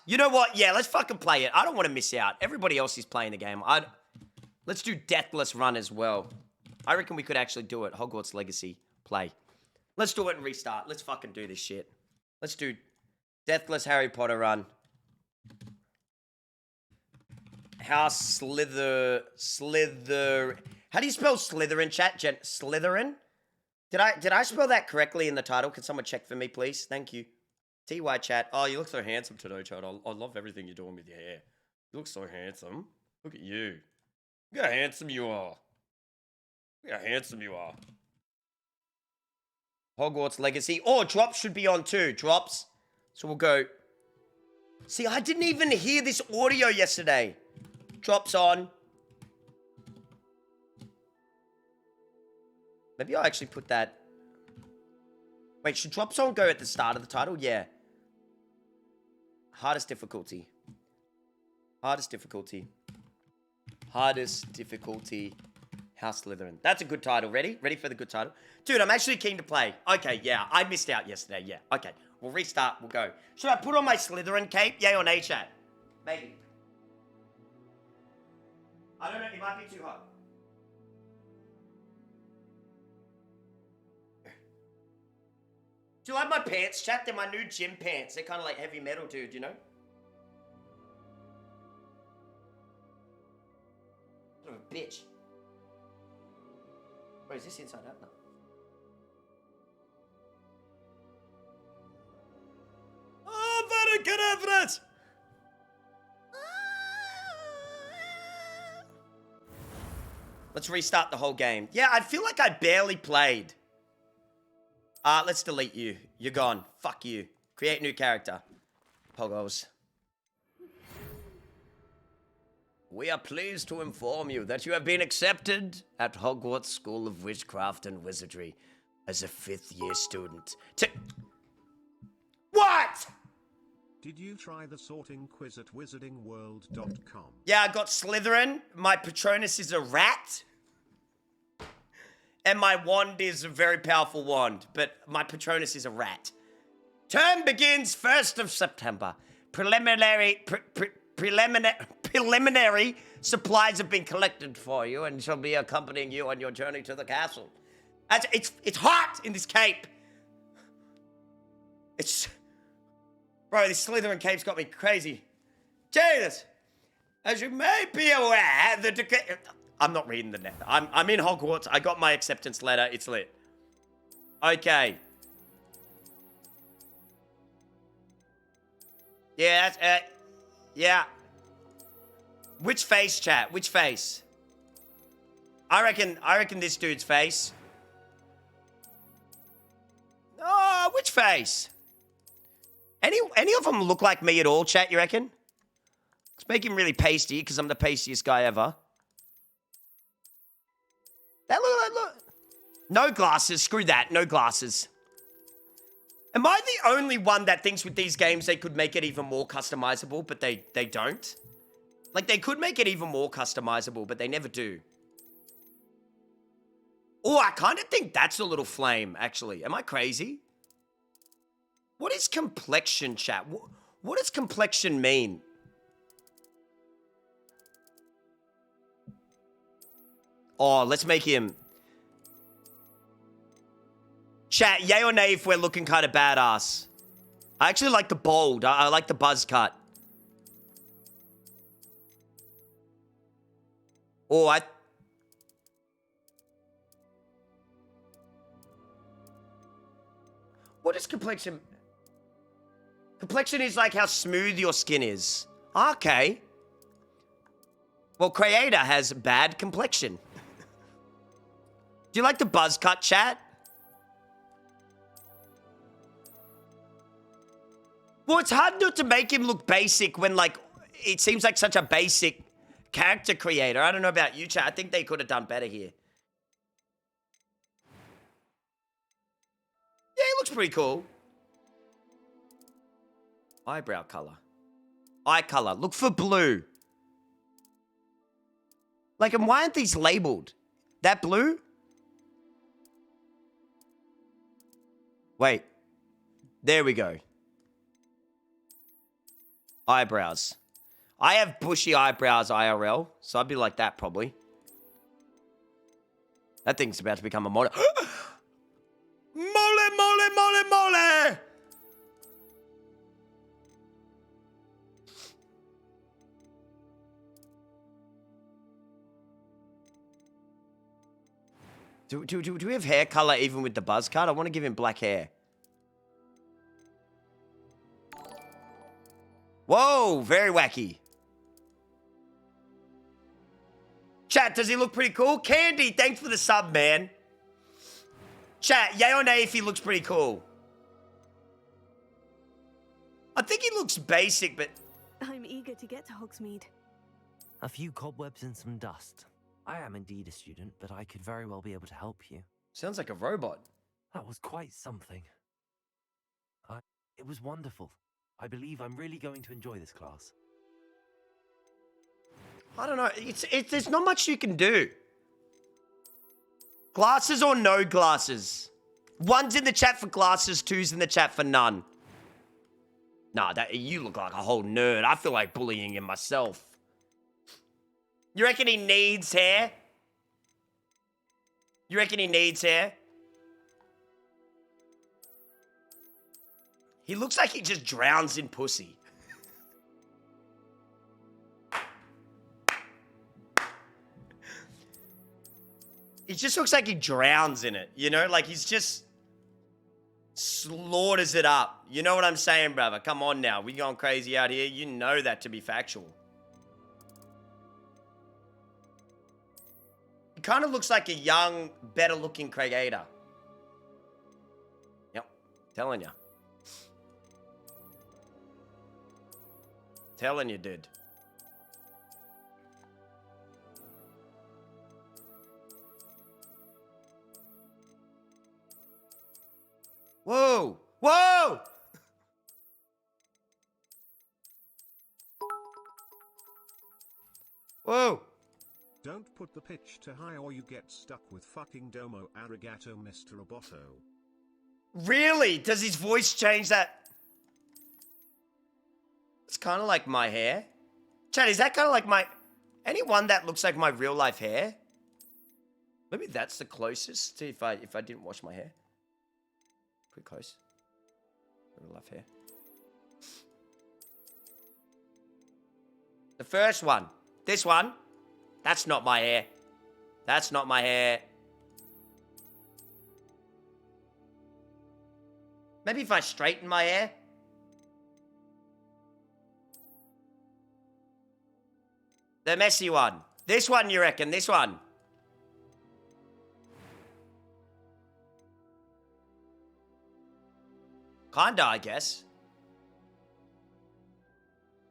You know what? Yeah, let's fucking play it. I don't want to miss out. Everybody else is playing the game. Let's do Deathless Run as well. I reckon we could actually do it. Hogwarts Legacy. Play. Let's do it and restart. Let's fucking do this shit. Let's do Deathless Harry Potter Run. House Slither... How do you spell Slither in chat? Slytherin? Did I spell that correctly in the title? Can someone check for me, please? Thank you. TY chat. Oh, you look so handsome today, chat. I love everything you're doing with your hair. You look so handsome. Look at you. Look how handsome you are. Look how handsome you are. Hogwarts Legacy. Oh, Drops should be on too. Drops. So we'll go. See, I didn't even hear this audio yesterday. Drops on. Maybe I'll actually put that. Wait, should Drops on go at the start of the title? Yeah. Hardest difficulty. Hardest difficulty. Hardest difficulty. House Slytherin. That's a good title. Ready? Ready for the good title? Dude, I'm actually keen to play. Okay, yeah. I missed out yesterday. Yeah. Okay. We'll restart. We'll go. Should I put on my Slytherin cape? Yay or nay, chat? Maybe. I don't know. It might be too hot. Do you like my pants, chat? They're my new gym pants. They're kind of like heavy metal, dude, you know? Son of a bitch. Wait, is this inside out now? Oh, very good evidence! Let's restart the whole game. Yeah, I feel like I barely played. Let's delete you. You're gone. Fuck you. Create new character. Poggos. We are pleased to inform you that you have been accepted at Hogwarts School of Witchcraft and Wizardry as a 5th year student. What? Did you try the sorting quiz at wizardingworld.com? Yeah, I got Slytherin. My Patronus is a rat. And my wand is a very powerful wand, but my Patronus is a rat. Term begins 1st of September. Preliminary supplies have been collected for you and shall be accompanying you on your journey to the castle. It's hot in this cape. Bro, this Slytherin cape's got me crazy. Jesus. As you may be aware, I'm not reading the net. I'm in Hogwarts. I got my acceptance letter. It's lit. Okay. Yeah, that's yeah. Which face, chat? Which face? I reckon this dude's face. Oh, which face? Any of them look like me at all, chat, you reckon? Let's make him really pasty, because I'm the pastiest guy ever. That look. No glasses. Screw that. No glasses. Am I the only one that thinks with these games they could make it even more customizable, but they don't? Like, they could make it even more customizable, but they never do. Oh, I kind of think that's a little flame, actually. Am I crazy? What is complexion, chat? What does complexion mean? Oh, let's make him... Chat, yay or nay if we're looking kind of badass. I actually like the bold. I like the buzz cut. Oh, What is complexion? Complexion is like how smooth your skin is. Okay. Well, Crayator has bad complexion. Do you like the buzz cut, chat? Well, it's hard not to make him look basic when, like, it seems like such a basic character creator. I don't know about you, chat. I think they could have done better here. Yeah, he looks pretty cool. Eyebrow color. Eye color. Look for blue. Like, and why aren't these labeled? That blue? Wait. There we go. Eyebrows. I have bushy eyebrows IRL, so I'd be like that probably. That thing's about to become a model. Mole, mole, mole, mole! Do we have hair color even with the buzz cut? I want to give him black hair. Whoa, very wacky. Chat, does he look pretty cool? Candy, thanks for the sub, man. Chat, yay or nay if he looks pretty cool? I think he looks basic, but... I'm eager to get to Hogsmeade. A few cobwebs and some dust. I am indeed a student, but I could very well be able to help you. Sounds like a robot. That was quite something. It was wonderful. I believe I'm really going to enjoy this class. I don't know. There's not much you can do. Glasses or no glasses? One's in the chat for glasses, two's in the chat for none. Nah, you look like a whole nerd. I feel like bullying him myself. You reckon he needs hair? You reckon he needs hair? He looks like he just drowns in pussy. He just looks like he drowns in it, you know? Like he's just slaughters it up. You know what I'm saying, brother? Come on now. We going crazy out here. You know that to be factual. He kind of looks like a young, better-looking Crayator. Yep. Telling you. Telling you, dude. Whoa! Whoa! Whoa! Don't put the pitch too high or you get stuck with fucking domo arigato, Mr. Roboto. Really? Does his voice change that? It's kind of like my hair. Chad, is that kind of like my... Anyone that looks like my real life hair? Maybe that's the closest to if I didn't wash my hair. Pretty close. Real life hair. The first one. This one. That's not my hair. That's not my hair. Maybe if I straighten my hair. The messy one. This one, you reckon? This one. Kinda, I guess.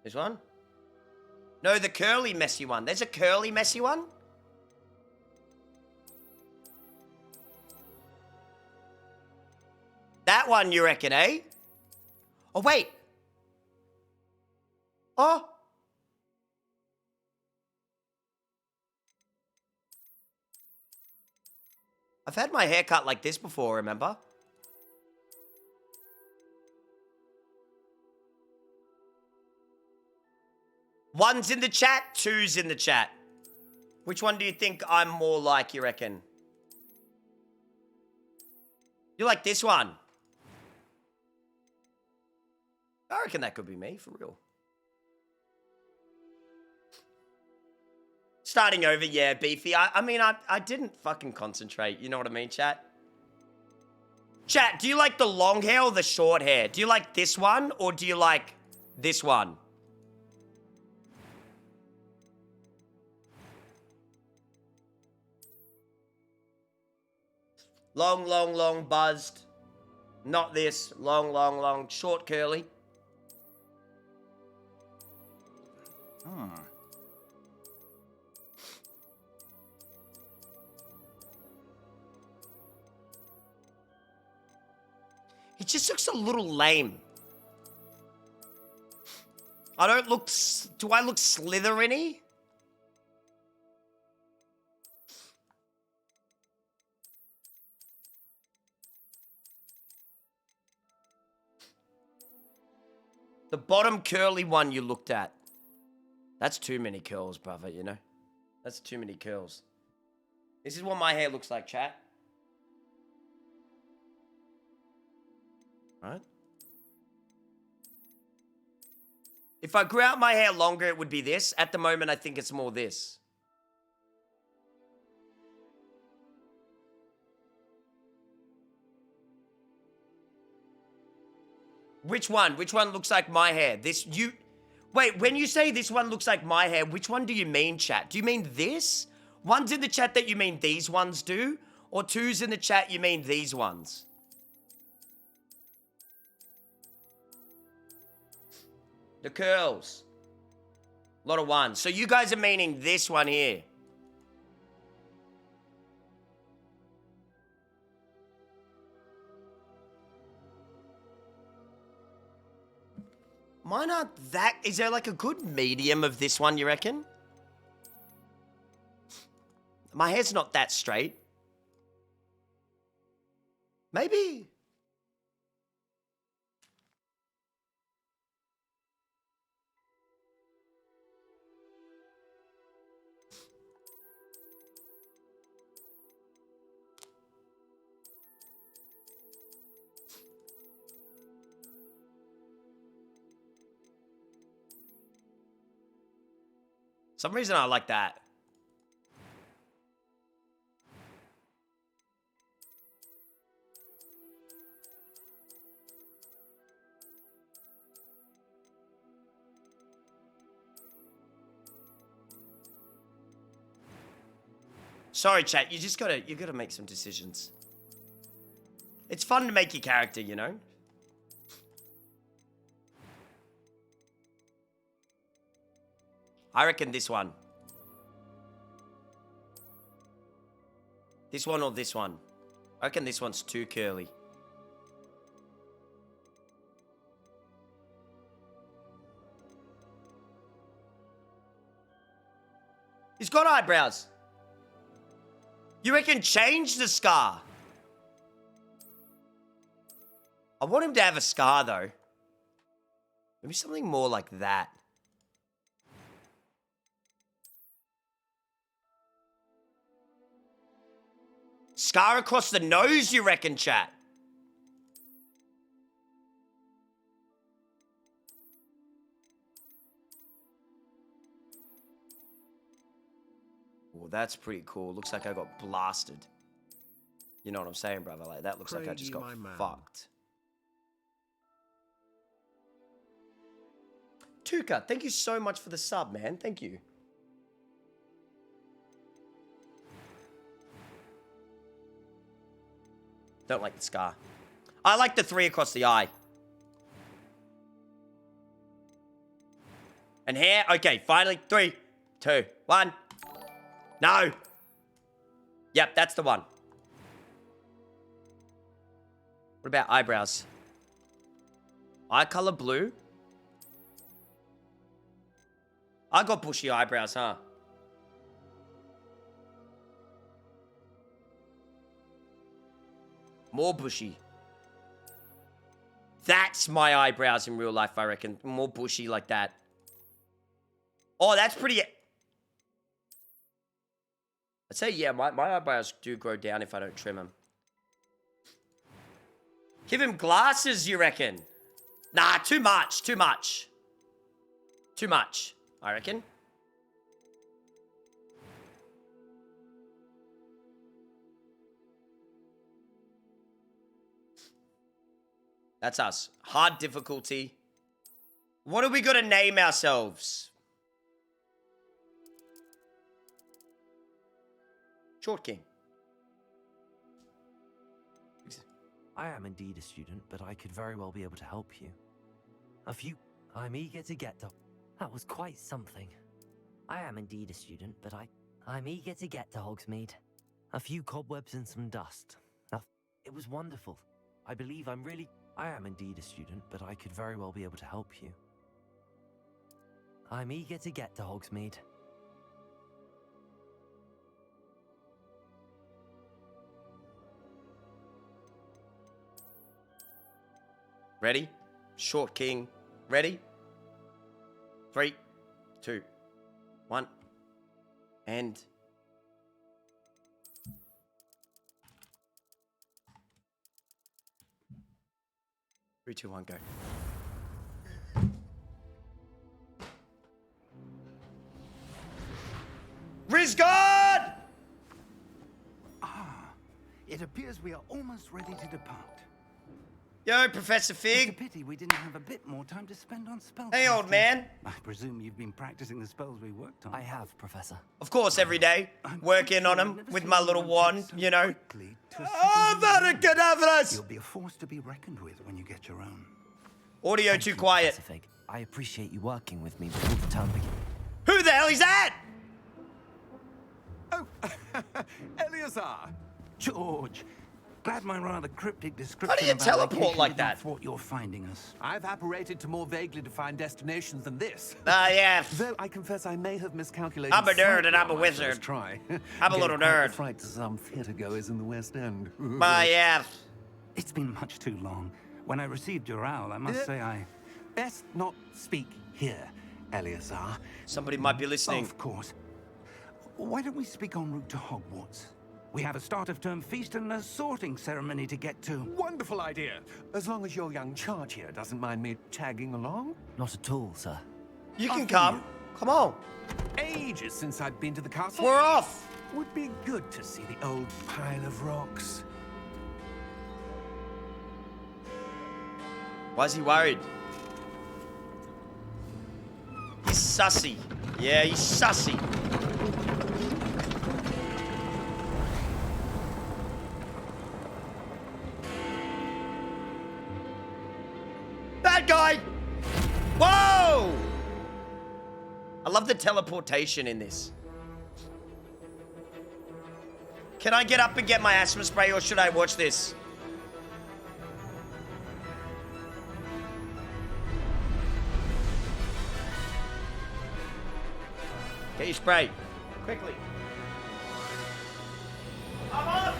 This one? No, the curly messy one. There's a curly messy one? That one, you reckon, eh? Oh, wait. Oh. I've had my hair cut like this before, remember? One's in the chat, two's in the chat. Which one do you think I'm more like, you reckon? You like this one? I reckon that could be me, for real. Starting over, yeah, beefy. I mean, I didn't fucking concentrate. You know what I mean, chat? Chat, do you like the long hair or the short hair? Do you like this one or do you like this one? Long, long, long, buzzed. Not this. Long, long, long, short, curly. He just looks a little lame. I don't look... Do I look Slytherin-y? bottom curly one you looked at. That's too many curls, brother, you know? That's too many curls. This is what my hair looks like, chat. Right? If I grew out my hair longer, it would be this. At the moment, I think it's more this. Which one? Which one looks like my hair? Wait, when you say this one looks like my hair, which one do you mean, chat? Do you mean this? One's in the chat that you mean these ones do? Or two's in the chat you mean these ones? The curls. A lot of ones. So you guys are meaning this one here. Mine aren't that... Is there like a good medium of this one, you reckon? My hair's not that straight. Maybe... Some reason I like that. Sorry, chat. You gotta make some decisions. It's fun to make your character, you know? I reckon this one. This one or this one? I reckon this one's too curly. He's got eyebrows. You reckon change the scar? I want him to have a scar, though. Maybe something more like that. Scar across the nose, you reckon, chat? Oh, that's pretty cool. Looks like I got blasted. You know what I'm saying, brother? Like, that looks like I just got fucked. Tuka, thank you so much for the sub, man. Thank you. Don't like the scar. I like the 3 across the eye. And hair. Okay, finally. 3, 2, 1. No. Yep, that's the one. What about eyebrows? Eye color blue. I got bushy eyebrows, huh? More bushy. That's my eyebrows in real life, I reckon. More bushy like that. Oh, that's pretty... I'd say, yeah, my eyebrows do grow down if I don't trim them. Give him glasses, you reckon? Nah, too much, too much. Too much, I reckon. That's us. Hard difficulty. What are we going to name ourselves? Short King. I am indeed a student, but I could very well be able to help you. I'm eager to get to... That was quite something. I am indeed a student, but I'm eager to get to Hogsmeade. A few cobwebs and some dust. It was wonderful. I believe I am indeed a student, but I could very well be able to help you. I'm eager to get to Hogsmeade. Ready? Short King. Ready? 3, 2, 1, and... 3, 2, 1, go. Rizgard! It appears we are almost ready to depart. Yo, Professor It's a Fig. pity we didn't have a bit more time to spend on spells. Hey, old man. I presume you've been practicing the spells we worked on. I have, Professor. Of course, every day. I'm Working quite on sure them I've never with seen my little anyone wand, take so you know. quickly to a second Avada level. Kedavras! You'll be a force to be reckoned with when you get your own. Audio Thank too you, quiet. Professor Fig. I appreciate you working with me before the term begins. Who the hell is that? Oh, Eleazar! George, glad my rather cryptic description you of our teleport location like did not that? thwart your finding us. I've apparated to more vaguely defined destinations than this. Yeah. Though I confess I may have miscalculated. I'm a nerd and slightly I'm a on my wizard. first Try. I'm a Gave little quite the nerd. fright to some theatre goers in the West End. Yeah. It's been much too long. When I received your owl, I must say I... Best not speak here, Eleazar. Somebody might be listening. Of course. Why don't we speak en route to Hogwarts? We have a start of term feast and a sorting ceremony to get to. Wonderful idea. As long as your young charge here doesn't mind me tagging along. Not at all, sir. You can come. Come on. Ages since I'd been to the castle. We're off. Would be good to see the old pile of rocks. Why is he worried? He's sussy. Yeah, he's sussy. Bad guy! Whoa! I love the teleportation in this. Can I get up and get my asthma spray, or should I watch this? Get your spray. Quickly. I'm on!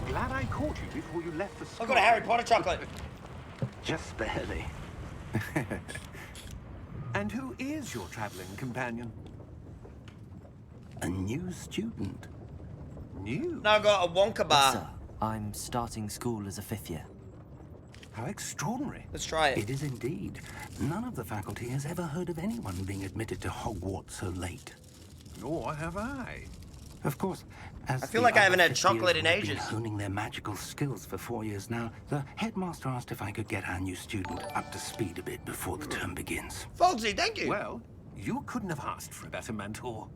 Glad I caught you before you left for school. I've got a Harry Potter chocolate. Just barely. And who is your traveling companion? A new student. New? Now I've got a Wonka bar. Sir, I'm starting school as a 5th year. How extraordinary. Let's try it. It is indeed. None of the faculty has ever heard of anyone being admitted to Hogwarts so late. Nor have I. Of course, as I feel the like I other haven't had fifth chocolate years in have been ages. honing their magical skills for 4 years now, the headmaster asked if I could get our new student up to speed a bit before the term begins. Fogsy, thank you. Well, you couldn't have asked for a better mentor.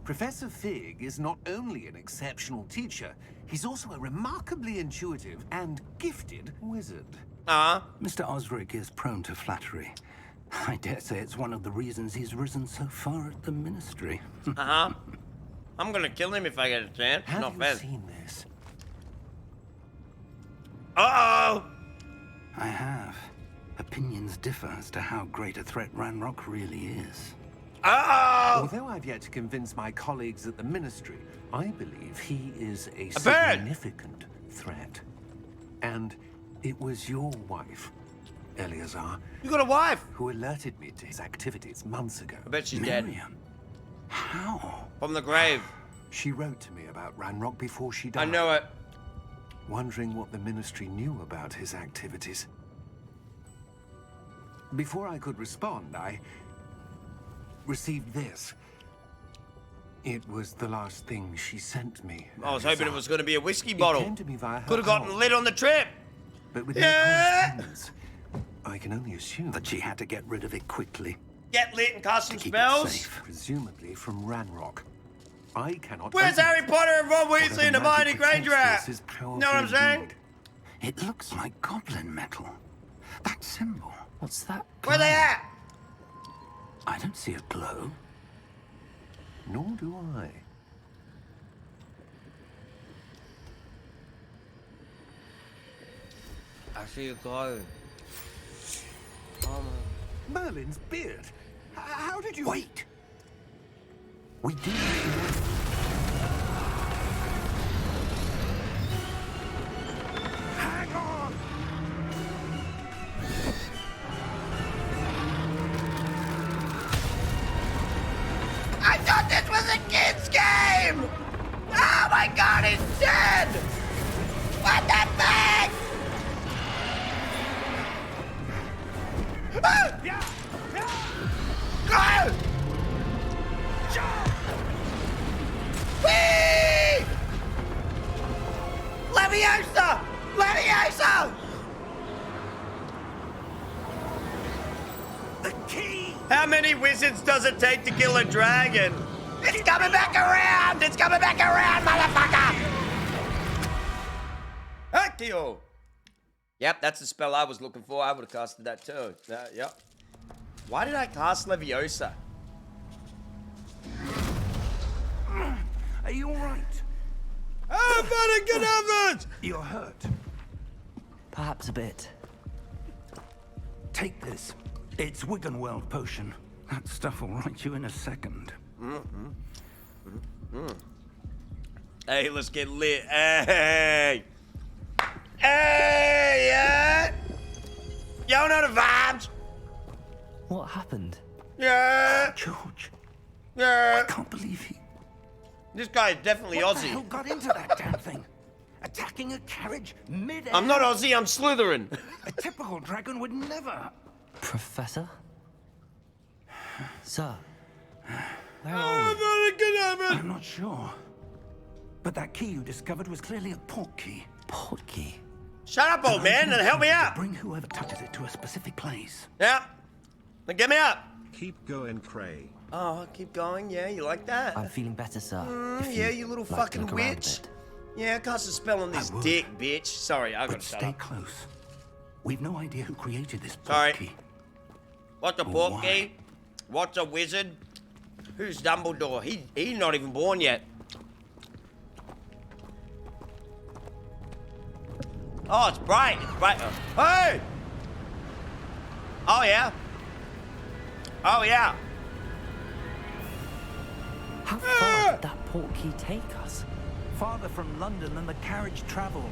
Professor Fig is not only an exceptional teacher, he's also a remarkably intuitive and gifted wizard. Mr. Osric is prone to flattery. I dare say it's one of the reasons he's risen so far at the ministry. I'm gonna kill him if I get a chance. Have Not you fair. seen this? Uh-oh! I have. Opinions differ as to how great a threat Ranrock really is. Uh-oh! Although I've yet to convince my colleagues at the ministry, I believe he is a bird! significant threat. And it was your wife, Eleazar, You got a wife! who alerted me to his activities months ago. I bet she's dead. Miriam. How? From the grave. She wrote to me about Ranrock before she I died. know it. Wondering what the ministry knew about his activities. Before I could respond, I received this. It was the last thing she sent me. I was hoping it was gonna be a whiskey It bottle. came to me via her Could have gotten owl, lit on the trip. but with Yeah. no correspondence. I can only assume That she had to get rid of it quickly. Get lit and cast some To keep it spells. safe. presumably from Ranrock. I cannot. Where's open Harry it. Potter and Ron Whatever Weasley and Hermione magic protects Granger at? this is powerful Know what I'm saying? indeed. It looks like goblin metal. That symbol. What's that? Where they at? I don't see a glow. Nor do I. I see you go. Oh, Merlin's beard. How did you... Wait! We do. Hang on! I thought this was a kid's game! Oh my god, he's dead! What the fuck? Ah! Yeah! Go! Whee! Leviosa! Leviosa! The key! How many wizards does it take to kill a dragon? It's coming back around! It's coming back around, motherfucker! Accio! Yep, that's the spell I was looking for. I would have casted that too. Yep. Why did I cast Leviosa? Are you all right? Oh, buddy, get out! You're hurt. Perhaps a bit. Take this. It's Wiggenweld potion. That stuff will right you in a second. Hey, let's get lit. Hey! Hey, yeah! Y'all know the vibes? What happened? Yeah! George, Yeah! I can't believe he... This guy is definitely What the Aussie. hell got into that damn thing? Attacking a carriage mid-air? I'm not Aussie, I'm Slytherin. A typical dragon would never... Professor? Sir? Where are we? I'm not sure. But that key you discovered was clearly a port key. Port key. Shut up, old man, and help me out. Bring whoever touches it to a specific place. Yeah. Then get me up. Keep going, Cray. Oh, keep going. Yeah, you like that? I'm feeling better, sir. If Yeah, you little like to fucking look around a witch. bit. Yeah, cast a spell on this I would. dick, bitch. Sorry, I gotta But shut stay up. close. We've no idea who created this port Sorry. key. What's a Why? portkey? What's a wizard? Who's Dumbledore? He's not even born yet. Oh, it's bright. It's bright. Hey! Oh, yeah. Oh, yeah. How far did that port key take us? Farther from London than the carriage travelled.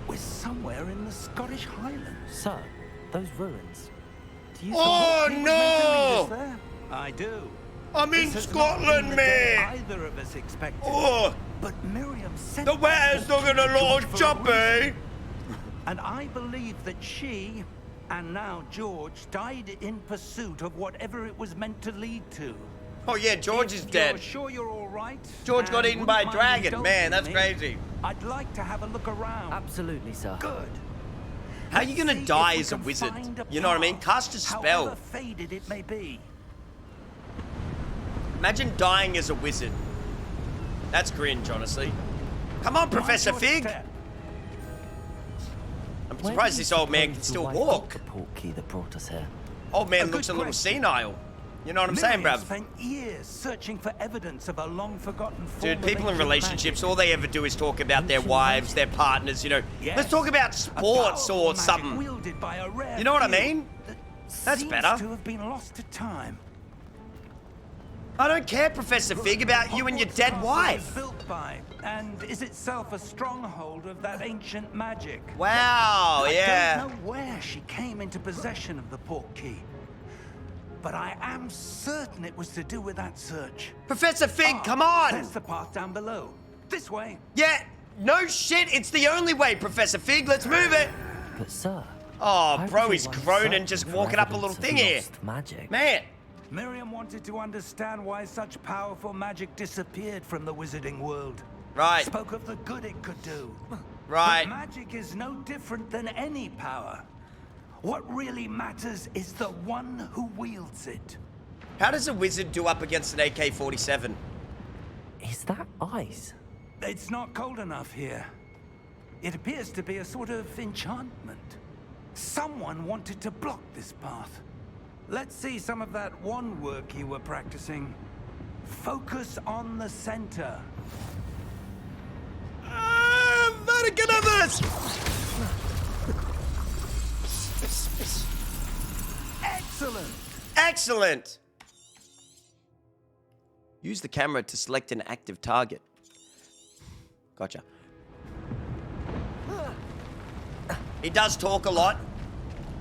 We're somewhere in the Scottish Highlands. Sir, those ruins. Do you Oh, He was meant to lead us no! there. I do. I'm in This has not Scotland, been the day man. Either of us expected. Oh, But Miriam sent the weather's that looking a George little for a choppy. reason. And I believe that she, and now George, died in pursuit of whatever it was meant to lead to. Oh, yeah, George is If dead. You're sure you're all right? George got and eaten by a wouldn't mind dragon. Man, that's indulging me, crazy. I'd like to have a look around. Absolutely, sir. Good. How are you Let's gonna see die if we as a can wizard? find a You know what I mean? path, Cast a spell. However faded it may be. Imagine dying as a wizard. That's cringe, honestly. Come on, Professor Watch your Fig. step. I'm Where surprised do this you old man suppose can the still wife walk. got the port key that brought us here. Old man A looks a good little question. senile. You know what I'm saying, Miriam bruv? spent years searching for evidence of a long-forgotten form Dude, of people in ancient relationships, magic. all they ever do is talk about their wives, their partners, you know. Yes. Let's talk about A sports powerful or magic something. wielded by a rare You know what I few mean? that That's seems better. to have been lost to time. I don't care, Professor Fig, about you and your Hogwarts dead Castle wife. was built by, and is itself a stronghold of that ancient magic. Wow, I yeah. don't know where she came into possession of the port key, but I am certain it was to do with that search. Professor Fig, Ah, come on. There's the path down below. This way. Yeah, no shit, it's the only way, Professor Fig. Let's move it. But, sir. Oh, why bro, would he's you want groaning, searching just for walking up a evidence little of thing here. lost magic. Man. Miriam wanted to understand why such powerful magic disappeared from the wizarding world. Right. Spoke of the good it could do. Right. But magic is no different than any power. What really matters is the one who wields it. How does a wizard do up against an AK-47? Is that ice? It's not cold enough here. It appears to be a sort of enchantment. Someone wanted to block this path. Let's see some of that wand work you were practicing. Focus on the center. Vatican of this! Excellent. Use the camera to select an active target. Gotcha. He does talk a lot.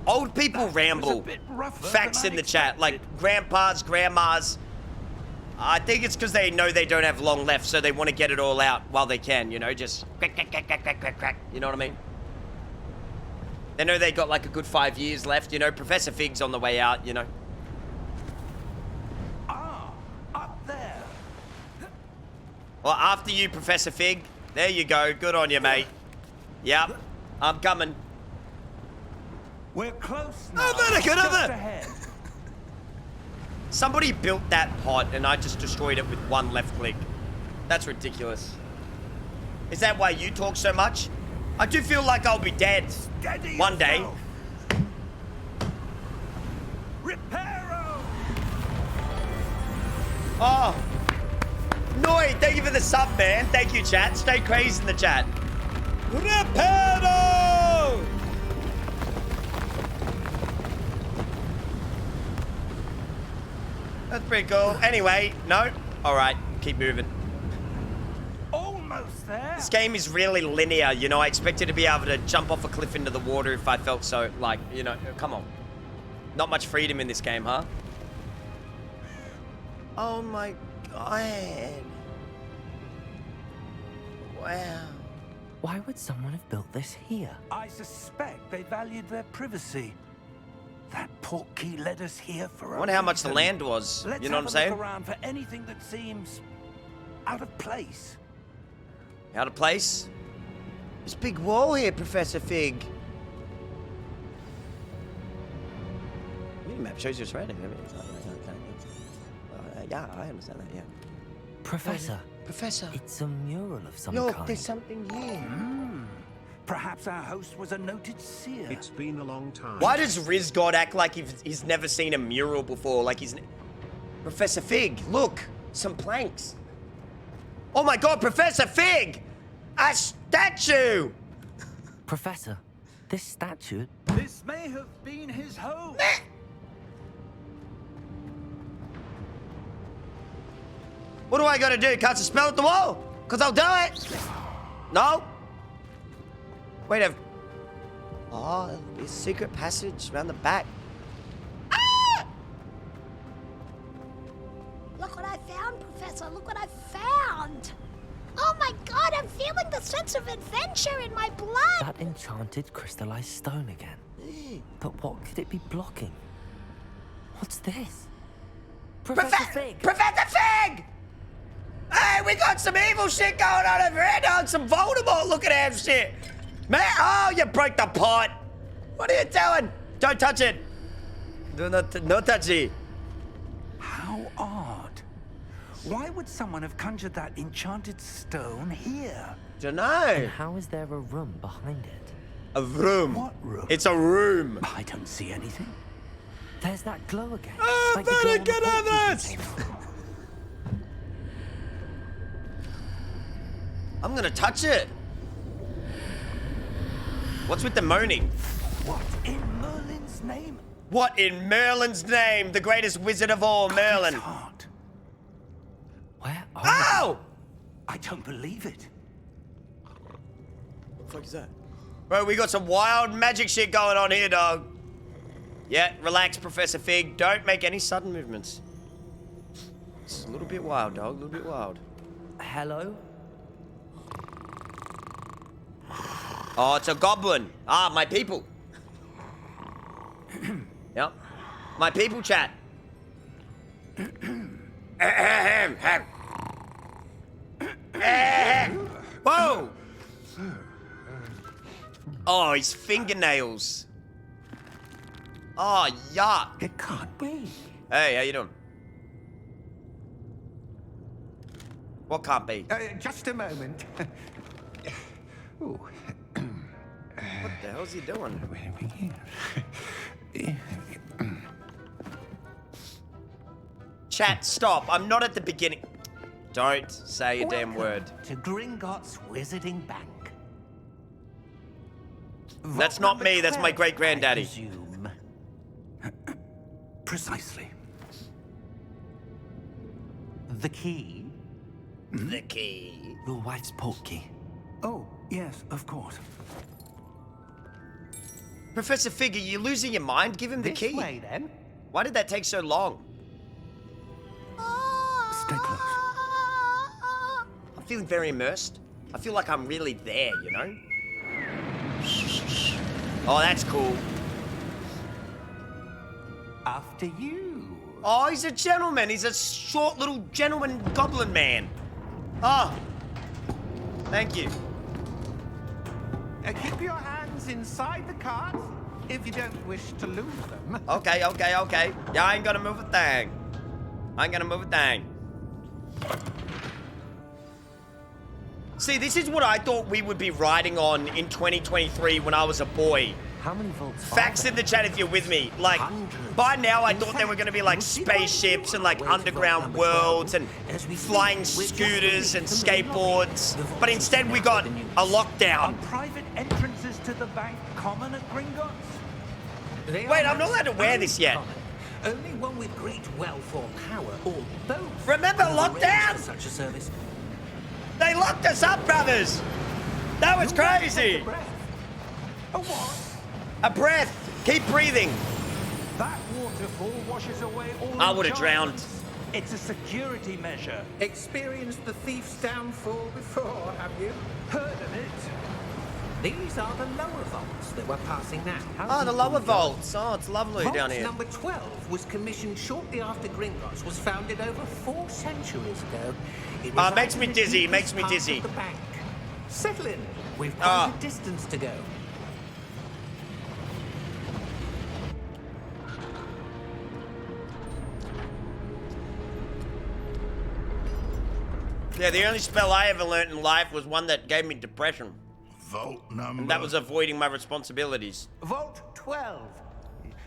Old people ramble. Facts in the chat, like grandpas, grandmas. I think it's because they know they don't have long left, so they want to get it all out while they can, you know, just crack, crack, crack, crack, crack, crack, crack. You know what I mean? They know they got like a good 5 years left, you know. Professor Fig's on the way out, you know. Ah, up there. Well, after you, Professor Fig. There you go. Good on you, mate. Yep, I'm coming. We're close now. better get Just over. ahead. Somebody built that pot and I just destroyed it with one left click. That's ridiculous. Is that why you talk so much? I do feel like I'll be dead Steady one day. yourself. Reparo! Oh. Noi, thank you for the sub, man. Thank you, chat. Stay crazy in the chat. Reparo! That's pretty cool. Anyway, no. All right, keep moving. Almost there. This game is really linear, you know. I expected to be able to jump off a cliff into the water if I felt so, like, you know, come on. Not much freedom in this game, huh? Oh my god. Wow. Why would someone have built this here? I suspect they valued their privacy. That portkey led us here for I a wonder how much the reason. land was. Let's You know what I'm have a saying? look around for anything that seems out of place. Out of place? This big wall here, Professor Fig. Map shows your surroundings. Yeah, I understand that, yeah. Professor, Professor, it's a mural of some look, kind. there's something here. Perhaps our host was a noted seer. It's been a long time. Why does Riz God act like he's never seen a mural before? Like he's... Professor Fig, look, some planks. Oh my god, Professor Fig! A statue! Professor, this statue... This may have been his home. What do I gotta do? Cast a spell at the wall? Cause I'll do it. No? Wait a... Oh, there'll be a secret passage around the back. Ah! Look what I found, Professor. Look what I found. Oh my god, I'm feeling the sense of adventure in my blood. That enchanted crystallized stone again. But what could it be blocking? What's this? Professor Fig! Professor Fig! Hey, we got some evil shit going on over here, dog. Some Voldemort looking at shit. Man, oh, you broke the pot. What are you doing? Don't touch it. Do not, no touch it. How odd. Why would someone have conjured that enchanted stone here? Dunno. And how is there a room behind it? A room. What room? It's a room. I don't see anything. There's that glow again. Oh, like the glow better on the get out portkey of this. container. I'm gonna touch it. What's with the moaning? What in Merlin's name? What in Merlin's name? The greatest wizard of all, Merlin. It's hard. Where are Ow! I don't believe it. What the fuck is that? Bro, we got some wild magic shit going on here, dog. Yeah, relax, Professor Fig. Don't make any sudden movements. It's a little bit wild, dog. A little bit wild. Hello? Oh, it's a goblin. Ah, my people. Yep. My people chat. Whoa! Oh, his fingernails. Oh, yuck. It can't be. Hey, how you doing? What can't be? Just a moment. Ooh. What the hell's he doing? Chat, stop. I'm not at the beginning. Don't say a damn word. To Gringotts Wizarding Bank. That's not me, that's my great-granddaddy. I presume. Precisely. The key? The key. Your wife's portkey. Oh, yes, of course. Professor Fig, are you losing your mind? Give him the This key. way, then. Why did that take so long? Stay close. I'm feeling very immersed. I feel like I'm really there, you know? Oh, that's cool. After you. Oh, he's a gentleman. He's a short little gentleman goblin man. Oh. Thank you. Keep your hands inside the cart if you don't wish to lose them. Okay. Yeah, I ain't gonna move a thing. See, this is what I thought we would be riding on in 2023 when I was a boy. How many volts? Facts in the chat if you're with me. Like, by now I thought there were gonna be like spaceships and like underground worlds and flying scooters and skateboards. But instead we got a Are lockdown. private entrances to the bank common at Gringotts? Wait, I'm not allowed to wear this yet. Only one with great wealth or power, or both. Remember can arrange lockdown? for such a service. They locked us up, brothers! That was crazy! A what? A breath! Keep breathing! That waterfall washes away all I would've drowned. enchantments. It's a security measure. Experienced the thief's downfall before, have you? Heard of it? These are the lower vaults that we're passing now. Oh, the lower vaults. Oh, it's lovely Vault down here. number 12 was commissioned shortly after Gringotts was founded over 4 centuries ago. It Ah, makes resides me in the dizzy, deepest makes me part of dizzy. The bank. Settle in. We've Ah. quite a distance to go. Yeah, the only spell I ever learnt in life was one that gave me depression. Vault number. And that was avoiding my responsibilities. Vault 12.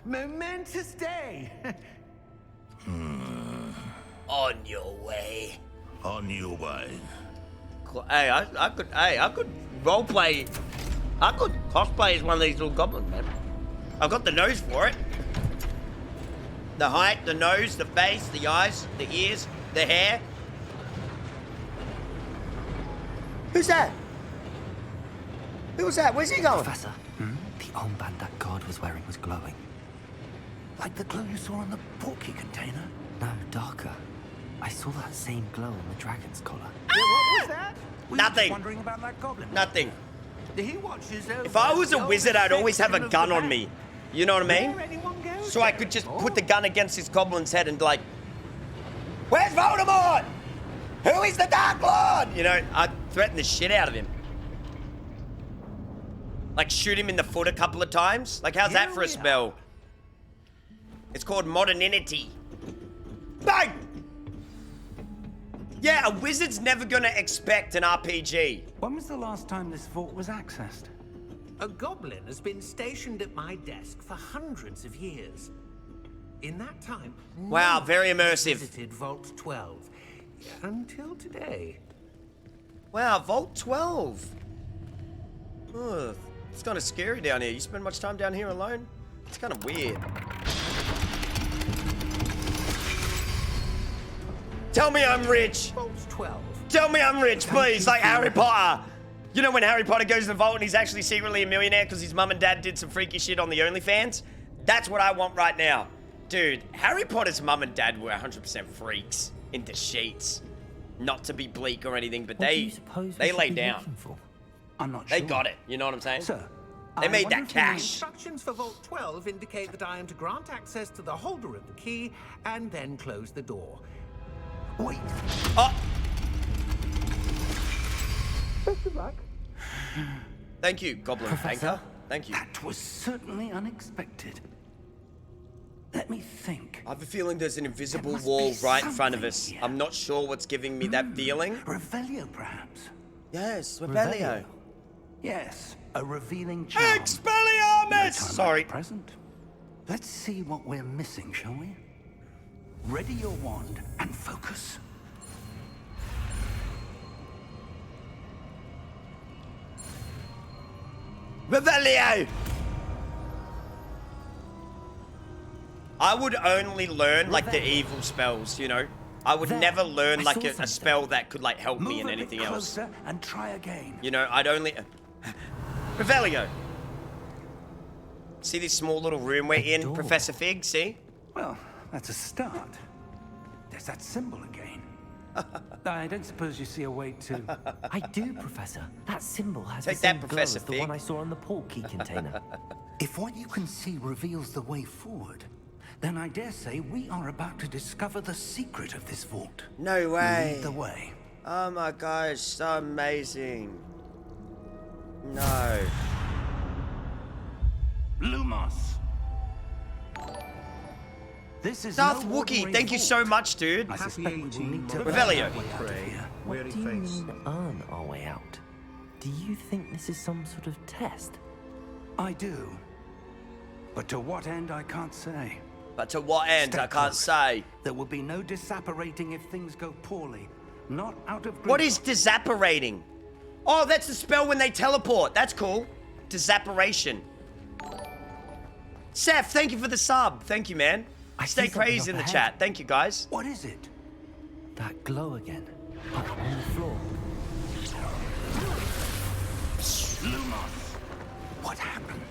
Momentous day. On your way. On your way. Hey, I could roleplay. I could cosplay as one of these little goblins, man. I've got the nose for it. The height, the nose, the face, the eyes, the ears, the hair. Who's that? Who was that? Where's he going? Professor, the armband that guard was wearing was glowing. Like the glow you saw on the portkey container? No, darker. I saw that same glow on the dragon's collar. What was that? We were Nothing. just wondering about that goblin. Nothing. He watches over If I was a the wizard, I'd always have a section of gun the on bank. me. You know what I mean? Where anyone goes So I goes. could just put the gun against this goblin's head and like, where's Voldemort? Who is the Dark Lord? You know, I'd threaten the shit out of him. Like shoot him in the foot a couple of times. Like how's that Here for a we spell? It's called modernity. Bang! Yeah, a wizard's never gonna expect an RPG. When was the last time this vault was accessed? A goblin has been stationed at my desk for hundreds of years. In that time, Wow, no very one immersive. visited Vault 12 until today. Wow, Vault 12. Ugh, it's kind of scary down here. You spend much time down here alone? It's kind of weird. Tell me I'm rich. Vault 12. Tell me I'm rich, please. Like Harry Potter. You know when Harry Potter goes to the vault and he's actually secretly a millionaire because his mum and dad did some freaky shit on the OnlyFans? That's what I want right now. Dude, Harry Potter's mum and dad were 100% freaks in the sheets. Not to be bleak or anything, but What do you suppose we should lay be down. looking for? I'm not They sure. got it. You know what I'm saying? Sir, They I made wonder that if you know- cash. Instructions for Vault 12 indicate that I am to grant access to the holder of the key and then close the door. Wait, Oh, Best of luck. thank you, Goblin Professor? Banker. Thank you. that was certainly unexpected. Let me think. I have a feeling there's an invisible There must wall be right in front of something us. here. I'm not sure what's giving me that feeling. Revelio, perhaps? Yes, Revelio. Yes, a revealing charm. No Expelliarmus! time Sorry. like the present. Let's see what we're missing, shall we? Ready your wand and focus. Revelio! I would only learn like the evil spells, you know. I would There, never learn I like saw a something. spell that could like help me Move in a bit anything else. closer and try again. You know, I'd only. Revelio. See this small little room we're in, door. Professor Fig? See? Well, that's a start. There's that symbol again. I don't suppose you see a way to... I do, Professor. That symbol has Take the that, same glow Professor as the Fig. one I saw on the port key container. If what you can see reveals the way forward, then I dare say we are about to discover the secret of this vault. No way. Lead the way. Oh my gosh, so amazing. No. Lumos. This is Darth no Wookie, ordinary thank you vault. so much, dude. I suspect we will need to Revelio. find a way out of here. Weary What do you face. mean earn our way out? Do you think this is some sort of test? I do. But to what end, I can't say. But to what end, I Step can't close. say. There will be no disapparating if things go poorly. Not out of What grief. is disapparating? Oh, that's the spell when they teleport. That's cool. Disapparation. Seth, thank you for the sub. Thank you, man. I Stay see something crazy up in the ahead. chat. Thank you, guys. What is it? That glow again. Up on the floor. Lumos. What happened?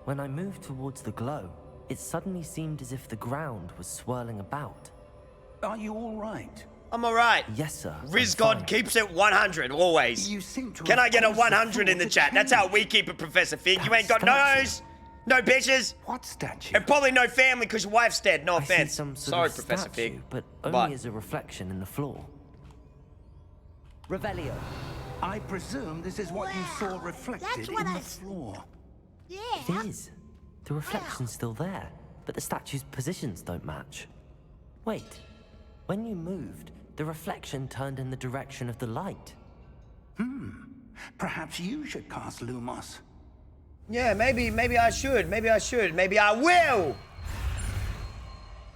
When I moved towards the glow, it suddenly seemed as if the ground was swirling about. Are you all right? I'm alright. Yes, sir. I'm Rizgod fine. keeps it 100, always. You seem to Can have I get a caused the 100 in the floor to chat? That's how change. we keep it, Professor Fig. You That ain't got statue. nose, no bitches, What statue? and probably no family because your wife's dead. No I see offense. some sort Sorry, of Professor statue, Fig. but only But- as a reflection in the floor. Revelio. I presume this is what you saw Wow, reflected that's what in I the s- floor. Yeah. It is. The reflection's still there, but the statue's positions don't match. Wait. When you moved, the reflection turned in the direction of the light. Perhaps you should cast Lumos. Yeah, maybe I should. Maybe I will.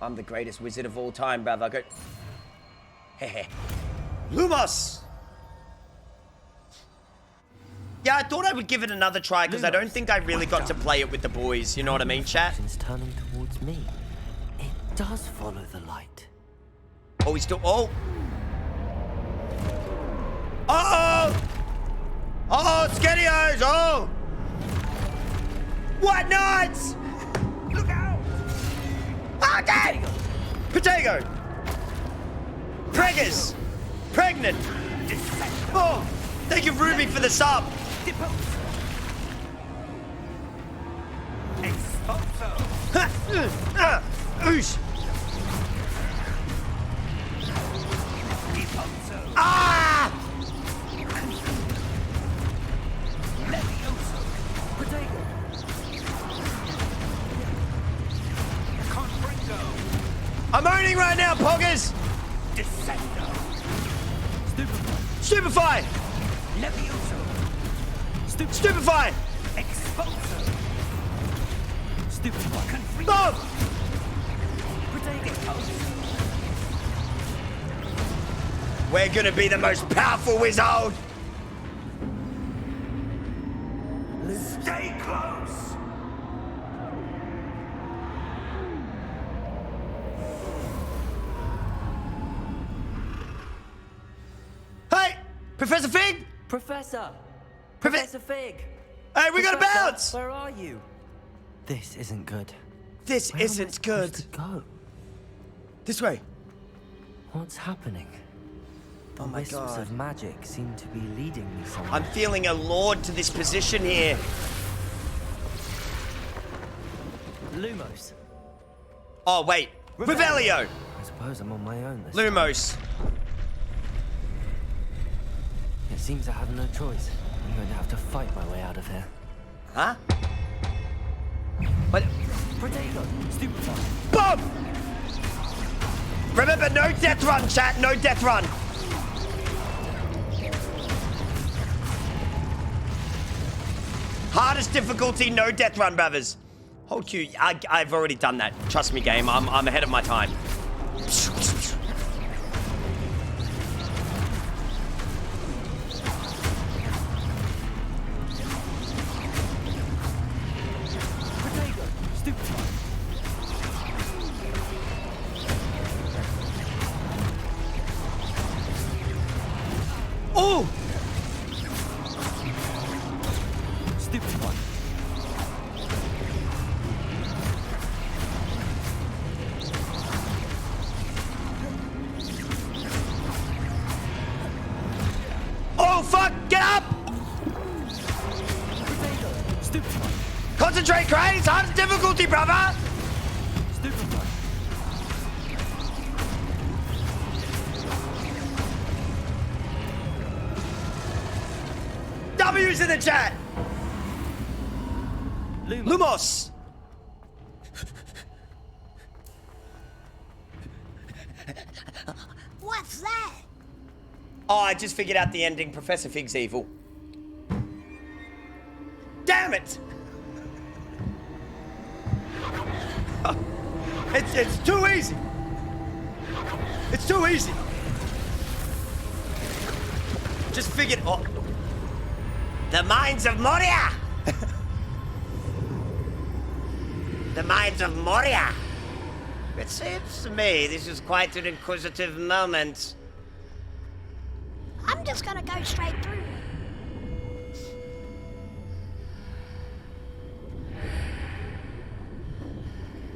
I'm the greatest wizard of all time, brother. Go. Hehe. Lumos. Yeah, I thought I would give it another try because I don't think I really got to play it with the boys. You know what I mean, chat? Reflection's turning towards me. It does follow the light. Oh, he's still. Oh. Uh-oh. Oh, Skettios. Oh. What nuts? Look out! Oh, dang! Potato! Preggers! Pregnant! Oh! Thank you, Ruby, for the sub! Oosh! Ah! I'm owning right now, Poggers! Stupefy! Stupefy! Bob! We're gonna be the most powerful wizard! Stay close! Hey! Professor Fig! Professor! Profe- Professor Fig! Hey, we gotta Professor, bounce! Where are you? This isn't good. This Where am I isn't supposed good. to go? This way. What's happening? The Oh my wisps God. of magic seem to be leading me somewhere. I'm feeling allured to this position here. Lumos. Oh, wait. Revelio! I suppose I'm on my own this Lumos. It seems I have no choice. I'm going to have to fight my way out of here. Huh? What? Potato! Stupefy! Boom! Remember, no death run, chat. No death run. Hardest difficulty, no death run, brothers. Hold Q. I've already done that. Trust me, game. I'm ahead of my time. Stupid one. Oh fuck! Get up! Stupid one. Concentrate, Cray. It's hard difficulty, brother. Stupid one. W's in the chat. Lumos. What's that? Oh, I just figured out the ending. Professor Fig's evil. Damn it! It's too easy. It's too easy. Just figured. Oh, the Mines of Moria. The Mines of Moria. It seems to me this is quite an inquisitive moment. I'm just gonna go straight through.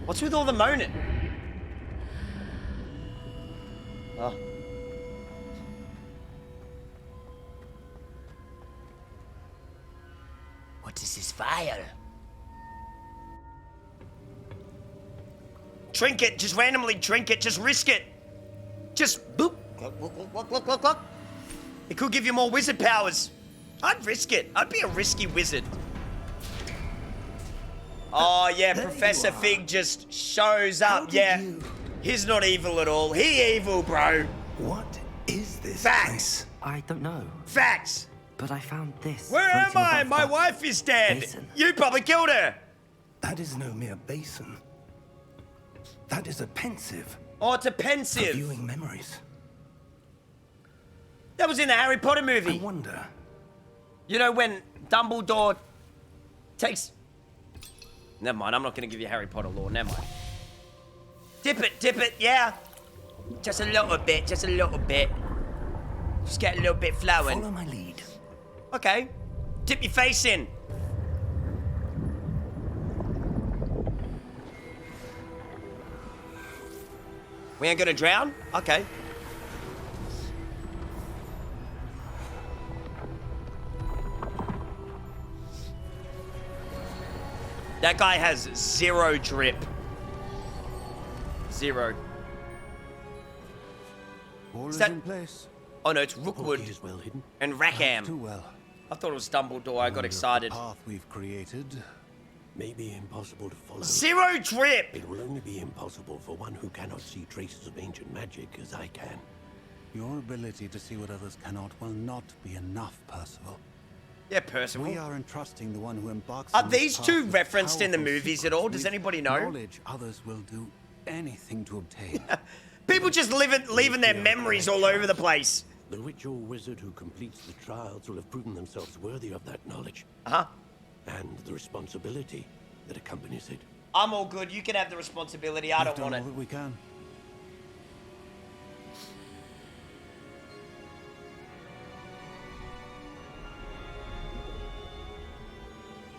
What's with all the moaning? Oh. What is this fire? Drink it, just randomly drink it, just risk it. Just boop. Look. It could give you more wizard powers. I'd risk it. I'd be a risky wizard. Oh yeah, Professor Fig just shows up. Yeah, he's not evil at all. He evil, bro. What is this Facts. place? I don't know, Facts. but I found this. Where am floating I? above My that wife is dead. basin. You probably killed her. That is no mere basin. That is a pensive Oh, it's a for pensive. viewing memories. That was in the Harry Potter I movie. wonder. You know when Dumbledore takes... Never mind, I'm not going to give you Harry Potter lore. Never mind. Dip it, yeah. Just a little bit, just a little bit. Just get a little bit flowing. Follow my lead. Okay. Dip your face in. We ain't gonna drown? Okay. That guy has 0 drip. 0. All is that- in place. Oh no, it's Rookwood Is well hidden. and Rackham. Too well. I thought it was Dumbledore. I got excited. The path we've created. May be impossible to follow. 0 drip! It will only be impossible for one who cannot see traces of ancient magic as I can. Your ability to see what others cannot will not be enough, Percival. Yeah, Percival. We are entrusting the one who embarks Are on this these path two with referenced in the powerful movies at secrets all? Does with anybody know? Knowledge others will do anything to obtain. People just leaving their memories all over the place. The witch or wizard who completes the trials will have proven themselves worthy of that knowledge. Uh-huh. And the responsibility that accompanies it. I'm all good. You can have the responsibility. I We've don't done want all it. that we can.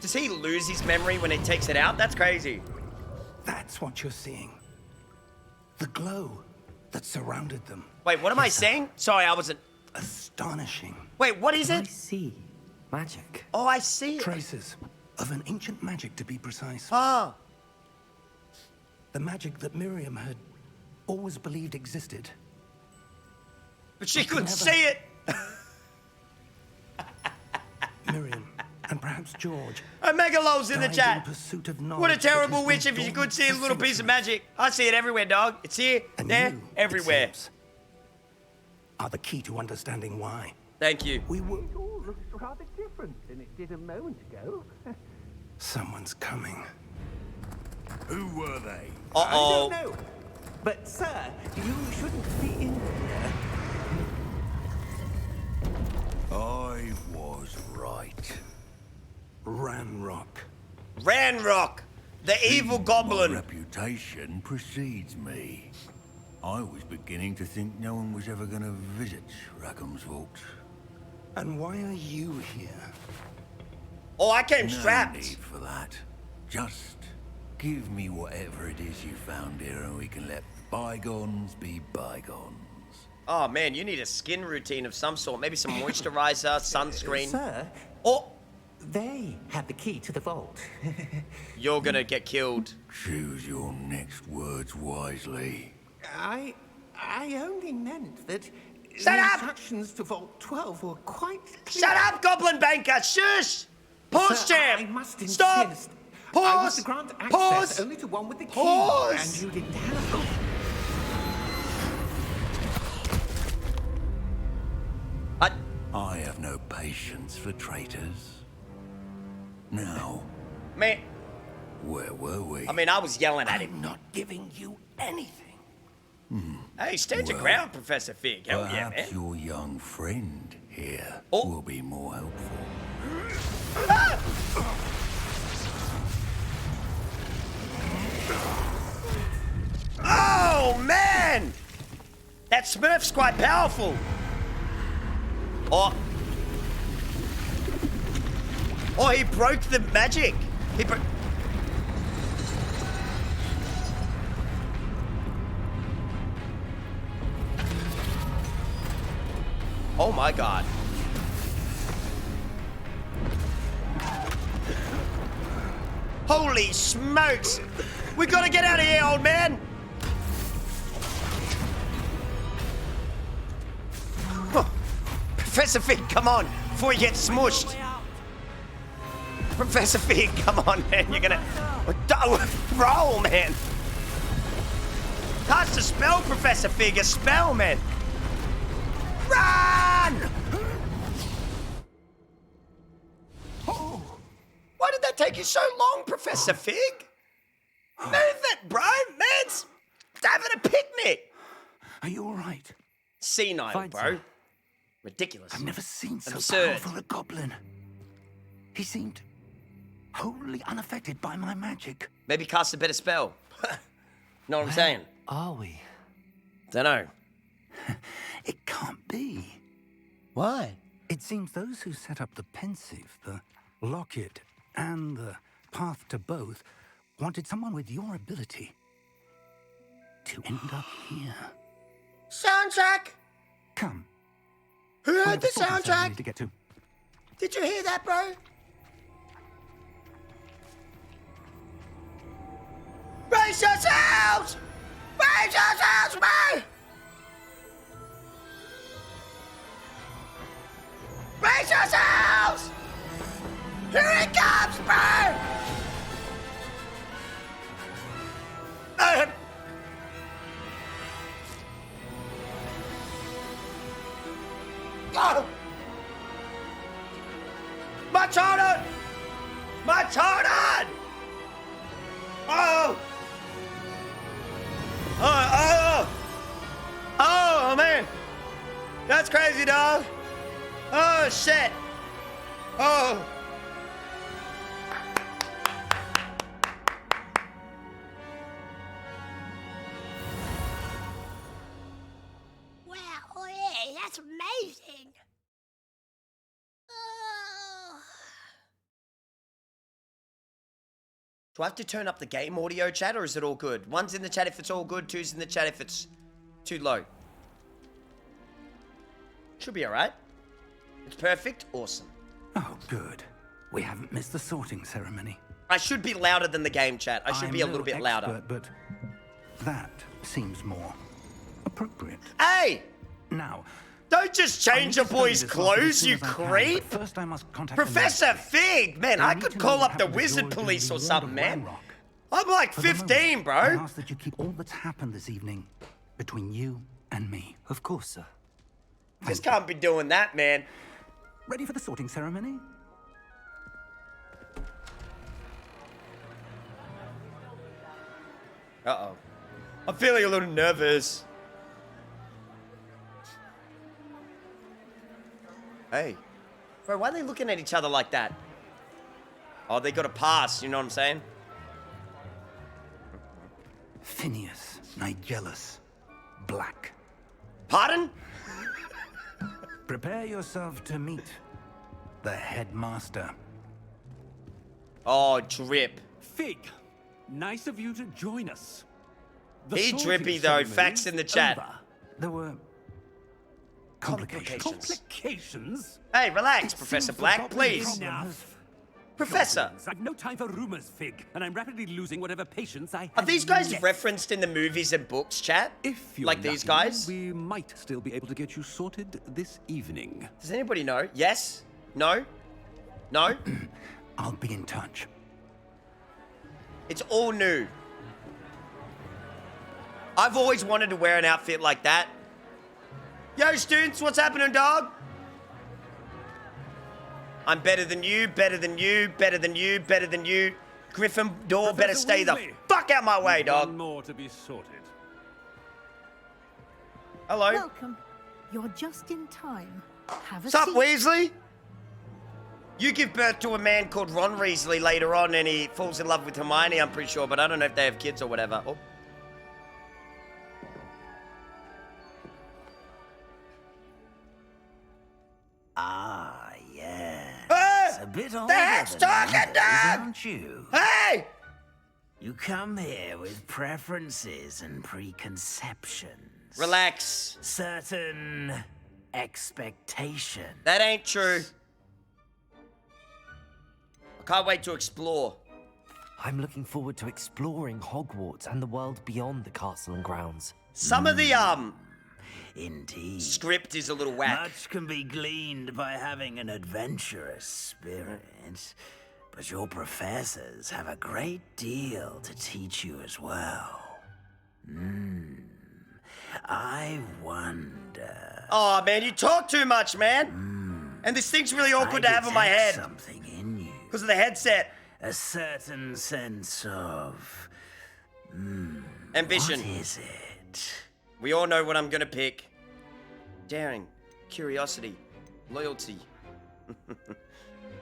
Does he lose his memory when he takes it out? That's crazy. That's what you're seeing. The glow that surrounded them. Wait, what am I saying? Sorry, I wasn't... Astonishing. Wait, what is I it? see magic. Oh, I see it. Traces of an ancient magic, to be precise. Ah. The magic that Miriam had always believed existed. But she I could couldn't never- see it. Miriam, and perhaps George. A Megalol's in the died chat. pursuit of knowledge What a that terrible has witch been if you could dormant see a for little piece of centuries. magic. I see it everywhere, dog. It's here, And there, you, it everywhere. seems, are the key to understanding why. Thank you. We were... all looks rather different than it did a moment ago. Someone's coming. Who were they? Uh-oh. I don't know. But, sir, you shouldn't be in here. I was right. Ranrock. Ranrock, the evil My goblin. reputation precedes me. I was beginning to think no one was ever going to visit Rackham's Vault. And why are you here? Oh, I came No strapped. need for that. Just give me whatever it is you found here and we can let bygones be bygones. Oh man, you need a skin routine of some sort. Maybe some moisturizer, sunscreen. Sir, Oh, they have the key to the vault. you're gonna get killed. Choose your next words wisely. I only meant that Shut the up! instructions to Vault 12 were quite clear. Shut up, Goblin Banker! Shush! Pause, Sir, champ! I must Stop! insist. I Pause! was to grant access Pause! only to one with the key, Pause! and you didn't have them. I have no patience for traitors. Now, Man, where were we? I mean, I was yelling at him. I'm not giving you anything. Hey, stand your Well, ground, Professor Fig. Hell yeah, perhaps man. your young friend here Oh. will be more helpful. Oh, man! That Smurf's quite powerful. Oh. Oh, he broke the magic. He broke... Oh my god. Holy smokes! We gotta get out of here, old man! Huh. Professor Fig, come on, before you get smushed. Professor Fig, come on, man, you're gonna... Roll, man! Cast a spell, Professor Fig, a spell, man! Run! Oh, why did that take you so long, Professor Fig? Move it, bro! Man's having a picnic! Are you all right? Senile, Fine, bro. sir. Ridiculous. I've never seen so Absurd. powerful a goblin. He seemed wholly unaffected by my magic. Maybe cast a better spell. Know what I'm saying? Are we? Dunno. It can't be. Why? It seems those who set up the pensive, the locket, and the path to both wanted someone with your ability to end up here. Soundtrack! Come. Who we heard have the a sorting ceremony soundtrack? to get to. Did you hear that, bro? Brace yourselves! Brace yourselves, bro! Brace yourselves! Here it comes, bro! Oh! My turret! My turret! Oh! Oh, man! That's crazy, dog! Oh, shit! Oh! Wow, oh yeah, that's amazing. Oh. Do I have to turn up the game audio chat, or is it all good? One's in the chat if it's all good, two's in the chat if it's too low. Should be alright. It's perfect. Awesome. Oh, good. We haven't missed the sorting ceremony. I should be louder than the game chat. I should I'm be a no little bit louder. expert, but that seems more appropriate. Hey! Now, Don't just I change need a to study boy's this market as clothes, soon you as I can, but creep! First, I must contact the Professor nurses. Fig! Man, I I need could to call know up the what happened to wizard George police or and the something, Lord of man. Ranrock. I'm like For the 15, moment, bro. I ask that you keep all that's happened this evening between you and me. Of course, sir. Just can't be doing that, man. Ready for the sorting ceremony? Uh-oh. I'm feeling a little nervous. Hey. Bro, why are they looking at each other like that? Oh, they got a pass, you know what I'm saying? Phineas, Nigellus, Black. Pardon? Prepare yourself to meet the headmaster. Oh, drip. Fig, nice of you to join us. The He sorting drippy though. ceremony's Facts in the chat. over. There were complications. Complications? Hey, relax, It Professor seems Black, forgotten please. enough. Professor. Nonsense. I've no time for rumors, Fig, and I'm rapidly losing whatever patience I have. Are these guys left. referenced in the movies and books, chat? If you're Like these lucky, guys? we might still be able to get you sorted this evening. Does anybody know? Yes? No? No? I'll be in touch. It's all new. I've always wanted to wear an outfit like that. Yo, students, what's happening, dog? I'm better than you, better than you, better than you, better than you. Gryffindor better stay the fuck out my way, dog. One more to be sorted. Hello. Welcome. You're just in time. Have a What's up, seat. Weasley? You give birth to a man called Ron Weasley later on and he falls in love with Hermione, I'm pretty sure, but I don't know if they have kids or whatever. Oh. Ah, yeah. Hey! A bit The older head's than talking, others, Dad! aren't you? Hey! You come here with preferences and preconceptions. Relax. Certain expectations. That ain't true. I can't wait to explore. I'm looking forward to exploring Hogwarts and the world beyond the castle and grounds. Some of the, Indeed. script is a little whack. Much can be gleaned by having an adventurous spirit, but your professors have a great deal to teach you as well. I wonder. Oh, man, you talk too much, man. And this thing's really awkward to have on my head. Something in you. Because of the headset. A certain sense of Ambition. What is it? We all know what I'm gonna pick. Daring, curiosity, loyalty.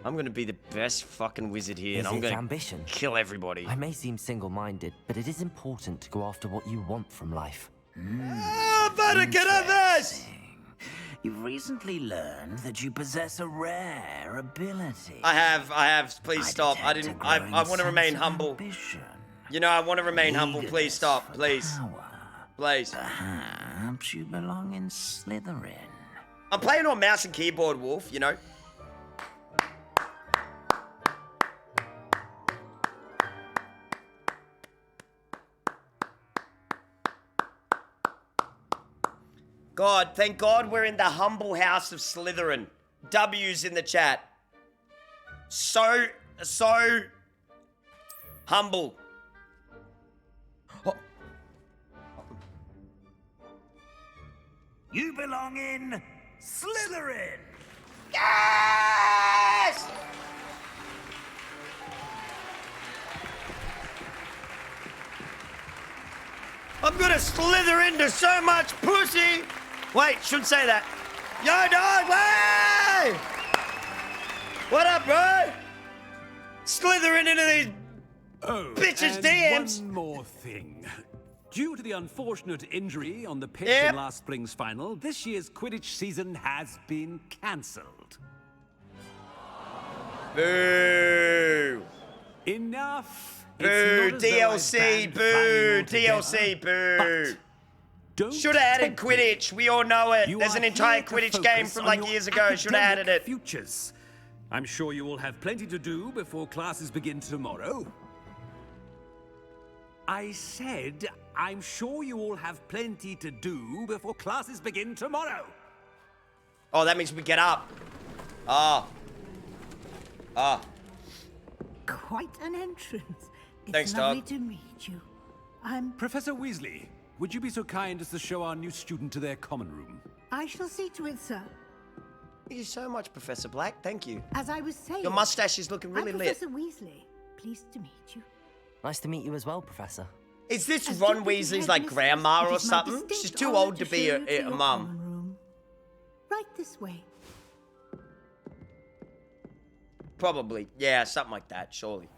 I'm gonna be the best fucking wizard here, and Is I'm it gonna ambition? kill everybody. I may seem single-minded, but it is important to go after what you want from life. Better get on this! You've recently learned that you possess a rare ability. I have. Please stop. I detect didn't. a I growing want to remain sense of humble. ambition. You know, I want to remain humble. Please Eagerness stop. for Please. power. Please. Perhaps you belong in Slytherin. I'm playing on mouse and keyboard, Wolf, you know? God, thank God we're in the humble house of Slytherin. W's in the chat. So humble. Oh. You belong in Slytherin. Yes! I'm gonna slither into so much pussy. Wait, shouldn't say that. Yo, dog, way! What up, bro? Slithering into these bitches' and DMs. one more thing. Due to the unfortunate injury on the pitch Yep. in last spring's final, this year's Quidditch season has been cancelled. Boo. Enough. Boo, It's not as though I've DLC, banned boo, flying DLC, altogether, boo. but don't Should have added tempt me. Quidditch. We all know it. You There's are an entire here to Quidditch game focus from on like your years ago. Should have added academic it. Futures. I'm sure you will have plenty to do before classes begin tomorrow. I said, I'm sure you all have plenty to do before classes begin tomorrow. Oh, that means we get up. Ah. Ah. Quite an entrance. It's Thanks, lovely dog. to meet you. I'm... Professor Weasley, would you be so kind as to show our new student to their common room? I shall see to it, sir. Thank you so much, Professor Black. Thank you. As I was saying... Your mustache is looking really I'm lit. Professor Weasley. Pleased to meet you. Nice to meet you as well, Professor. Is this As Ron Deputy Weasley's Head like Mistress, grandma it or is my something? distinct She's too honor old to show be you a to your mum. common room. Right this way. Probably. Yeah, something like that, surely.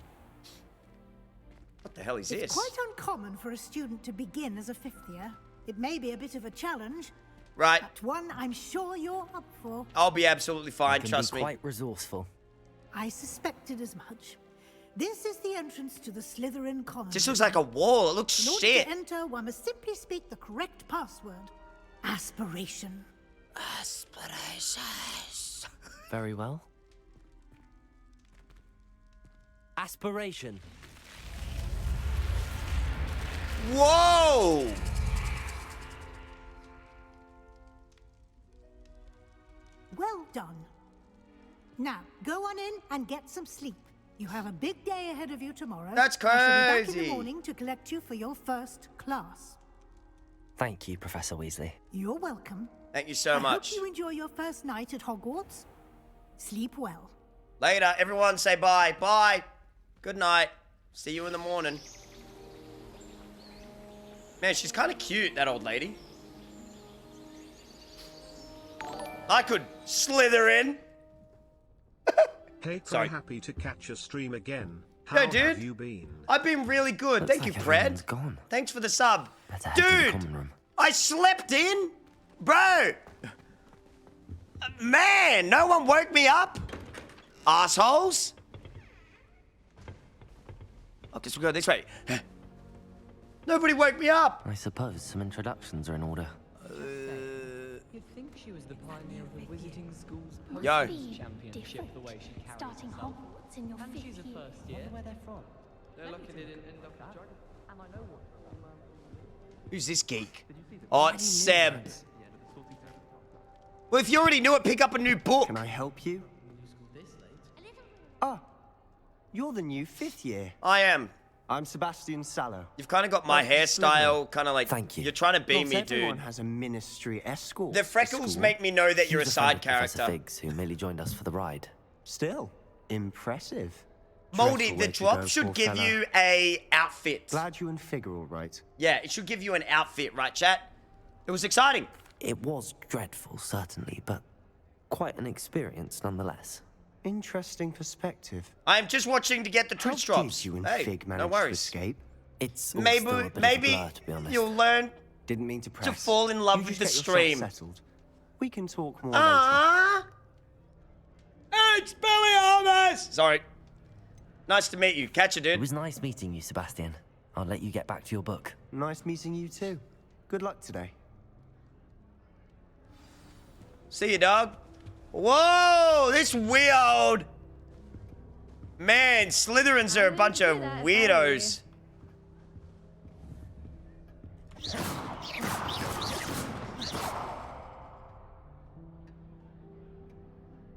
What the hell is It's this? quite uncommon for a student to begin as a fifth year. It may be a bit of a challenge, Right. but one I'm sure you're up for. I'll be absolutely fine, You can trust be me. quite resourceful. I suspected as much. This is the entrance to the Slytherin common. This looks like a wall. It looks In order shit. to enter, one must simply speak the correct password. Aspiration. Aspirations. Very well. Aspiration. Whoa! Well done. Now, go on in and get some sleep. You have a big day ahead of you tomorrow. That's I shall be back in crazy. the morning to collect you for your first class. Thank you, Professor Weasley. You're welcome. Thank you so I much. hope you enjoy your first night at Hogwarts. Sleep well. Later, everyone say bye. Bye. Good night. See you in the morning. Man, she's kind of cute, that old lady. I could slither in. Hey, Sorry. Cray, happy to catch a stream again. Yo, How dude. have you been? I've been really good. Looks Thank like you, everyone's Fred. gone. Thanks for the sub. Better head to the Dude, common room. I slept in. Bro. Man, no one woke me up. Assholes. I guess we'll go this way. Nobody woke me up. I suppose some introductions are in order. You'd think she was the pioneer of the Wizarding School's Yo. championship, the way she carries Starting herself. Hogwarts in your And fifth she's a year. first year. Wonder where they're from. They're lucky they didn't end up with Dragon. And I know what. Who's this geek? Oh, it's Seb. Well, if you already knew it, pick up a new book. Can I help you? Ah, you're the new 5th year. I am. I'm Sebastian Sallow. You've kind of got my hairstyle, kind of like. Thank you. You're trying to be Not me, everyone dude. has a ministry escort. The to freckles school. make me know that you're a He's friend side of Professor character. Figgs, who merely joined us for the ride. Still, impressive. Moldy, Dreadful the way to drop go, should poor give fella. you a outfit. Glad you and Fig are all right. Yeah, it should give you an outfit, right, chat? It was exciting. It was dreadful, certainly, but quite an experience nonetheless. Interesting perspective. I'm just watching to get the How Twitch did drops. you and Hey, Fig no manage to worries. escape? It's all still a bit of a Maybe blur, to be honest. you'll learn Didn't mean to press. fall in love You with just the get yourself stream. settled. We can talk more later. Ah, it's Billy Sorry. Nice to meet you. Catch you, It dude. was nice meeting you, Sebastian. I'll let you get back to your book. Nice meeting you too. Good luck today. See you, dog. Whoa, this weird. Man, Slytherins are a bunch of weirdos.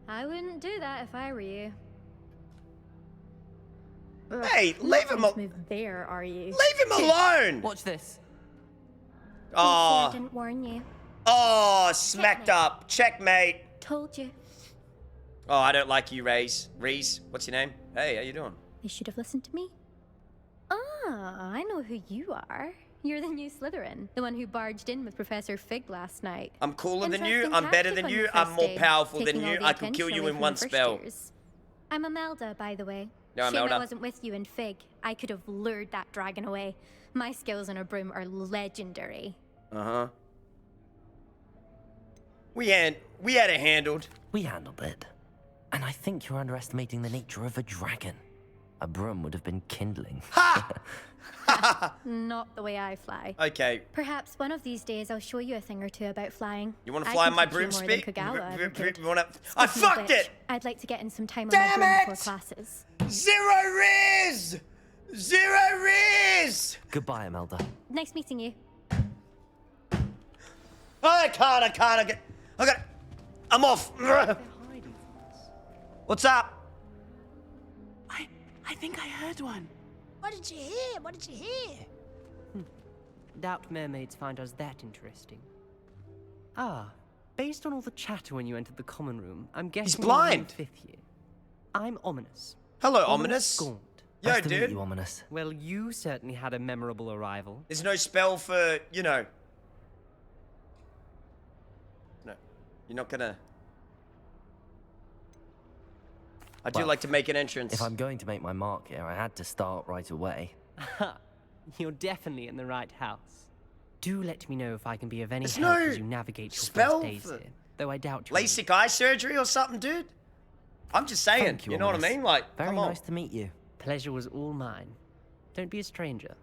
I wouldn't do that if I were you. Hey, leave him alone. Move there, are you? Leave him alone. Watch this. I Oh, didn't warn you. oh, smacked up. Checkmate. Told you. Oh, I don't like you, Reese. What's your name? Hey, how you doing? You should have listened to me. Ah, I know who you are. You're the new Slytherin, the one who barged in with Professor Fig last night. I'm cooler than you. Interesting I'm better tactic than on you. your I'm first more day, powerful than taking all you. the I could kill attention you away in from one the first spell. years. I'm Imelda, by the way. No, Shame Imelda. I wasn't with you in Fig. I could have lured that dragon away. My skills on a broom are legendary. Uh-huh. We had it handled. We handled it. And I think you're underestimating the nature of a dragon. A broom would have been kindling. Not the way I fly. Okay. Perhaps one of these days I'll show you a thing or two about flying. You want to I fly can on my teach you broom more speed? than Kagawa ever could. You wanna... I Speaking of fucked which, it! I'd like to get in some time on Damn my broom it! before classes. Zero Riz! Zero Riz! Goodbye, Imelda. Nice meeting you. I can't. I'm off. What's up? I think I heard one. What did you hear? What did you hear? Doubt mermaids find us that interesting. Ah, based on all the chatter when you entered the common room, I'm guessing you're in blind. 5th year. I'm Ominous. Hello, Ominous. Gaunt. Yo, Nice to meet dude. you, Ominous. Well, you certainly had a memorable arrival. There's no spell for, you know. No. You're not gonna... I do Well, like to make an entrance. If I'm going to make my mark here, I had to start right away. You're definitely in the right house. Do let me know if I can be of any There's help no as you navigate your spell first days for- here. Though I doubt you. LASIK eye surgery or something, dude? I'm just saying. Thank You know what I Ominous. mean? Like, Very come on. nice to meet you. pleasure was all mine. Don't be a stranger.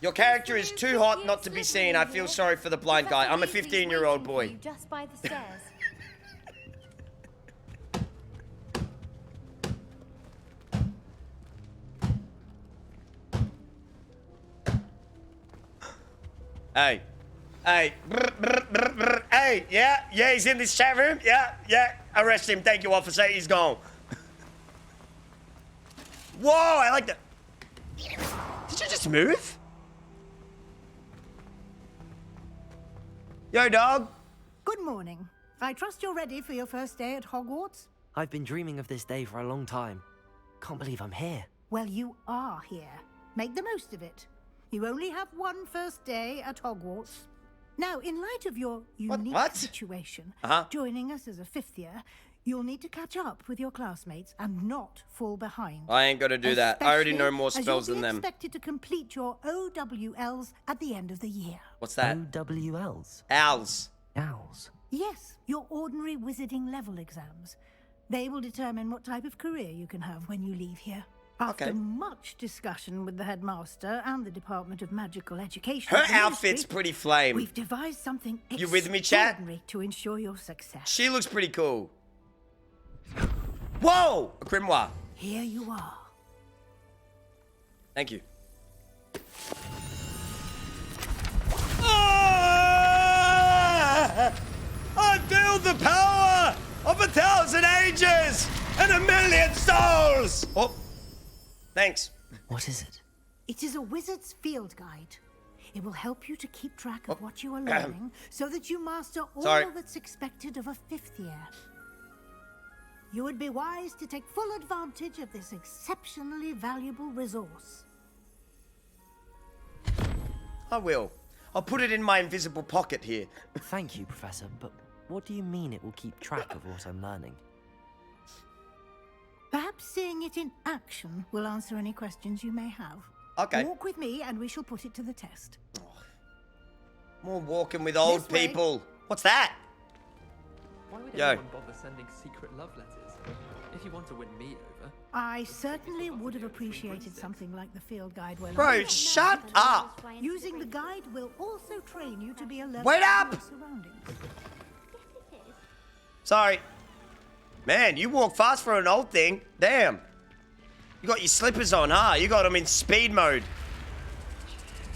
Your character is too hot not to be seen. I feel sorry for the blind guy. I'm a 15-year-old boy. Just by the stairs. Hey. Hey. Hey. Yeah. Yeah, he's in this chat room. Yeah. Yeah. Arrest him. Thank you, officer. He's gone. Whoa, I like that. Did you just move? Yo, dog. Good morning. I trust you're ready for your first day at Hogwarts? I've been dreaming of this day for a long time. Can't believe I'm here. Well, you are here. Make the most of it. You only have one first day at Hogwarts. Now, in light of your unique situation, joining us as a 5th year, you'll need to catch up with your classmates and not fall behind. I ain't gonna do that. I already know more Especially spells as you'll than be them. expected to complete your OWLs at the end of the year. What's that? OWLs? Owls. Owls? Yes, your ordinary wizarding level exams. They will determine what type of career you can have when you leave here. After much discussion with the headmaster and the Department of Magical Education, Her outfit's pretty flame. We've devised something You with me, chat? extraordinary to ensure your success. She looks pretty cool. Whoa! A grimoire. Here you are. Thank you. I feel the power of 1,000 ages and 1,000,000 souls! Oh, thanks. What is it? It is a wizard's field guide. It will help you to keep track of what you are learning so that you master all that's expected of a 5th year. You would be wise to take full advantage of this exceptionally valuable resource. I will. I'll put it in my invisible pocket here. Thank you, Professor, but what do you mean it will keep track of what I'm learning? Perhaps seeing it in action will answer any questions you may have. Okay. Walk with me and we shall put it to the test. More walking with old people. What's that? Why would Yo. anyone bother sending secret love letters? If you want to win me over. I certainly would have appreciated something like the field guide. Bro, shut up! Using the guide will also train you to be alert Wait to up! your surroundings. Sorry. Man, you walk fast for an old thing. Damn. You got your slippers on, huh? You got them in speed mode.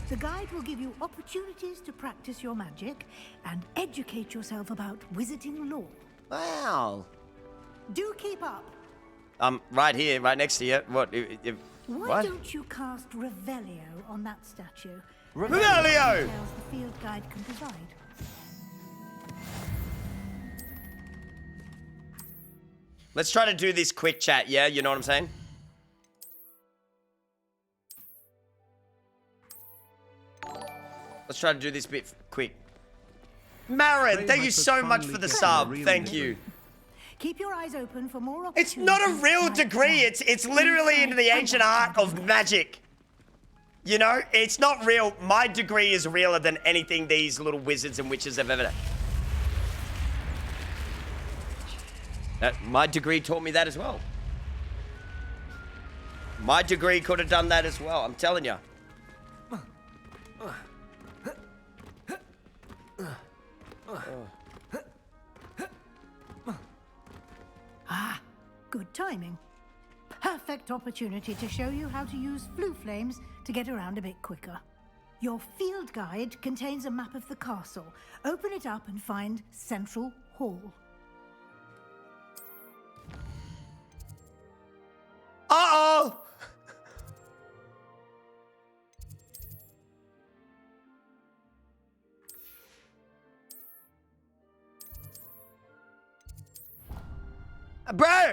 The guide will give you opportunities to practice your magic and educate yourself about wizarding lore. Wow. Do keep up. I'm right here, right next to you. What? Why don't you cast Revelio on that statue? Revelio! Details the field guide can provide. Let's try to do this quick chat, yeah? You know what I'm saying? Let's try to do this bit quick. Marin, thank you so much for the sub. Thank you. Keep your eyes open for more It's not a real degree. It's literally into the ancient art of magic. You know, it's not real. My degree is realer than anything these little wizards and witches have ever done. My degree taught me that as well. My degree could have done that as well. I'm telling you. Ah, good timing. Perfect opportunity to show you how to use blue flames to get around a bit quicker. Your field guide contains a map of the castle. Open it up and find Central Hall. Uh-oh! Bro!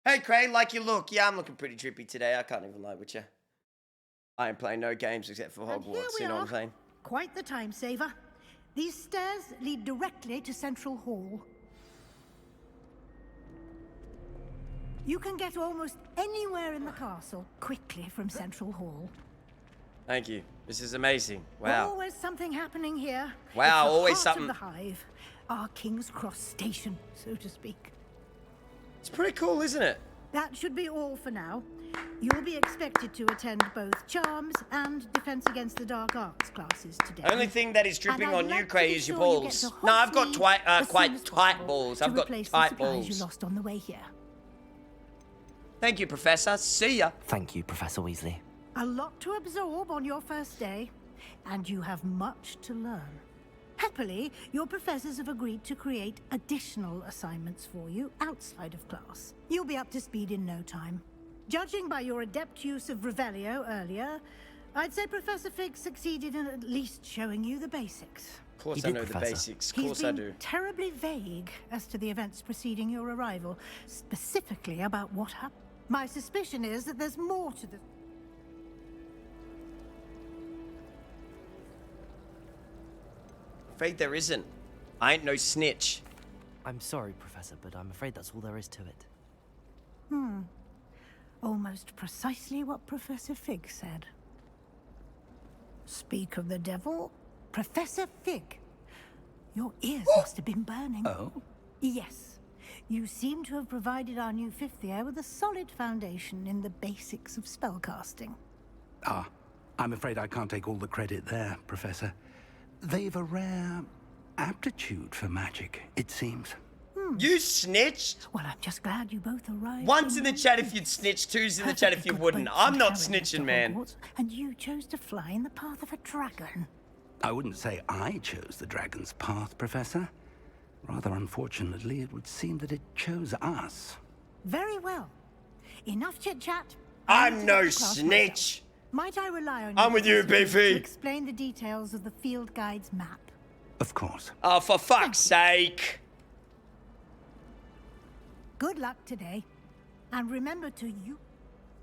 Hey, Cray, like you look. Yeah, I'm looking pretty trippy today. I can't even lie with you. I ain't playing no games except for Hogwarts, you know what I'm saying? Quite the time saver. These stairs lead directly to Central Hall. You can get almost anywhere in the castle quickly from Central Hall. Thank you. This is amazing. Wow. Always something happening here. Wow, It's the always heart something. Of the Hive, our King's Cross station, so to speak. pretty cool, isn't it? That should be all for now. You'll be expected to attend both Charms and Defense Against the Dark Arts classes today. Only thing that is dripping And I'd on you, like to Cray, be is your sure you get balls. to No, I've got Hogsmeade as soon quite as tight possible balls. to I've got replace the tight supplies balls. you lost on the way here. Thank you, Professor. See ya. Thank you, Professor Weasley. A lot to absorb on your first day, and you have much to learn. Happily, your professors have agreed to create additional assignments for you outside of class. You'll be up to speed in no time. Judging by your adept use of Revelio earlier, I'd say Professor Fig succeeded in at least showing you the basics. Of course I know the basics. Of course I do. He's been terribly vague as to the events preceding your arrival, specifically about what happened. My suspicion is that there's more to the... Afraid there isn't. I ain't no snitch. I'm sorry, Professor, but I'm afraid that's all there is to it. Almost precisely what Professor Fig said. Speak of the devil, Professor Fig. Your ears must have been burning. Oh? Yes. You seem to have provided our new fifth year with a solid foundation in the basics of spellcasting. Ah, I'm afraid I can't take all the credit there, Professor. They've a rare aptitude for magic, it seems. You snitched? Well, I'm just glad you both arrived. One's in the chat if you'd snitch, two's in the chat if you wouldn't. I'm not snitching, man. Hogwarts, and you chose to fly in the path of a dragon. I wouldn't say I chose the dragon's path, Professor. Rather unfortunately, it would seem that it chose us. Very well. Enough chit-chat. I'm no snitch. Might I rely on you? I'm with you, Professor Fig, Beefy. to explain the details of the field guide's map. Of course. Oh, for fuck's sake. Good luck today. And remember to you...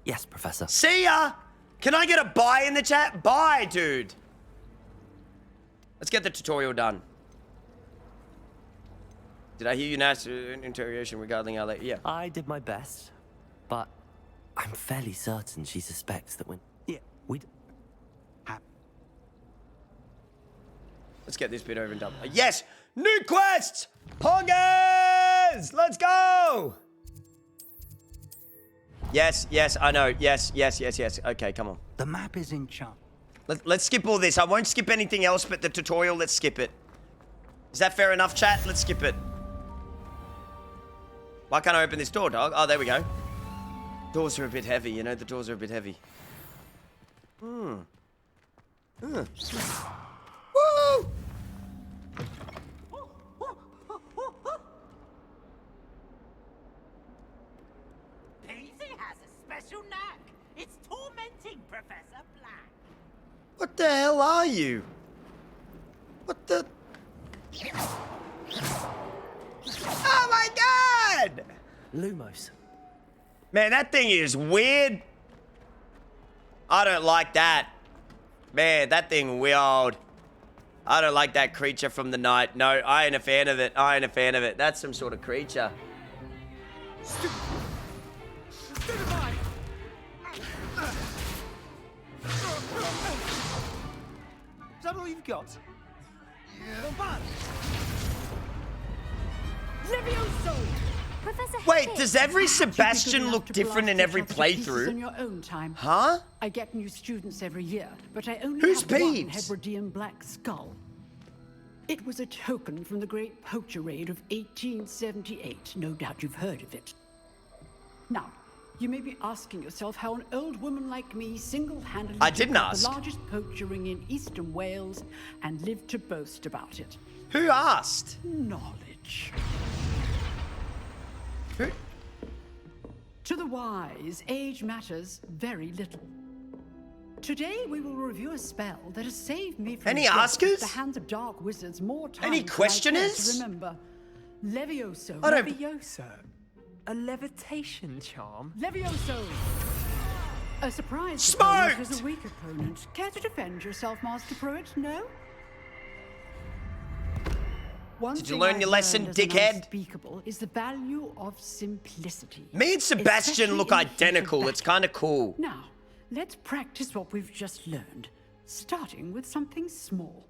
Yes, Professor. See ya! Can I get a bye in the chat? Bye, dude. Let's get the tutorial done. Did I hear you ask an interrogation regarding our... Yeah. I did my best, but I'm fairly certain she suspects that when... Yeah, we... Let's get this bit over and done. Yes! New quests! Poggers! Let's go! Yes, I know. Yes. Okay, come on. The map is in charge. Let's skip all this. I won't skip anything else but the tutorial. Let's skip it. Is that fair enough, chat? Let's skip it. Why can't I open this door, dog? Oh, there we go. Doors are a bit heavy, you know? The doors are a bit heavy. Woo! Daisy has a special knack. It's tormenting Professor Black. What the hell are you? What the... Oh my god! Lumos. Man, that thing is weird. I don't like that. Man, that thing weird. I don't like that creature from the night. No, I ain't a fan of it. That's some sort of creature. Is that all you've got? Professor Wait, Fig. does every Sebastian look different in every In playthrough? your own time. Huh? I get new students every year, but I only Who's have one Peeves? Hebridean black skull. It was a token from the Great Poacher Raid of 1878. No doubt you've heard of it. Now, you may be asking yourself how an old woman like me single-handedly I didn't took out ask. the largest poacher ring in eastern Wales and lived to boast about it. Who asked? Knowledge. Who? To the wise, age matters very little. Today we will review a spell that has saved me from Any death askers? at the hands of dark wizards more times Any than I care questioners? to remember. Levioso. I don't- Levioso. A levitation charm? Levioso. A surprise Smoked! opponent is a weak opponent. Care to defend yourself, Master Pruitt? No? One Did you thing learn I've your lesson, learned as an dickhead? unspeakable is the value of simplicity. Me and Sebastian Especially look in the heat of identical. It's battle. kind of cool. Now, let's practice what we've just learned, starting with something small.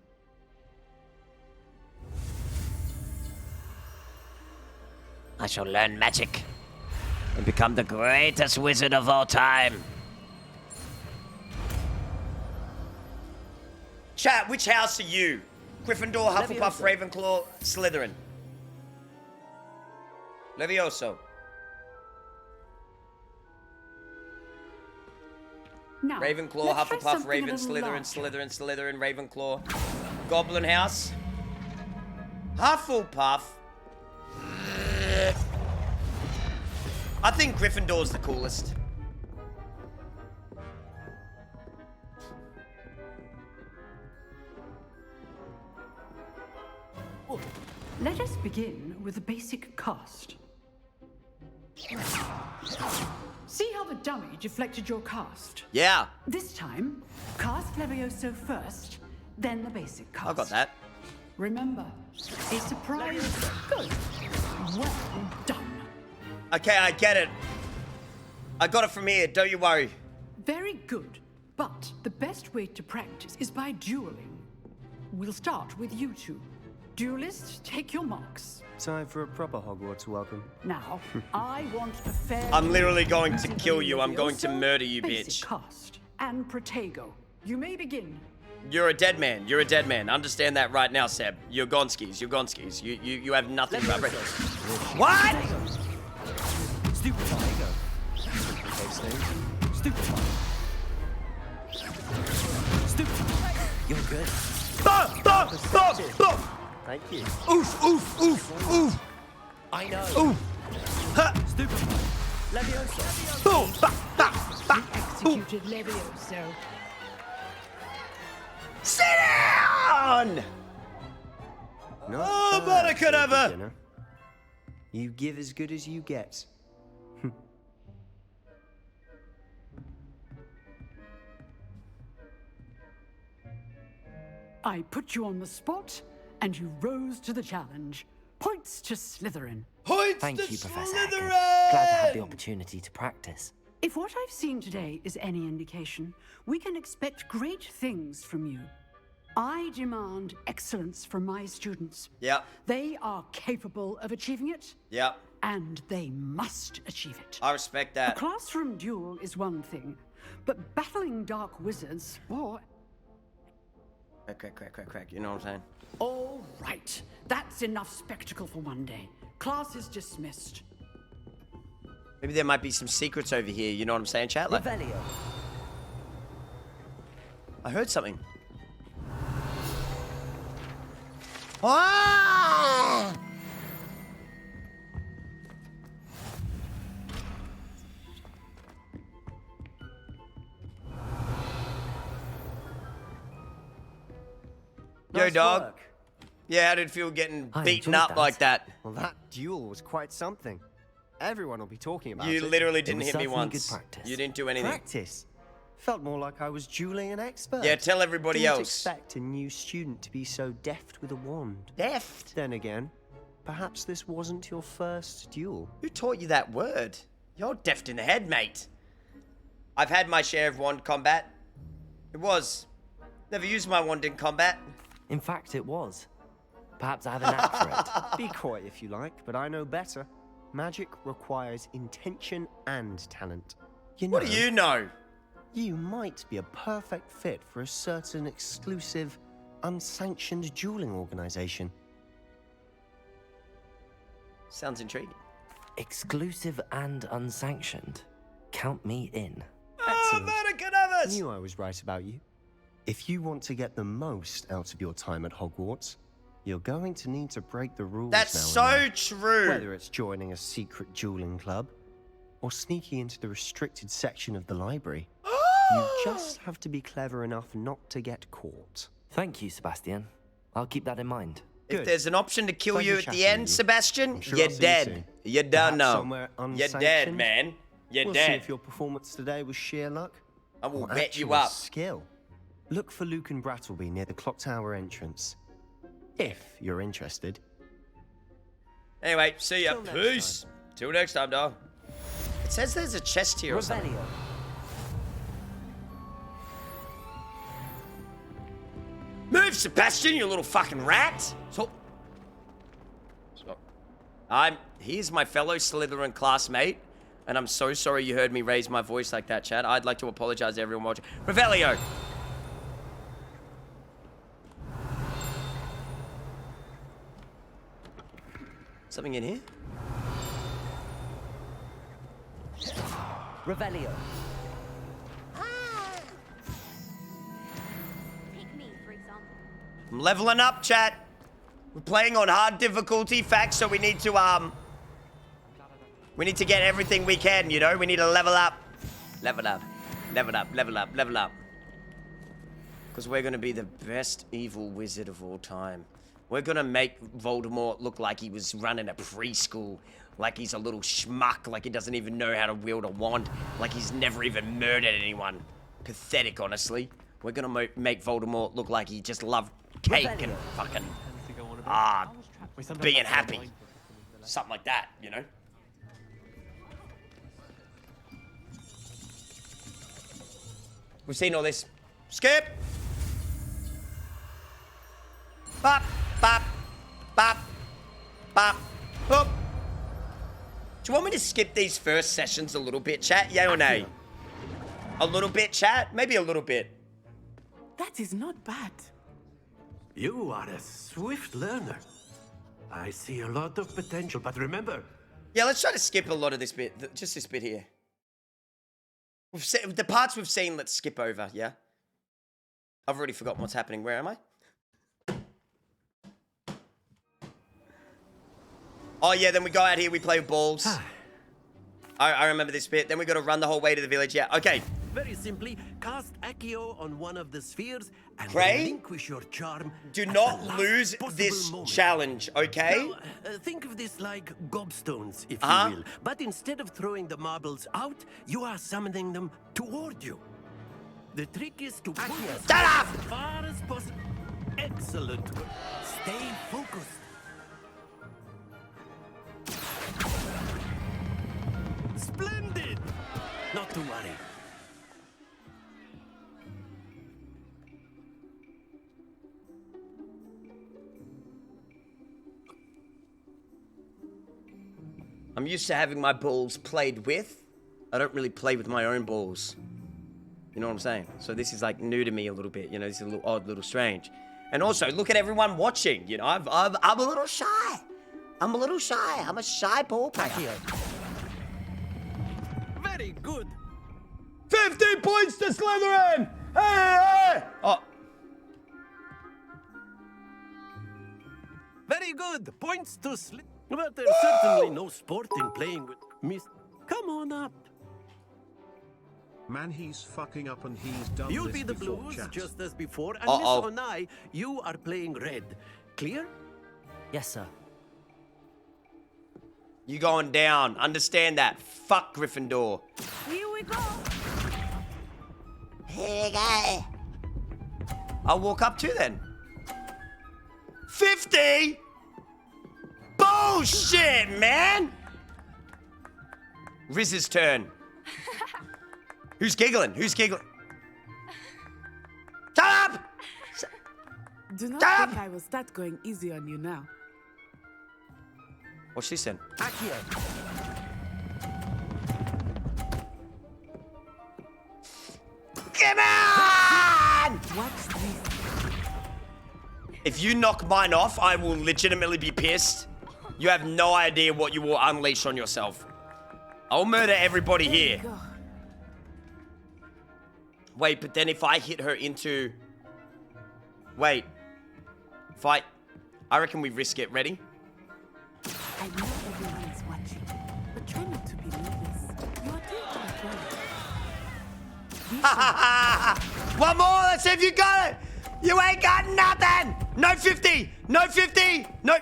I shall learn magic. and become the greatest wizard of all time. Chat, which house are you? Gryffindor, Hufflepuff, Ravenclaw, Slytherin. Levioso. Now, Ravenclaw, let's try Hufflepuff, something a Raven, little Slytherin, larger. Slytherin, Ravenclaw. Goblin House. Hufflepuff. I think Gryffindor's the coolest. Let us begin with the basic cast. See how the dummy deflected your cast? Yeah. This time, cast Levioso first, then the basic cast. I got that. Remember, a surprise. Good. Well done. Okay, I get it. I got it from here, don't you worry. Very good. But the best way to practice is by dueling. We'll start with you two. Duelists, take your marks. Time for a proper Hogwarts welcome. Now, I want a fair... I'm literally going to kill you. I'm going to Levioso, murder you, basic bitch. cast, and Protego. You may begin. You're a dead man. You're a dead man. Understand that right now, Seb. You're Gonskis. You're Gonskis. You have nothing but... What? Stupid Protego. Okay, Steve. Stupid. Stupid. You're good. Thank you. Oof, oof, oof, oof. I know. Oof. Ha. Stupid. Levioso. Boom. Ba, ba, ba. Executed Levioso. Sit down! No. Oh, Monica. You give as good as you get. I put you on the spot, and you rose to the challenge. Points to Slytherin. Points Thank to you, Professor Slytherin! Eckert. Glad to have the opportunity to practice. If what I've seen today is any indication, we can expect great things from you. I demand excellence from my students. Yep. They are capable of achieving it. Yep. And they must achieve it. I respect A that. classroom duel is one thing, but battling dark wizards, or... Crack. You know what I'm saying? All right. That's enough spectacle for one day. Class is dismissed. Maybe there might be some secrets over here. You know what I'm saying, chat? Like, Revelio. I heard something. Ah! Yo, Nice dog. work. Yeah, how did it feel getting I beaten enjoyed up that. like that? Well, that duel was quite something. Everyone will be talking about You it. literally didn't hit me once. You didn't do anything. Practice. Felt more like I was dueling an expert. Yeah, tell everybody Didn't else. expect a new student to be so deft with a wand. Deft? Then again, perhaps this wasn't your first duel. Who taught you that word? You're deft in the head, mate. I've had my share of wand combat. It was. Never used my wand in combat. In fact, it was. Perhaps I have a knack for it. Be quiet if you like, but I know better. Magic requires intention and talent. You know, What do you know? You might be a perfect fit for a certain exclusive, unsanctioned dueling organization. Sounds intriguing. Exclusive and unsanctioned. Count me in. Excellent. Knew I was right about you. If you want to get the most out of your time at Hogwarts, you're going to need to break the rules That's now and so then. true. Whether it's joining a secret dueling club or sneaking into the restricted section of the library, you just have to be clever enough not to get caught. Thank you, Sebastian. I'll keep that in mind. If there's an option to kill Pleasure you at chatting the end, with you. Sebastian, I'm sure you're I'll see you dead. soon. You done Perhaps know. somewhere You're dead, unsanctioned. man. You're We'll see dead. if your performance today was sheer luck. I will or bet you actual up. skill. Look for Luke and Brattleby near the clock tower entrance. If you're interested. Anyway, see ya. Till next Peace. Till next time, dog. It says there's a chest here or something. Revelio. Move, Sebastian, you little fucking rat. Here's my fellow Slytherin classmate. And I'm so sorry you heard me raise my voice like that, chat. I'd like to apologize to everyone watching. Revelio! Something in here? Revelio. Take me, for example. I'm leveling up, chat. We're playing on hard difficulty, facts, so we need to get everything we can, you know? We need to level up. Level up. Level up, level up, level up. Because we're gonna be the best evil wizard of all time. We're gonna make Voldemort look like he was running a preschool. Like he's a little schmuck, like he doesn't even know how to wield a wand. Like he's never even murdered anyone. Pathetic, honestly. We're gonna make Voldemort look like he just loved cake and fucking, being happy. Something like that, you know? We've seen all this. Skip! Bop, bop, bop, bop, boop. Do you want me to skip these first sessions a little bit, chat? Yay or nay? A little bit, chat? Maybe a little bit. That is not bad. You are a swift learner. I see a lot of potential, but remember... Yeah, let's try to skip a lot of this bit. Just this bit here. The parts we've seen, let's skip over, yeah? I've already forgotten what's happening. Where am I? Oh, yeah, then we go out here, we play with balls. I remember this bit. Then we got to run the whole way to the village. Yeah, okay. Very simply, cast Accio on one of the spheres and Cray, relinquish your charm. Do not lose this challenge, okay? Now, think of this like gobstones, if you will. But instead of throwing the marbles out, you are summoning them toward you. The trick is to pull as far as possible. Excellent. Stay focused. Splendid! Not to worry. I'm used to having my balls played with. I don't really play with my own balls. You know what I'm saying? So this is like new to me a little bit. You know, this is a little odd, little strange. And also, look at everyone watching. You know, I'm a little shy. I'm a little shy. I'm a shy ball player. Very good. 50 points to Slytherin! Hey, hey! Oh. Very good. Points to Slytherin. But there's certainly no sport in playing with Miss... Come on up. Man, he's fucking up and he's done You'll this be the before, blues, chat. just as before. And Miss Onai, you are playing red. Clear? Yes, sir. You going down. Understand that. Fuck Gryffindor. Here we go. Here you go. I'll walk up too then. 50? Bullshit, man! Riz's turn. Who's giggling? Who's giggling? Shut up! Do not Shut think I will start going easy on you now. What's this then? Accio. Come on! What's this? If you knock mine off, I will legitimately be pissed. You have no idea what you will unleash on yourself. I'll murder everybody here. Wait, but then if I hit her into... Wait. If I reckon we risk it. Ready? I know everyone is watching, but try not to be nervous. You are doing quite well. One more, let's see if you got it. You ain't got nothing. No 50. No 50. No.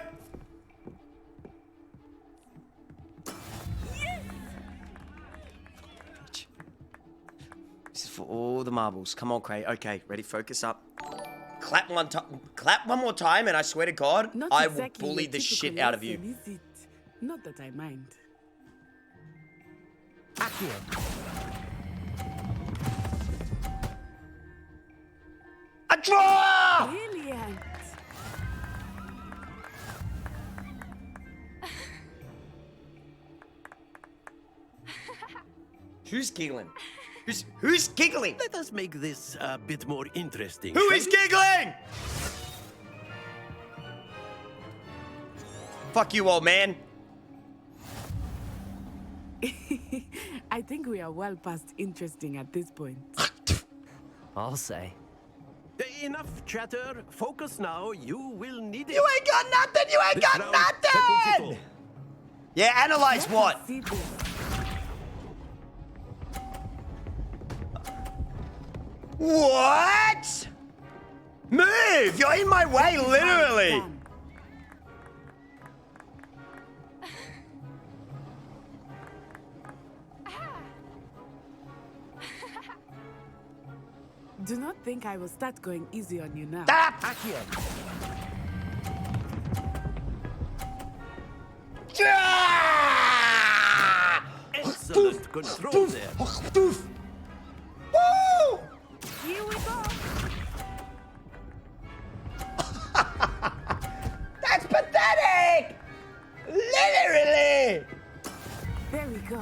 This is for all the marbles. Come on, Cray. Okay, ready? Focus up. Clap one time. Clap one more time, and I swear to God, Not I exactly will bully a the typical shit out of lesson, you. is it? Not that I mind. A draw! Brilliant. Who's giggling? Who's giggling? Let us make this a bit more interesting. Who is giggling? Fuck you, old man. I think we are well past interesting at this point. I'll say. Enough chatter. Focus now. You will need it. You ain't got nothing. You ain't got nothing. Yeah, analyze what? What? Move! You're in my way, literally. Do not think I will start going easy on you now. Excellent control there. Woo! Here we go. That's pathetic! Literally! There we go.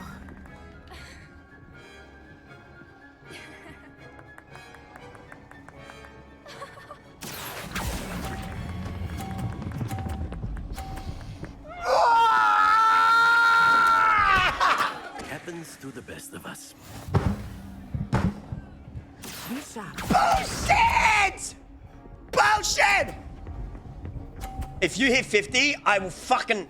Happens to the best of us. Be sharp. Bullshit! Bullshit! If you hit 50, I will fucking...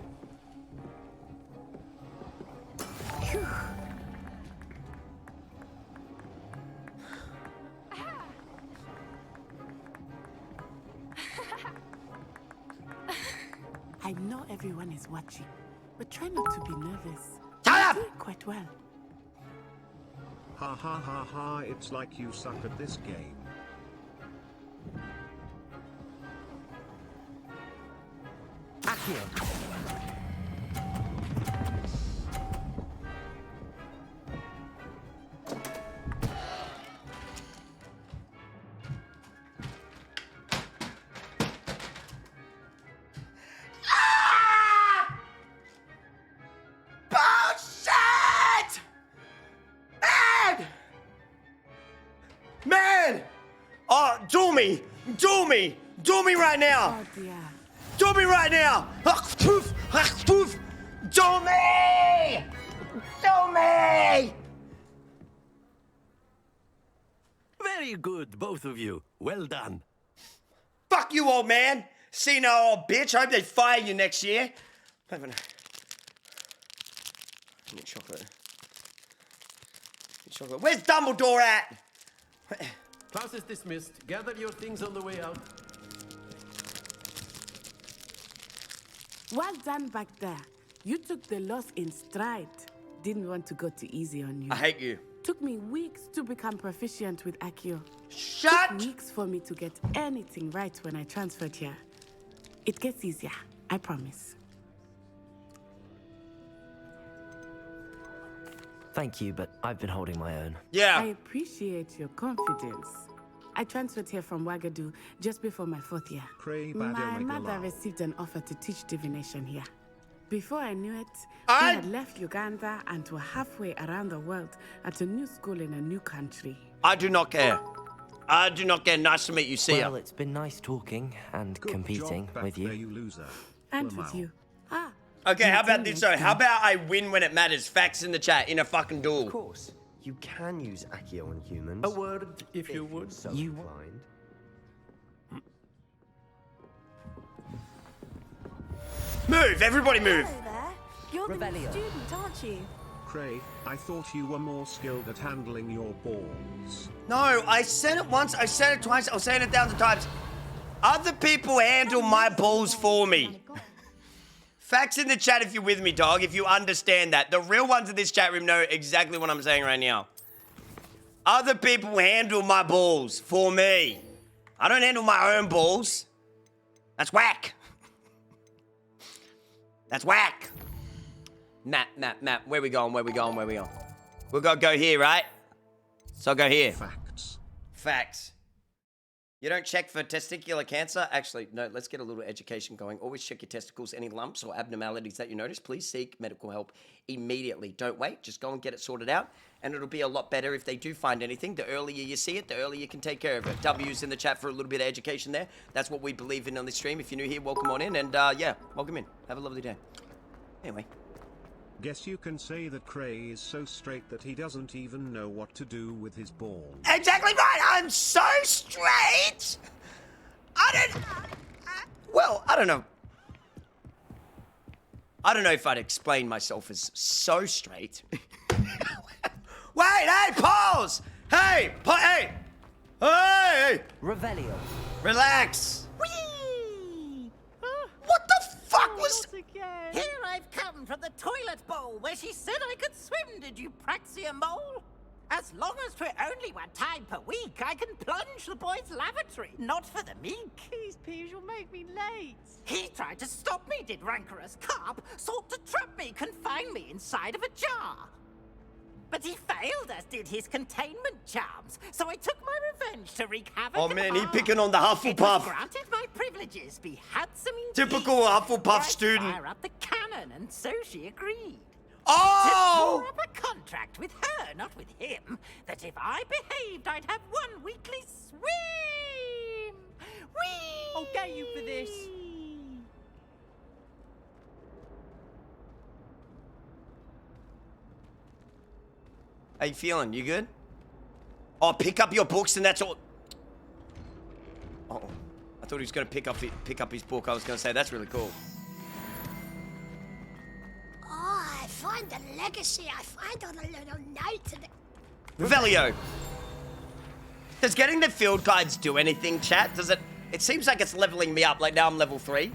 I know everyone is watching, but try not to be nervous. Shut up! You're doing quite well. Ha ha ha ha, it's like you suck at this game. Accio. Bullshit! Man! Man! Oh, do me! Do me! Do me right now! Oh dear. Do me right now! Do me! Do me! Very good, both of you. Well done. Fuck you, old man! See no old bitch. I hope they fire you next year. I need chocolate. Chocolate. Where's Dumbledore at? Class is dismissed. Gather your things on the way out. Well done back there. You took the loss in stride. Didn't want to go too easy on you. I hate you. Took me weeks to become proficient with Accio. Shut! Took weeks for me to get anything right when I transferred here. It gets easier, I promise. Thank you, but I've been holding my own. Yeah. I appreciate your confidence. I transferred here from Wagadu just before my 4th year. Cray, My mother received an offer to teach divination here. Before I knew it, I we had left Uganda and were halfway around the world at a new school in a new country. I do not care. I do not care. Nice to meet you. See ya. Well, it's been nice talking and competing with you. You loser. And with you. Ah. Okay, how about this though? How about I win when it matters? Facts in the chat in a fucking duel. Of course, you can use Accio on humans. A word, if you would. So You- inclined. Move, everybody move. Hello there. You're the new student, aren't you? Cray, I thought you were more skilled at handling your balls. No, I said it once, I said it twice, I'll say it 1,000 times. Other people handle my balls for me. Facts in the chat if you're with me, dog, if you understand that. The real ones in this chat room know exactly what I'm saying right now. Other people handle my balls for me. I don't handle my own balls. That's whack. That's whack. Map. Where we going? We're gonna go here, right? So I'll go here. Facts. Facts. You don't check for testicular cancer? Actually, no, let's get a little education going. Always check your testicles. Any lumps or abnormalities that you notice, please seek medical help immediately. Don't wait. Just go and get it sorted out, and it'll be a lot better if they do find anything. The earlier you see it, the earlier you can take care of it. W's in the chat for a little bit of education there. That's what we believe in on this stream. If you're new here, welcome on in, and yeah, welcome in. Have a lovely day. Anyway. Guess you can say that Cray is so straight that he doesn't even know what to do with his balls. Exactly right. I'm so straight. I don't know. I don't know if I'd explain myself as so straight. Wait, hey, pause. Hey, hey. Revelio. Relax. Whee! What the fuck was... Here I've come from the toilet bowl where she said I could swim, did you Praxia mole? As long as 'twere only one time per week, I can plunge the boy's lavatory, not for the meek. Please, Peeves, you'll make me late. He tried to stop me, did rancorous carp, sought to trap me, confine me inside of a jar. But he failed, as did his containment charms, so I took my revenge to wreak havoc. Oh man, he picking on the It was Hufflepuff. granted my privileges be handsome indeed. Typical Hufflepuff student. Fire up the cannon, and so she agreed. Oh! To draw up a contract with her, not with him, that if I behaved, I'd have one weekly swim. Whee! I'll get you for this. How you feeling? You good? Oh, pick up your books and that's all. Oh, I thought he was going to pick up his book. I was going to say that's really cool. Oh, I find the legacy. I find all the little notes in it. Revelio. Does getting the field guides do anything, chat? Does it? It seems like it's leveling me up. Like now I'm level 3.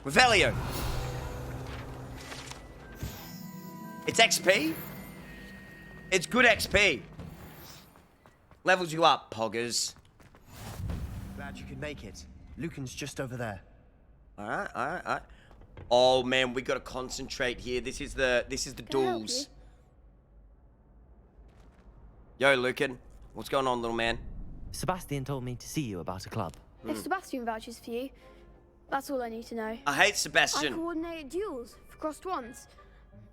Revelio. It's XP. It's good XP. Levels you up, poggers. Glad you could make it. Lucan's just over there. All right. Oh man, we gotta concentrate here. This is the duels. Yo, Lucan, what's going on, little man? Sebastian told me to see you about a club. If Sebastian vouches for you, that's all I need to know. I hate Sebastian. I coordinate duels for crossed ones.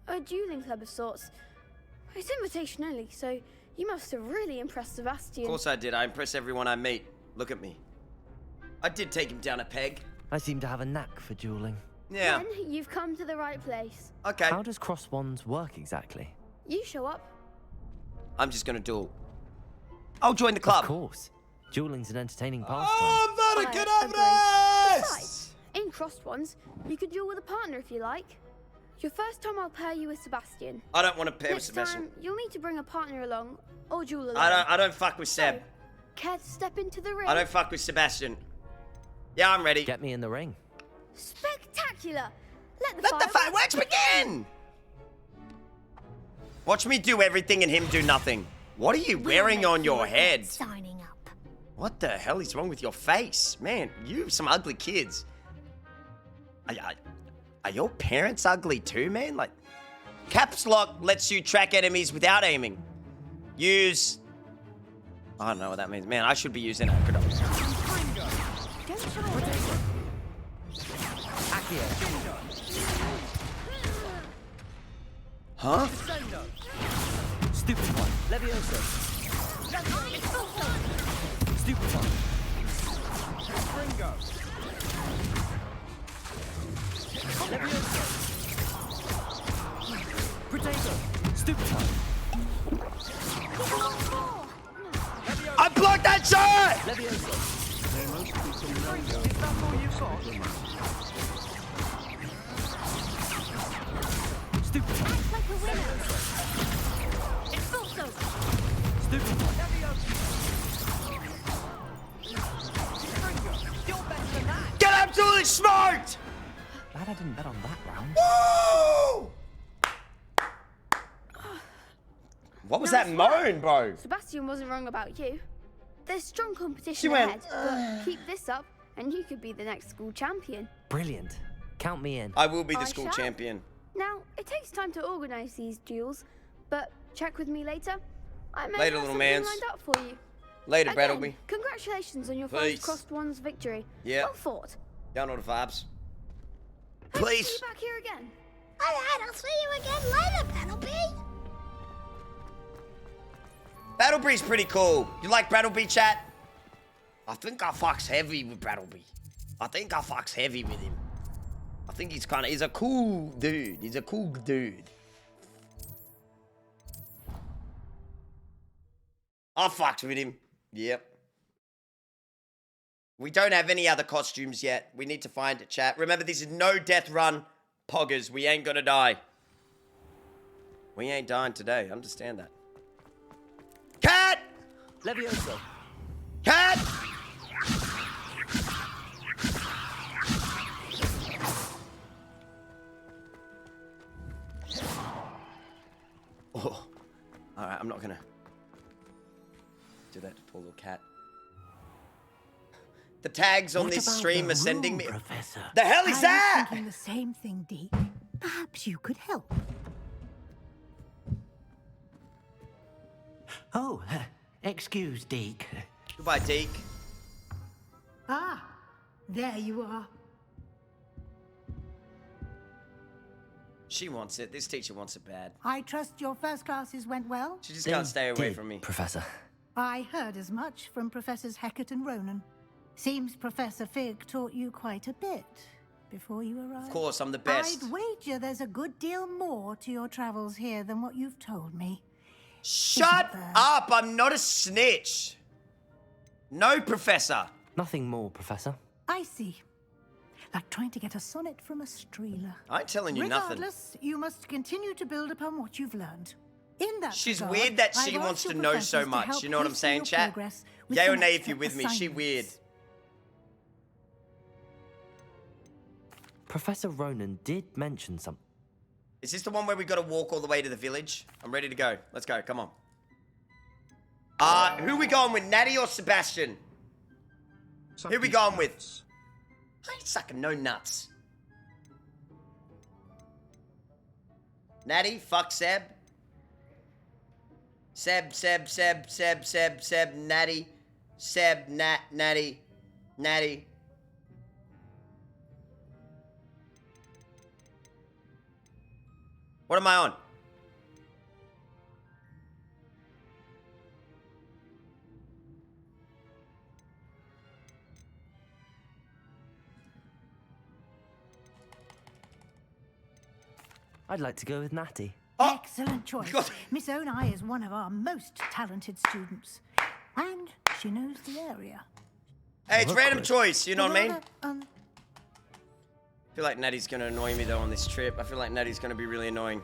A dueling club of sorts. It's invitation only, so you must have really impressed Sebastian. Of course I did. I impress everyone I meet. Look at me. I did take him down a peg. I seem to have a knack for dueling. Yeah. Then you've come to the right place. Okay. How does cross wands work exactly? You show up. I'm just gonna duel. I'll join the club. Of course. Dueling's an entertaining pastime. Oh, I agree. Besides, in crossed ones, you could duel with a partner if you like. Your first time I'll pair you with Sebastian. I don't want to pair with Next Sebastian. time, you'll need to bring a partner along, or duel alone. I don't fuck with Seb. So, care to step into the ring? I don't fuck with Sebastian. Yeah, I'm ready. Get me in the ring. Spectacular! Let the fireworks begin! Watch me do everything and him do nothing. What are you wearing on your head? Signing up. What the hell is wrong with your face? Man, you have some ugly kids. Are your parents ugly too, man? Like, caps lock lets you track enemies without aiming. Use... I don't know what that means. Man, I should be using acronyms. Huh? Stupid one. Levioso. Stupid one. Ringo. Levioso. Potato. Stupid one. I blocked that shot! Levioso. Is that all you've got? Stupid one. Act like a winner. It's also. Stupid one. You're better than that. Get absolutely smart! Glad I didn't bet on that round. Woo! What was that moan, bro? Sebastian wasn't wrong about you. There's strong She competition went, ahead, but keep this up, and you could be the next school champion. Brilliant. Count me in. I will be the I school shall. champion. Now, it takes time to organize these duels, but check with me later. I may Later, have little something mans. lined up for you. Later, Again, Brattleby. Congratulations on your Peace. first Crossed Ones victory. Yeah. Well fought. Down all the vibes. Hope to see Please. you back here again. Alright, I'll see you again later, Battleby. Battleby's pretty cool. You like Brattleby, chat? I think I fucks heavy with Brattleby. I think I fucks heavy with him. I think he's a cool dude. He's a cool dude. I fucked with him. Yep. We don't have any other costumes yet. We need to find it, chat. Remember, this is no death run, poggers. We ain't gonna die. We ain't dying today. Understand that. Cat! Levioso. Cat! Oh. Alright, I'm not gonna do that to poor little cat. The tags on What this about stream the are sending room, me. Professor? The hell is I that? was thinking the same thing, Deke. Perhaps you could help. Oh, excuse, Deke. Goodbye, Deke. Ah, there you are. She wants it. This teacher wants it bad. I trust your first classes went well? She just can't stay away from me. Professor. I heard as much from Professors Hecat and Ronan. Seems Professor Fig taught you quite a bit before you arrived. Of course, I'm the best. I'd wager there's a good deal more to your travels here than what you've told me. Shut up! I'm not a snitch. No, Professor. Nothing more, Professor. I see. Like trying to get a sonnet from a streeler. I ain't telling you nothing. Regardless, you must continue to build upon what you've learned. In that She's regard, weird that she I've wants asked to your know professors so to much. help You know what I'm hasten saying, your chat? progress with Yay or some nay if extra you're with me. She assignments. weird. Professor Ronan did mention something. Is this the one where we got to walk all the way to the village? I'm ready to go. Let's go. Come on. Who we going with, Natty or Sebastian? Who we going with? I ain't sucking no nuts. Natty, fuck Seb. Seb, Natty. Seb, Natty. What am I on? I'd like to go with Natty. Excellent choice. Miss Onai is one of our most talented students. And she knows the area. Hey, it's random choice, you know what I mean? Rather, I feel like Natty's gonna annoy me though on this trip. I feel like Natty's gonna be really annoying.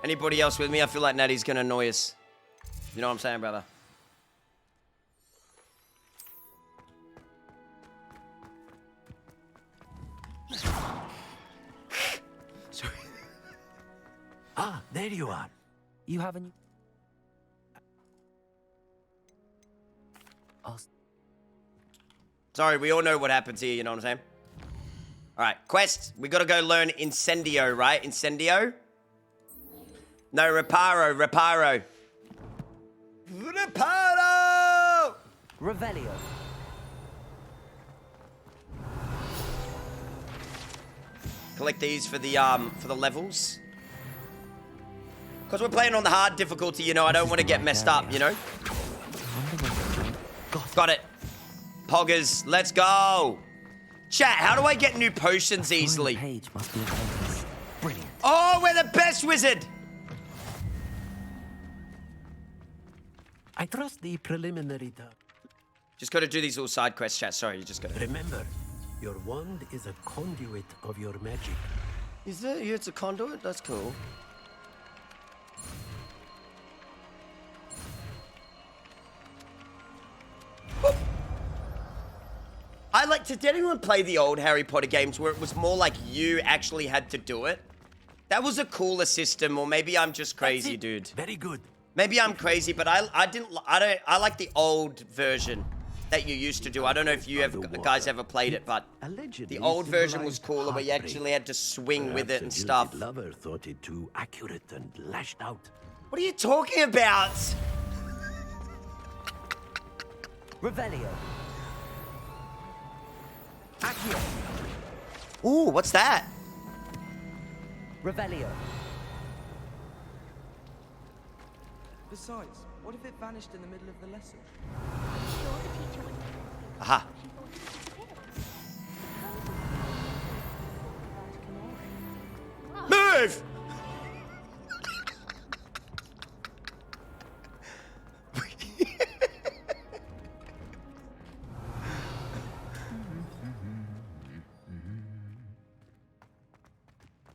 Anybody else with me? I feel like Natty's gonna annoy us. You know what I'm saying, brother? Sorry. Ah, there you are. You haven't. Sorry, we all know what happens here, you know what I'm saying? Alright, quest. We gotta go learn Incendio, right? Incendio? No, Reparo. Reparo! Revelio. Collect these for the levels. Because we're playing on the hard difficulty, you know, I don't want to get messed up, you know? Got it. Poggers, let's go. Chat, how do I get new potions easily? Page must be apprentice. Brilliant. Oh, we're the best wizard! I trust the preliminary Just gotta do these little side quests, chat. Sorry, you just gotta... Remember, your wand is a conduit of your magic. Is it? It's a conduit? That's cool. Boop. I like to... Did anyone play the old Harry Potter games where it was more like you actually had to do it? That was a cooler system, or maybe I'm just crazy, dude. Very good. Maybe I'm crazy, but I like the old version that you used to do. I don't know if you guys ever played it, but the old version was cooler where you actually had to swing with it and stuff. Lover thought it too accurate and lashed out. What are you talking about? Revelio. Accio. Ooh, what's that? Revelio. Besides, what if it vanished in the middle of the lesson? Aha. Move!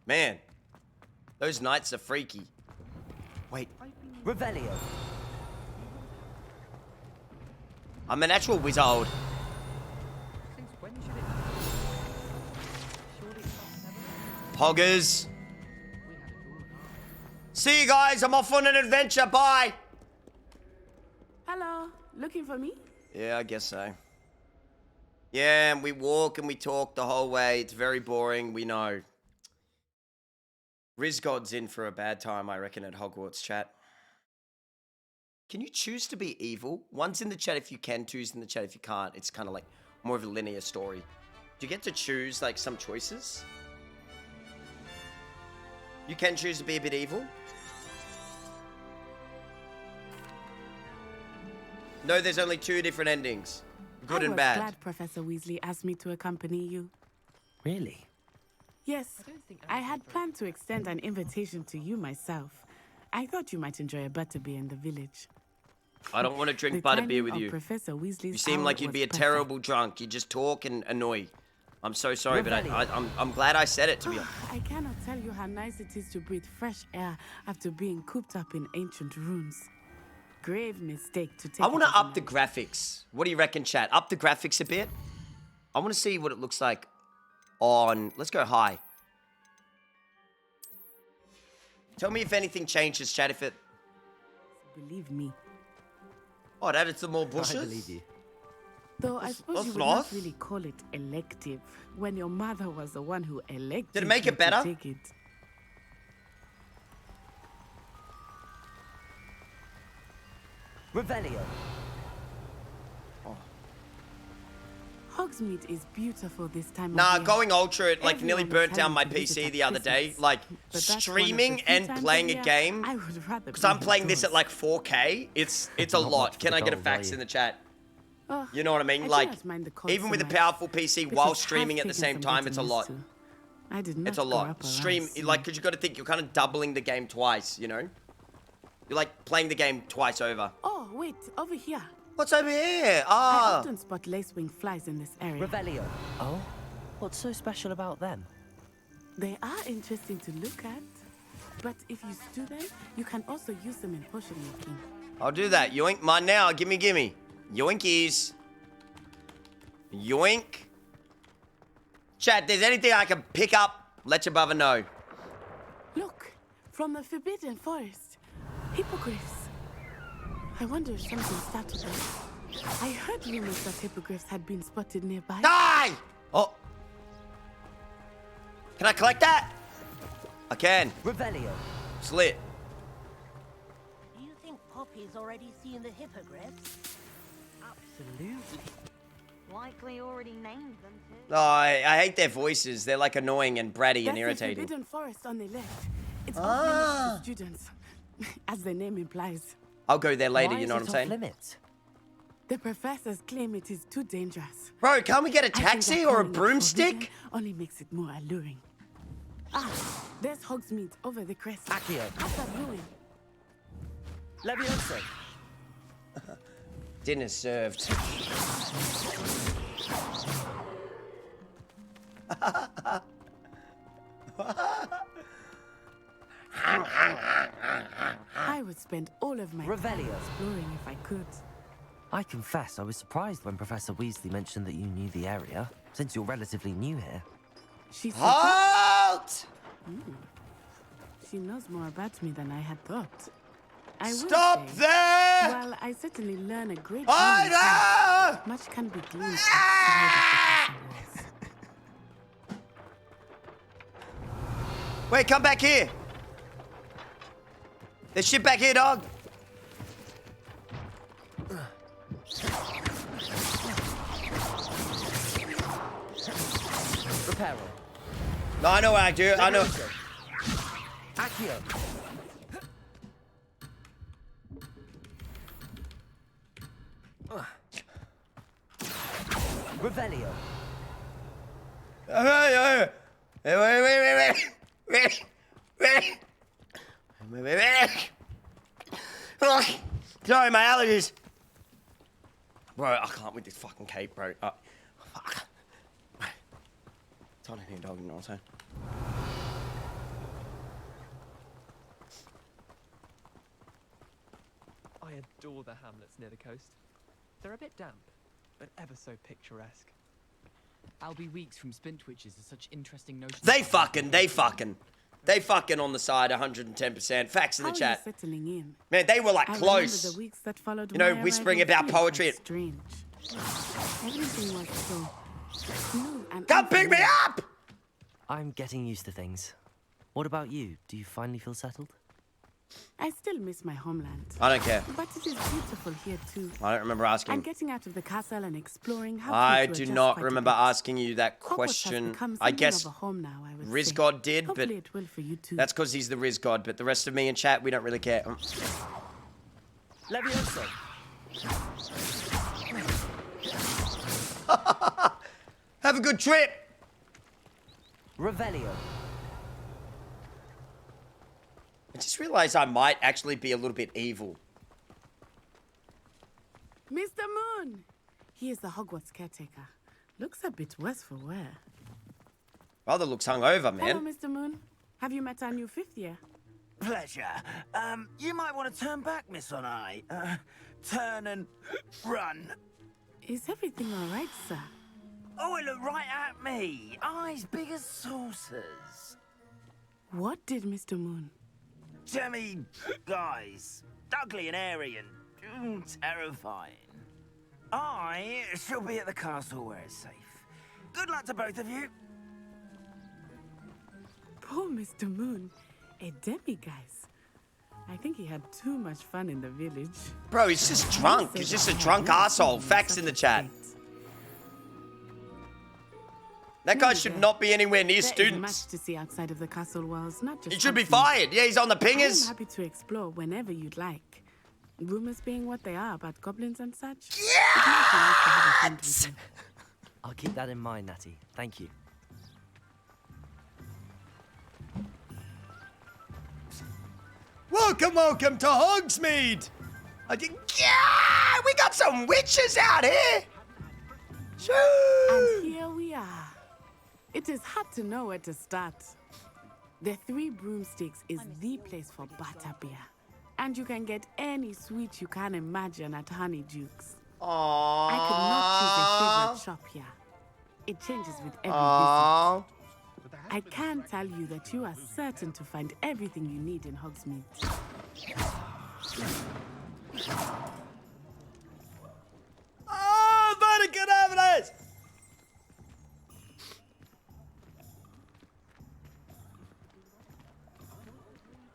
Man, those knights are freaky. Wait. Revelio. I'm a natural wizard. Since when should it... Surely it's not Hoggers. See you guys, I'm off on an adventure, bye! Hello, looking for me? Yeah, I guess so. Yeah, and we walk and we talk the whole way. It's very boring, we know. Rizgod's in for a bad time, I reckon, at Hogwarts chat. Can you choose to be evil? One's in the chat if you can, two's in the chat if you can't. It's kind of like more of a linear story. Do you get to choose, like, some choices? You can choose to be a bit evil? No, there's only 2 different endings. Good and bad. I was glad Professor Weasley asked me to accompany you. Really? Yes, I had planned to extend an invitation to you myself. I thought you might enjoy a butterbeer in the village. I don't want to drink The butterbeer timing with of you. Professor Weasley's You seem hour like you'd be a was terrible drunk. You just talk and annoy. I'm so sorry, but I'm glad I said it, to be honest. I cannot tell you how nice it is to breathe fresh air after being cooped up in ancient rooms. Grave mistake to take. I want to up the graphics. What do you reckon, chat? Up the graphics a bit? I want to see what it looks like on... Let's go high. Tell me if anything changes, chat, if it... Believe me. Oh, it added some more bushes? I believe you. Though I suppose you would not really call it elective when your mother was the one who elected. Did it make you it better? to take it. Revelio. Hogsmeade is beautiful this time Nah, of year. going ultra, it like nearly Everyone burnt is down my having to visit PC at the other day. Christmas. Like, But that's one of the streaming few and times playing of a year game. I would rather Because be I'm playing this at indoors. like 4K. It's a Not lot. much for Can the I get a gold, facts are in you? the chat? Oh, You know what I mean? I do Like, not mind the cost even so with a much, powerful PC because while it streaming has at the taken same some time, it's a getting lot. used to. I did not It's a grow lot. up Stream, around like, because you got to think, you're kind of doubling the game twice, you know? You're like playing the game twice over. Oh, wait, over here. What's over here? I Ah. often spot lacewing flies in this area. Revelio. Oh? What's so special about them? They are interesting to look at, but if you stew them, you can also use them in potion making. I'll do that. Yoink. Mine now. Gimme, gimme. Yoinkies. Yoink. Chat, there's anything I can pick up, let your brother know. Look, from the Forbidden Forest. Hippogriffs. I wonder if something started them. I heard rumors that hippogriffs had been spotted nearby. Die! Oh. Can I collect that? I can. Revelio. Slit. Do you think Poppy's already seen the hippogriffs? Absolutely. Likely already named them too. Oh, I hate their voices. They're like annoying and bratty and That's the irritating. Forbidden Forest on the left. It's off limits to students, as the name implies. I'll go there later, Why you know is what it I'm off saying? limits? The professors claim it is too dangerous. Bro, can't we get a I think taxi that or a calling it broomstick? forbidden only makes it more alluring. Ah, there's Hogsmeade over the crest. Accio. At that ruin. Leviosa. Dinner served. I would spend all of my time Revelio. exploring if I could. I confess I was surprised when Professor Weasley mentioned that you knew the area, since you're relatively new here. She said Halt! She knows more about me than I had thought. I will Stop say, there! Well, I certainly learn a great deal. Ida! Much can be gleaned outside of the walls. Wait, come back here. There's shit back here, dog. Reparo. No, I know what I do. I know. Accio. Revelio. Wait. Sorry, my allergies. Bro, I can't with this fucking cape, bro. Fuck. It's hot in here, dog, you know what I'm saying? I adore the hamlets near the coast. They're a bit damp, but ever so picturesque. I'll be weeks from Spintwitches are such interesting notions. They fucking on the side 110%. Facts in the chat. Settling in? Man, they were like I close. remember the weeks that followed You know, my whispering arrival about here. poetry. That's strange. Everything was so smooth and Come pick me up! I'm getting used to things. What about you? Do you finally feel settled? I still miss my homeland. I don't care. But it is beautiful here too. I don't remember asking. And getting out of the castle and exploring how I do not remember asking you that Hogwarts has question. become I something guess of a home now, I would Riz say. God did, but Hopefully it will for you too. that's because he's the Riz God. But the rest of me in chat, we don't really care. Levioso. Have a good trip. Revelio. I just realized I might actually be a little bit evil. Mr. Moon! He is the Hogwarts caretaker. Looks a bit worse for wear. Brother looks hungover, Hello, man. Mr. Moon. Have you met our new fifth year? Pleasure. You might want to turn back, Miss Onai. Turn and run. Is everything all right, sir? Oh, it looked right at me. Eyes big as saucers. What did Mr. Moon? Jemmy guys. Ugly and airy and terrifying. I shall be at the castle where it's safe. Good luck to both of you. Poor Mr. Moon. A demiguise. I think he had too much fun in the village. Bro, he's just drunk. He's just a drunk asshole. Facts in the chat. That guy should not be anywhere near There is students. much to see outside of the castle walls, not just. He should be hunting. fired. Yeah, he's on the I am pingers. happy to explore whenever you'd like. Rumors being what they are about goblins and such. Yeah! I'll keep that in mind, Natty. Thank you. Welcome to Hogsmeade. Yeah, we got some witches out here. And here we are. It is hard to know where to start. The Three Broomsticks is the place for butterbeer. And you can get any sweet you can imagine at Honeyduke's. Aww. I could not choose a favorite shop here. It changes with every visit. I can tell you that you are certain to find everything you need in Hogsmeade. Oh, buddy, get over this!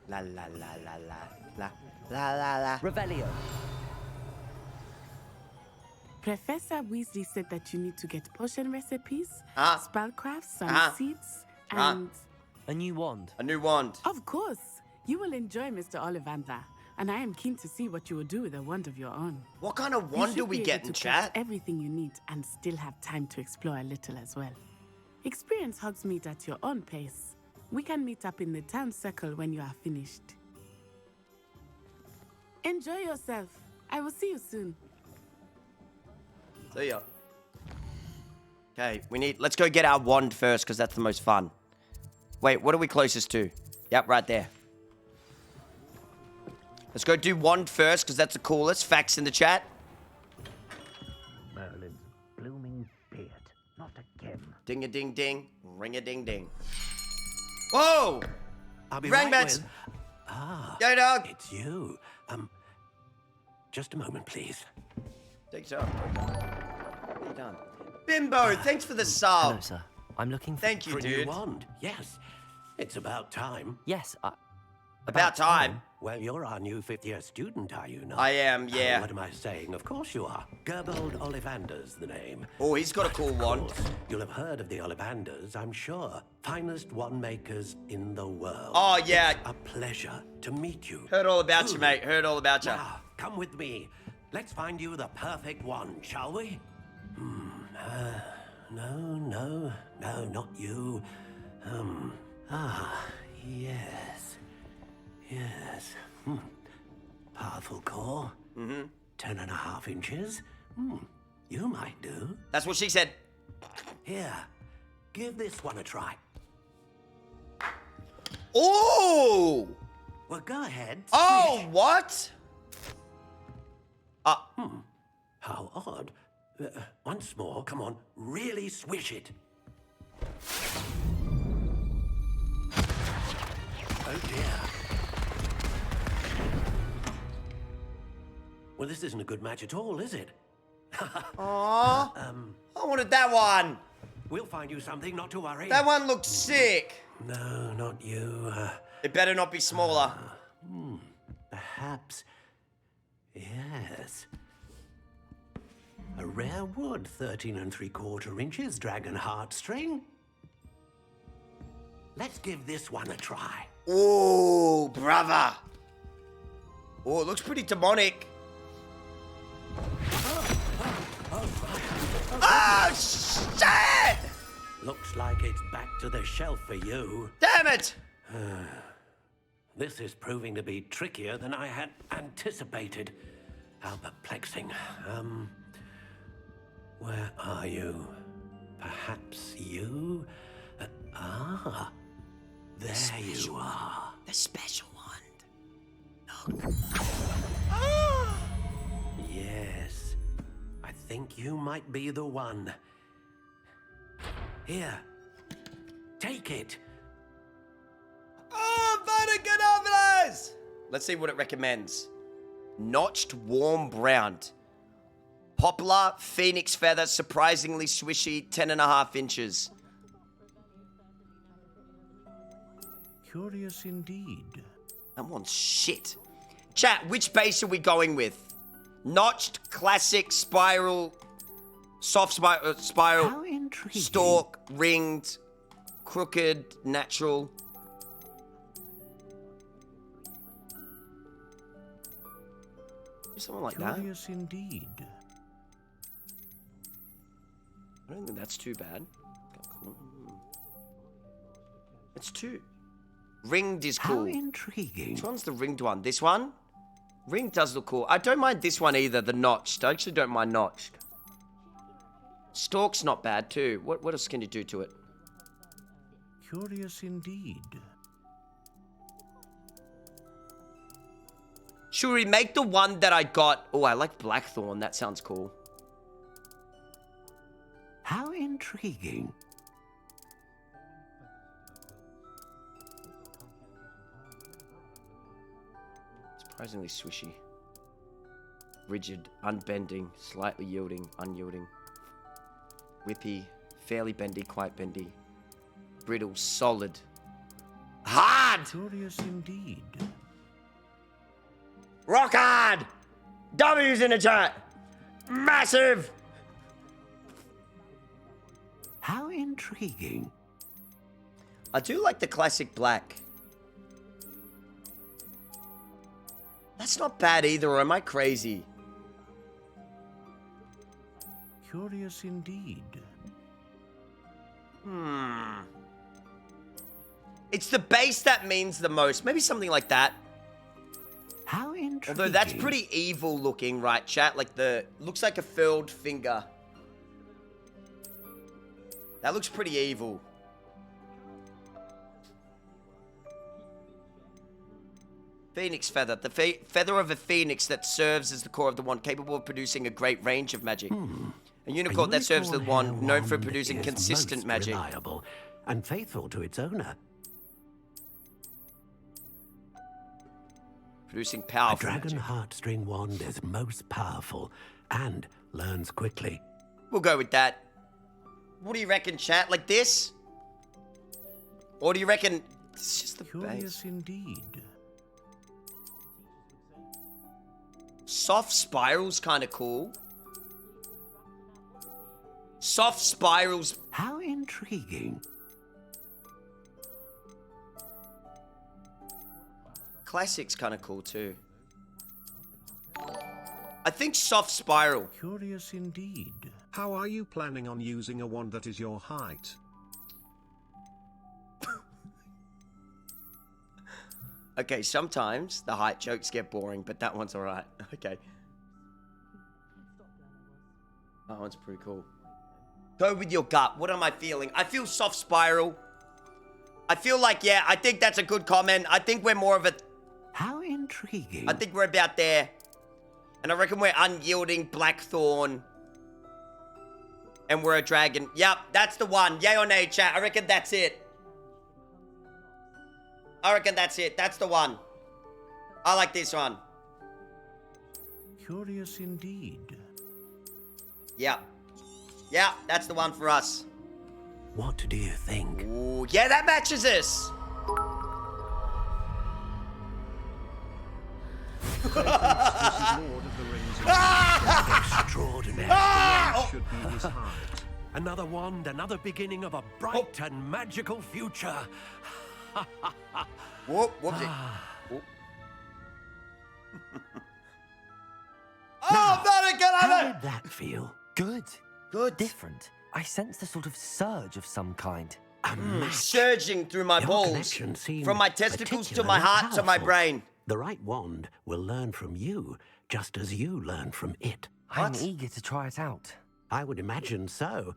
La la la la la la. Revelio. Professor Weasley said that you need to get potion recipes, Ah. spellcrafts, some Ah. seeds, Ah. and... A new wand. A new wand. Of course. You will enjoy Mr. Ollivander. And I am keen to see what you will do with a wand of your own. What kind of You wand should do we be get able in to chat? catch everything you need and still have time to explore a little as well. Experience Hogsmeade at your own pace. We can meet up in the town circle when you are finished. Enjoy yourself. I will see you soon. See ya. Okay, let's go get our wand first, because that's the most fun. Wait, what are we closest to? Yep, right there. Let's go do wand first, because that's the coolest. Facts in the chat. Merlin's blooming beard. Not again. Ding-a-ding-ding. Ring-a-ding-ding. Whoa! I'll be Rang right bats. with... Ah, Yo, dog. it's you. Just a moment, please. Take your time. What are you done? Bimbo, thanks for the sub. Hello, sir. I'm looking for... Thank you, For a dude. new wand. Yes, it's about time. Yes, About time. Well, you're our new fifth-year student, are you not? I am, yeah. What am I saying? Of course you are. Gerbold Ollivander's the name. Oh, he's got a cool one. You'll have heard of the Ollivanders, I'm sure. Finest wand makers in the world. Oh, yeah. It's a pleasure to meet you. Heard all about you, mate. Heard all about you. Now, come with me. Let's find you the perfect wand, shall we? No, not you. Yes. Powerful core. 10.5 inches. You might do. That's what she said. Here, give this one a try. Oh! Well, go ahead. Oh, swish. what? How odd. Once more, come on, really swish it. Oh dear. Well, this isn't a good match at all, is it? Aww. I wanted that one. We'll find you something, not to worry. That one looks sick. No, not you. It better not be smaller. Perhaps. Yes. A rare wood, 13 3/4 inches, dragon heartstring. Let's give this one a try. Oh, brother. Oh, it looks pretty demonic. Oh, shit! Looks like it's back to the shelf for you. Damn it! This is proving to be trickier than I had anticipated. How perplexing. Where are you? Perhaps you? There you are. The special one. Yes. I think you might be the one. Here. Take it. Oh, Vaticanovas! Let's see what it recommends. Notched warm brown. Poplar, phoenix feather, surprisingly swishy, 10.5 inches. Curious indeed. That one's shit. Chat, which base are we going with? Notched, classic, spiral, soft spiral, How intriguing. stalk, ringed, crooked, natural. Something like that. Curious indeed. I don't think that's too bad. Cool. It's 2. Ringed is cool. How intriguing. Which one's the ringed one? This one? Ringed does look cool. I don't mind this one either, the notched. I actually don't mind notched. Stalk's not bad too. What else can you do to it? Curious indeed. Should we make the one that I got? Oh, I like Blackthorn. That sounds cool. How intriguing. Surprisingly swishy. Rigid, unbending, slightly yielding, unyielding. Whippy, fairly bendy, quite bendy. Brittle, solid. Hard! Curious indeed. Rock hard! W's in the chat! Massive! How intriguing. I do like the classic black. That's not bad either, or am I crazy? Curious indeed. It's the base that means the most. Maybe something like that. How intriguing. Although that's pretty evil looking, right, chat? Like looks like a furled finger. That looks pretty evil. Phoenix feather. The feather of a phoenix that serves as the core of the wand, capable of producing a great range of magic. A unicorn that serves the wand, known for producing consistent magic. Reliable and faithful to its owner. Producing A powerful dragon magic. heartstring wand is most powerful and learns quickly. We'll go with that. What do you reckon, chat? Like this? Or do you reckon it's just the Curious base? indeed. Soft spiral's kind of cool. Soft spirals. How intriguing. Classic's kind of cool too. I think soft spiral. Curious indeed. How are you planning on using a wand that is your height? Okay, sometimes the height jokes get boring, but that one's alright. Okay. That one's pretty cool. Go with your gut. What am I feeling? I feel soft spiral. I feel like, yeah, I think that's a good comment. I think we're more of a... How intriguing. I think we're about there. And I reckon we're unyielding Blackthorn. And we're a dragon. Yep, that's the one. Yay or nay, chat. I reckon that's it. I reckon that's it. That's the one. I like this one. Curious indeed. Yeah. Yeah, that's the one for us. What do you think? Ooh, yeah, that matches us. Extraordinary. Should be his height. Another wand, another beginning of a bright and magical future. Whoop, whoopsie. Oh, very good. How did that feel? Good. Good. Different. I sense a sort of surge of some kind. Surging through my Your balls. connection seemed From my testicles to my heart to my powerful. brain. The right wand will learn from you, just as you learn from it. I'm eager to try it out. I would imagine so.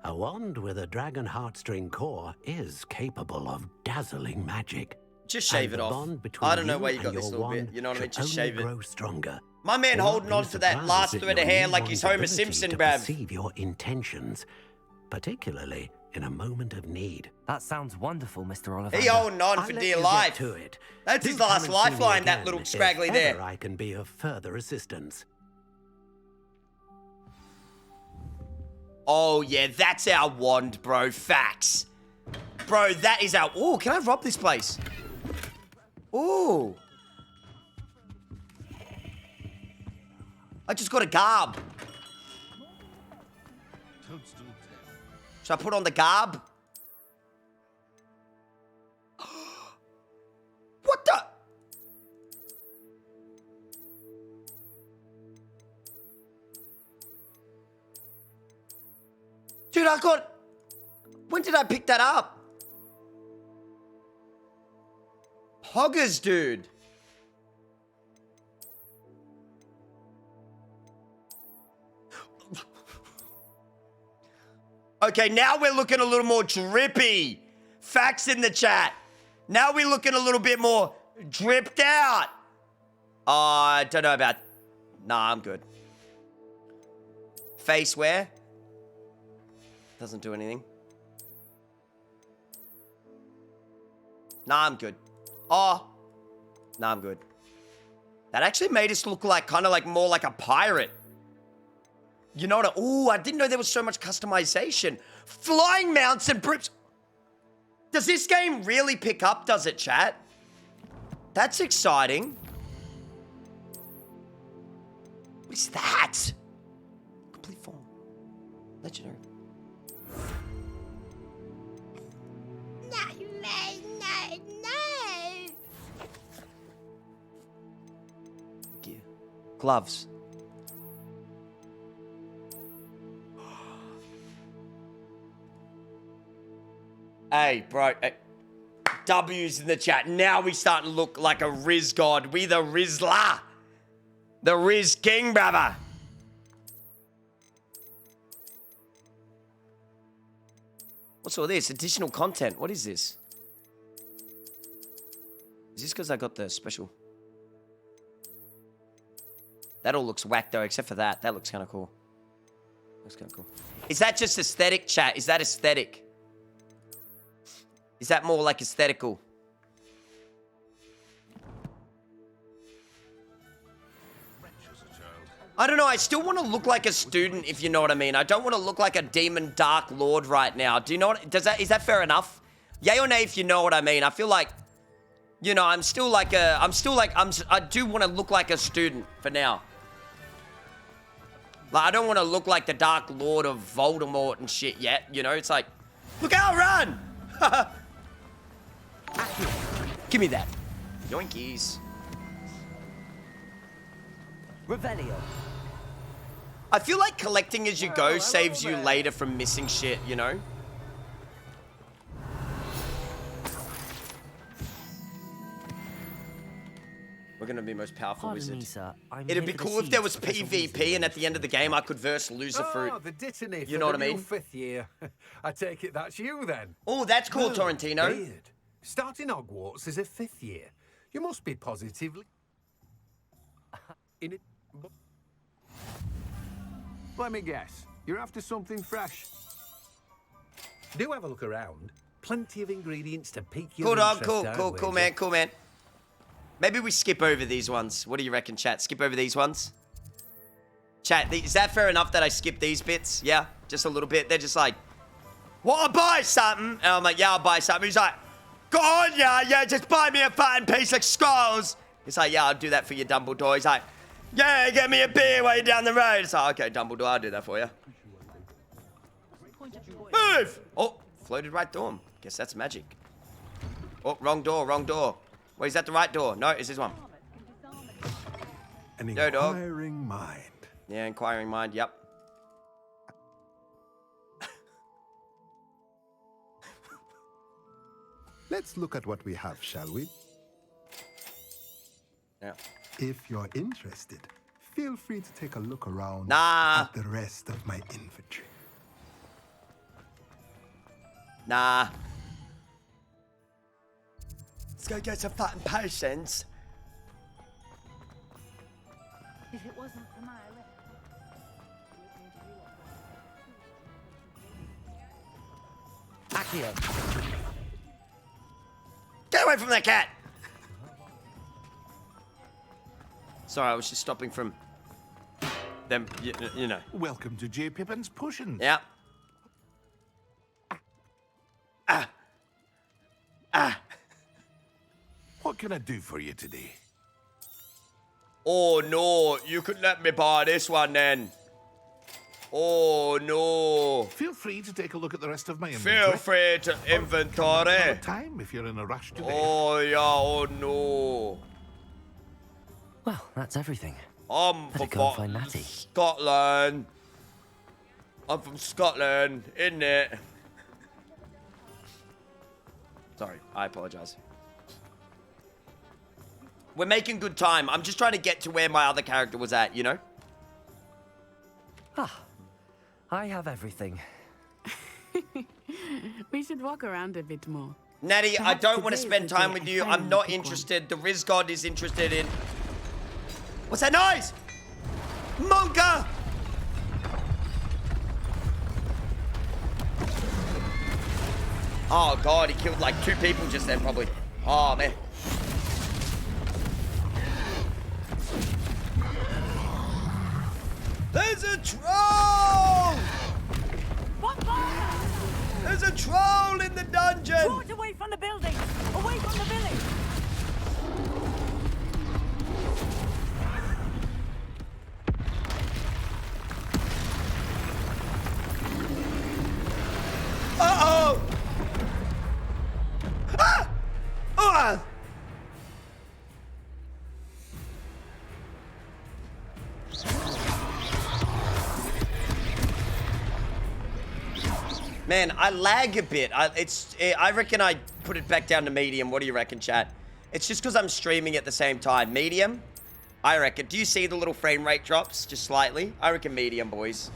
A wand with a dragon heartstring core is capable of dazzling magic. Just shave And it the off. bond between I don't know you where you and got this your little bit. wand You know what I mean? should Just only shave it. grow stronger. My man Do not holding be on to that surprised last at thread of your hair new like he's wand's Homer ability Simpson, to bruv. perceive your intentions, particularly in a moment of need. That sounds wonderful, Mr. Oliver. He holding on I'll for let dear you life. get to it. That's Do his come last and see me lifeline, that again little if scraggly ever there. I can be of further assistance. Oh, yeah, that's our wand, bro. Facts. Bro, that is our... Ooh, can I rob this place? Ooh. I just got a garb. Should I put on the garb? What the? Dude, I got... When did I pick that up? Hoggers, dude. Okay, now we're looking a little more drippy. Facts in the chat. Now we're looking a little bit more dripped out. I don't know about... Nah, I'm good. Face wear. Doesn't do anything. Nah, I'm good. Oh. Nah, I'm good. That actually made us look like, kind of like more like a pirate. You know what? Ooh, I didn't know there was so much customization. Flying mounts and brips. Does this game really pick up, does it, chat? That's exciting. What is that? Complete form. Legendary. No. Gear. Gloves. Hey, bro. Hey. W's in the chat. Now we starting to look like a Riz god. We the Rizla. The Riz King, brother. What's all this? Additional content. What is this? Is this because I got the special? That all looks whack though, except for that. That looks kind of cool. Looks kind of cool. Is that just aesthetic, chat? Is that aesthetic? Is that more like aesthetical? I don't know. I still want to look like a student, if you know what I mean. I don't want to look like a demon dark lord right now. Do you know what? Is that fair enough? Yay or nay if you know what I mean. I feel like You know, I do want to look like a student for now. Like, I don't want to look like the Dark Lord of Voldemort and shit yet, you know? It's like, look out, run! Give me that. Yoinkies. Revelio. I feel like collecting as you go saves you later from missing shit, you know? We're gonna be most powerful Pardon wizard. me, sir. It'd be cool if there was PvP and at the end of the game I could verse Loserfruit. the Dittany You know what I mean? Fifth year. I take it that's you then. Oh, that's cool, Torrentino. Weird. Starting Hogwarts as a 5th year. You must be positively in it. Let me guess. You're after something fresh. Do have a look around. Plenty of ingredients to pique your Cool, dog. interest, Cool, man. Cool, man. Maybe we skip over these ones. What do you reckon, chat? Skip over these ones? Chat, is that fair enough that I skip these bits? Yeah? Just a little bit. They're just like, well, I'll buy something. And I'm like, yeah, I'll buy something. He's like, go on, yeah, just buy me a fucking piece of skulls. He's like, yeah, I'll do that for you, Dumbledore. He's like, yeah, get me a beer while you're down the road. It's like, okay, Dumbledore, I'll do that for you. Move! Oh, floated right through him. Guess that's magic. Oh, wrong door, wrong door. Wait, is that the right door? No, it's this one. An Yo, dog. inquiring mind. Yeah, inquiring mind, yep. Let's look at what we have, shall we? Yeah. If you're interested, feel free to take a look around Nah. at the rest of my inventory. Nah. Let's go get some fucking potions. If it wasn't for my Accio. Get away from that cat! Sorry, I was just stopping from them, you know. Welcome to J. Pippin's Potions. Yeah. What can I do for you today? Oh no, you could let me buy this one then. Oh no. Feel free to take a look at the rest of my inventory. Feel free to inventory. Time if you're in a rush today. Oh yeah, oh no. Well, that's everything. I'm Better from go and find Natty. Scotland. I'm from Scotland, isn't it? Sorry, I apologize. We're making good time. I'm just trying to get to where my other character was at, you know? Ah, I have everything. We should walk around a bit more. Natty, I Perhaps don't want to today spend is the time day with I you. I'm finally not pick one. interested. The Riz God is interested in... What's that noise? Monka! Oh god, he killed like 2 people just then probably. Oh man. There's a troll! There's a troll in the dungeon! Draw it away from the building! Away from the village! Uh-oh! Ah! Ah! Man, I lag a bit. I reckon I put it back down to medium. What do you reckon, chat? It's just because I'm streaming at the same time. Medium? I reckon. Do you see the little frame rate drops? Just slightly? I reckon medium, boys.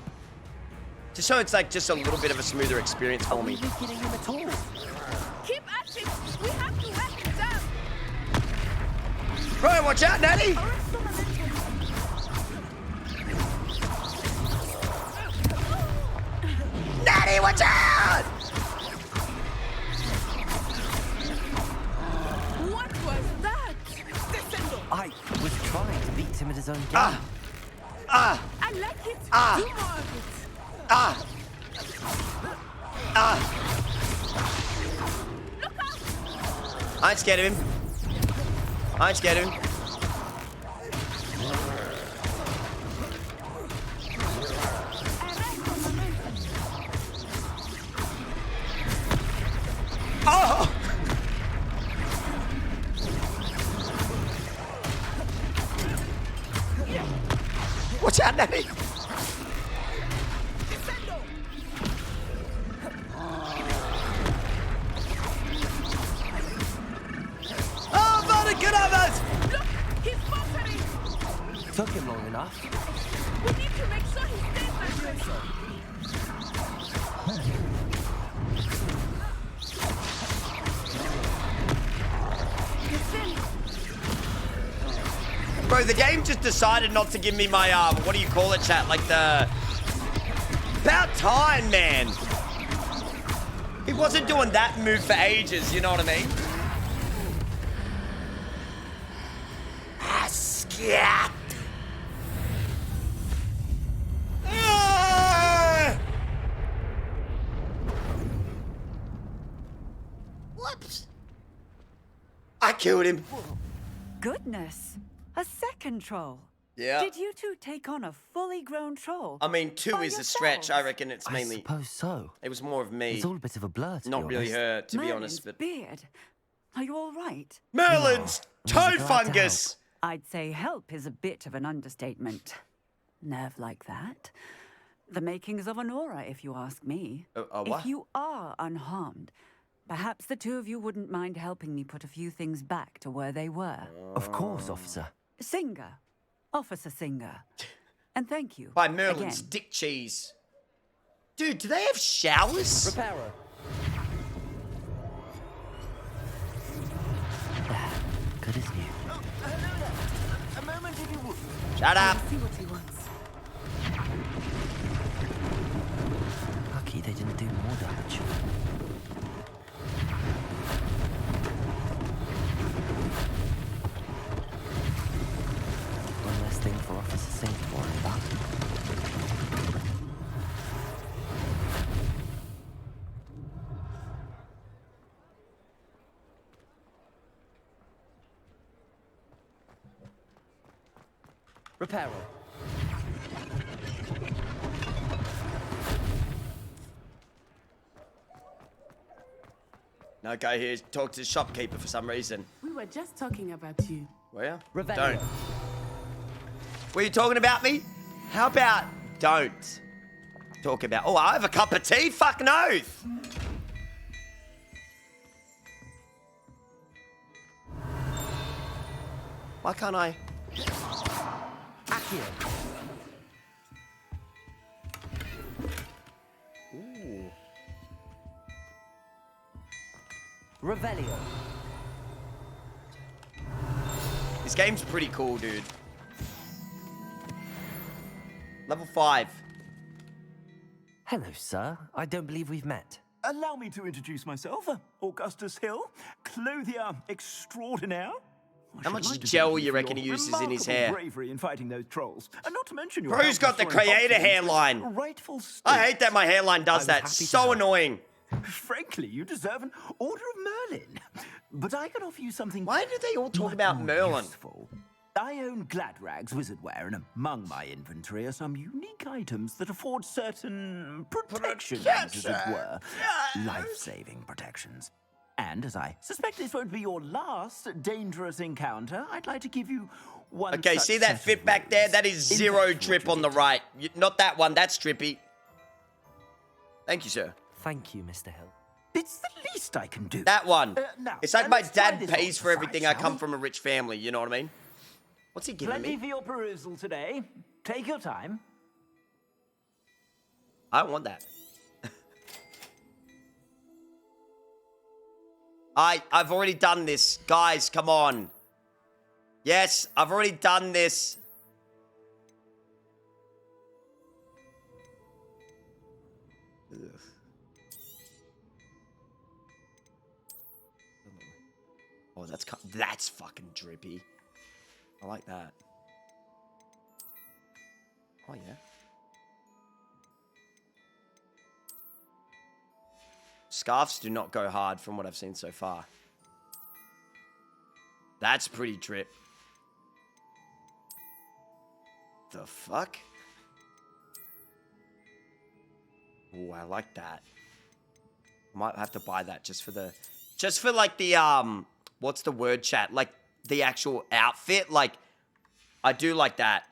Just so it's like just a little bit of a smoother experience for me. Keep at it! We have to let it down! Right, watch out, Natty! Natty, watch out! What was that? I was trying to beat him at his own game. I like it. Do more of it. I ain't scared of him. I ain't scared of him. Oh! Watch out, Nanny! Oh, Vod, get on us! Look, he's buffering. Took him long enough. We need to make sure he stays like this. Bro, the game just decided not to give me my, what do you call it, chat? Like the... About time, man. He wasn't doing that move for ages, you know what I mean? Ah, scat. Whoops. I killed him. Goodness. A second troll. Yeah. Did you two take on a fully grown troll? I mean, 2 is a stretch. I reckon it's mainly... I suppose so. It was more of me. It's all a bit of a blur, to Not be really honest. her, to be Merlin's honest. But beard. Are you all right? Merlin's toe glad to fungus! I'd say help is a bit of an understatement. Nerve like that. The makings of an aura, if you ask me. What? If you are unharmed, perhaps the two of you wouldn't mind helping me put a few things back to where they were. Of course, officer. Singer. Officer Singer. And thank you. By Merlin's again. dick cheese. Dude, do they have showers? Repairer. Good as new. A moment if you would. Shut up. See what he wants. Lucky they didn't do more damage. One less thing for Officer Singh to worry about. Repairer. No guy here talked to the shopkeeper for some reason. We were just talking about you. Where? Revelio. Don't. Were you talking about me? How about don't talk about... Oh, I have a cup of tea? Fucking oath! Why can't I... Accio. Ooh. Revelio. This game's pretty cool, dude. Level 5. Hello, sir. I don't believe we've met. Allow me to introduce myself. Augustus Hill, clothier extraordinaire. How much gel you reckon he uses in his hair? Bravery in fighting those trolls, and not to mention your Bro's got the Crayator hairline. Rightful I hate that my hairline does that. So annoying. Frankly, you deserve an Order of Merlin. But I can offer you something. Why do they all talk about Merlin? Useful. I own Gladrag's wizardware, and among my inventory are some unique items that afford certain protections, as it were. Life-saving protections. And as I suspect this won't be your last dangerous encounter, I'd like to give you one. Okay, such see that set fit of back there? rules. That is zero drip on the right. Not that one, that's drippy. Thank you, sir. Thank you, Mr. Hill. It's the least I can do. That one. Now, It's like my let's try dad this pays on for the everything. side, I shall come we? from a rich family, you know what I mean? What's he giving Plenty me? for your perusal today. Take your time. I don't want that. I've already done this. Guys, come on. Yes, I've already done this. Ugh. Oh, that's fucking drippy. I like that. Oh, yeah. Scarves do not go hard from what I've seen so far. That's pretty trip. The fuck? Ooh, I like that. Might have to buy that just for like the, what's the word, chat? Like the actual outfit. Like, I do like that.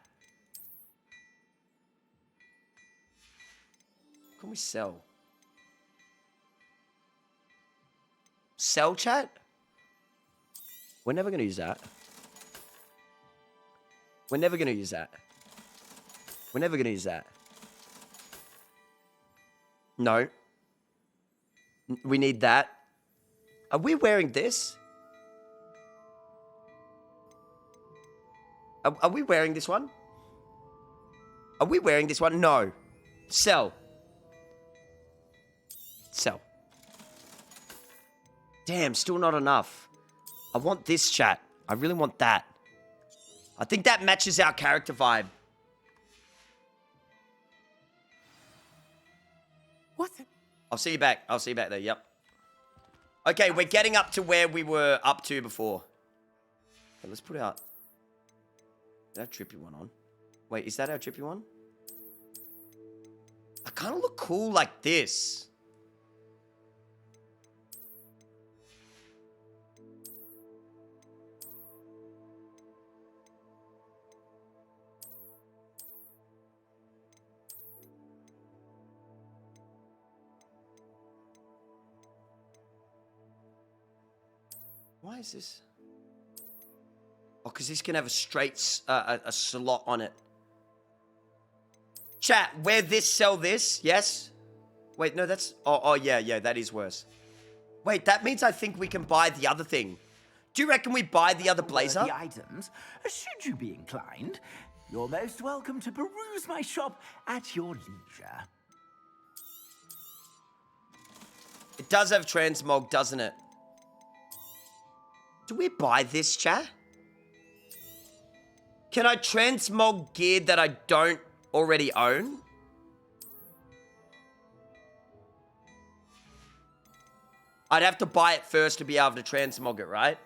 What can we sell? Sell, chat? We're never gonna use that. We're never gonna use that. We're never gonna use that. No. We need that. Are we wearing this? Are we wearing this one? Are we wearing this one? No. Sell. Sell. Damn, still not enough. I want this, chat. I really want that. I think that matches our character vibe. What's it? I'll see you back. I'll see you back there. Yep. Okay, we're getting up to where we were up to before. Okay, let's put out... Is that trippy one on? Wait, is that our trippy one? I kind of look cool like this. Why is this? Oh, because this can have a straight, a slot on it. Chat, wear this, sell this, yes? Wait, no, that's... Oh, yeah, that is worse. Wait, that means I think we can buy the other thing. Do you reckon we buy the other blazer? The items, should you be inclined, you're most welcome to peruse my shop at your leisure. It does have transmog, doesn't it? Do we buy this, chat? Can I transmog gear that I don't already own? I'd have to buy it first to be able to transmog it, right?